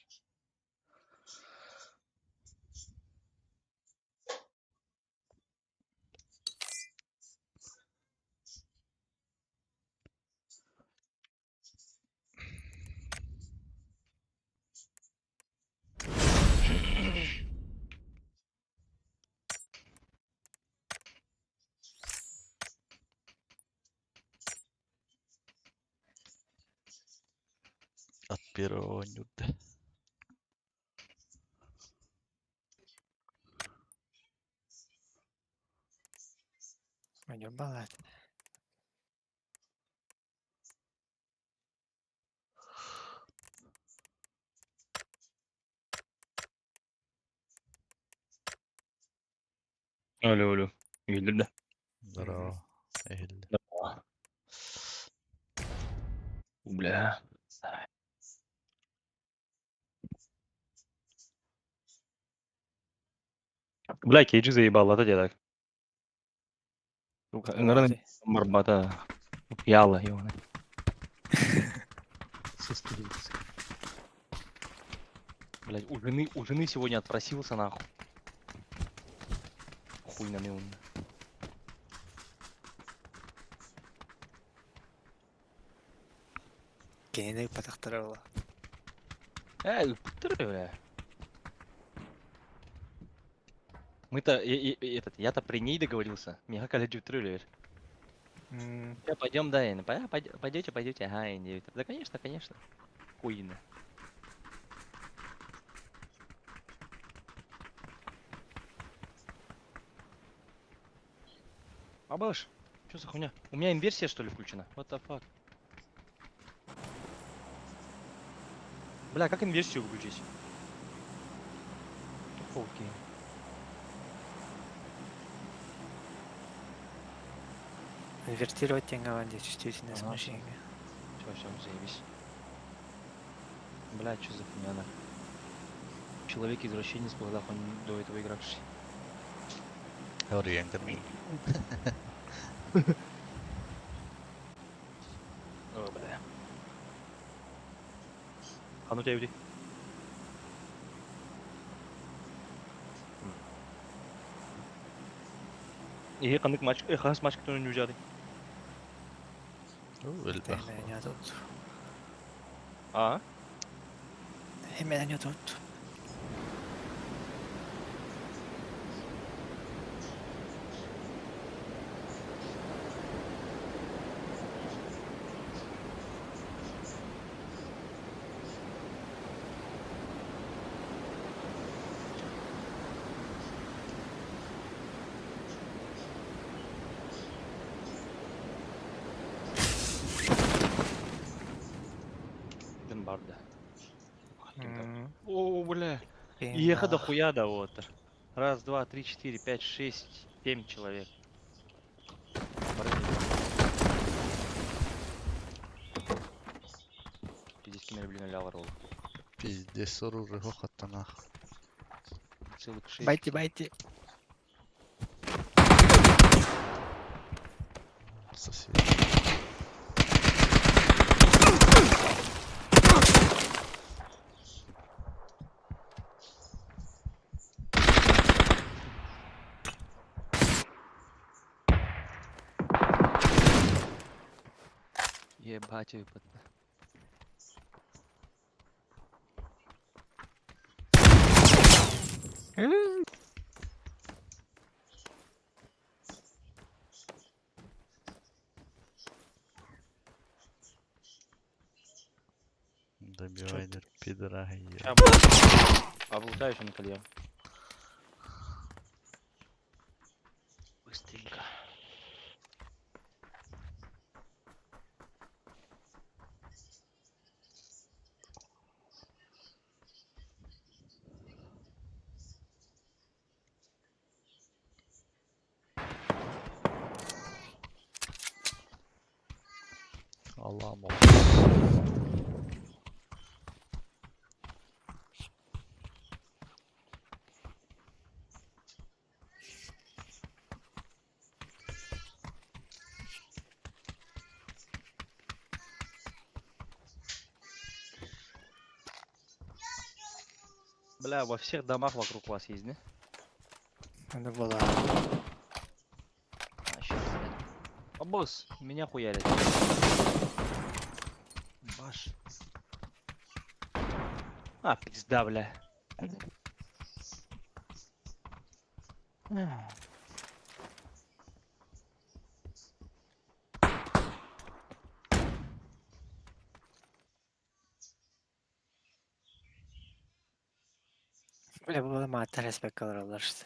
первого нюда. Пойдем баллать. Алло, алло. Geldim de. Здорово. Эгель. Бля. Бля, Кейджи заебал, это дедок. Наверное, марбата. Яла, ёбаный. Блядь, у жены сегодня отпросился нахуй. Хуй на он. Кенедек патахтарала. Путер, бля. Мы-то, я-то при ней договорился. Меня колледжи трюлер. Я пойдем, да, Инна. Пойдете, ага, Инна. Да, конечно. Хуйно. Абаш, что за хуйня? У меня инверсия, что ли, включена? What the fuck? Бля, как инверсию выключить? Окей. Инвертировать тенгование чувствительность Ага. машины. Все, заебись. Бля, что за хуйня, да? Человек-извращенец был, да, он до этого игравший. Ориентер. О, бля. А ну тебя иди. Kanık maç, khas maç kutunun yüzeydi. Hemen ya tut. Aa? Hemen ya tut. Барда. О, бля. Блин, И ехать да. дохуя, да, вот. Раз, два, три, четыре, пять, шесть, 7 человек. Пиздец, кемер, блин, лявр oldu. Пиздец, оружие хохота нахуй. Целых 6. Байте. Сосед. Ебать, выпад. Добивайдер, пидора. Облутаю еще на колье. Быстренько. Allah'ım. Бля, во всех домах вокруг вас есть, да? Надо было. А, сейчас. О, босс, меня хуярит. Баш. А, пизда, бля. Бля, bu bana madde respekt kalır Allah işte.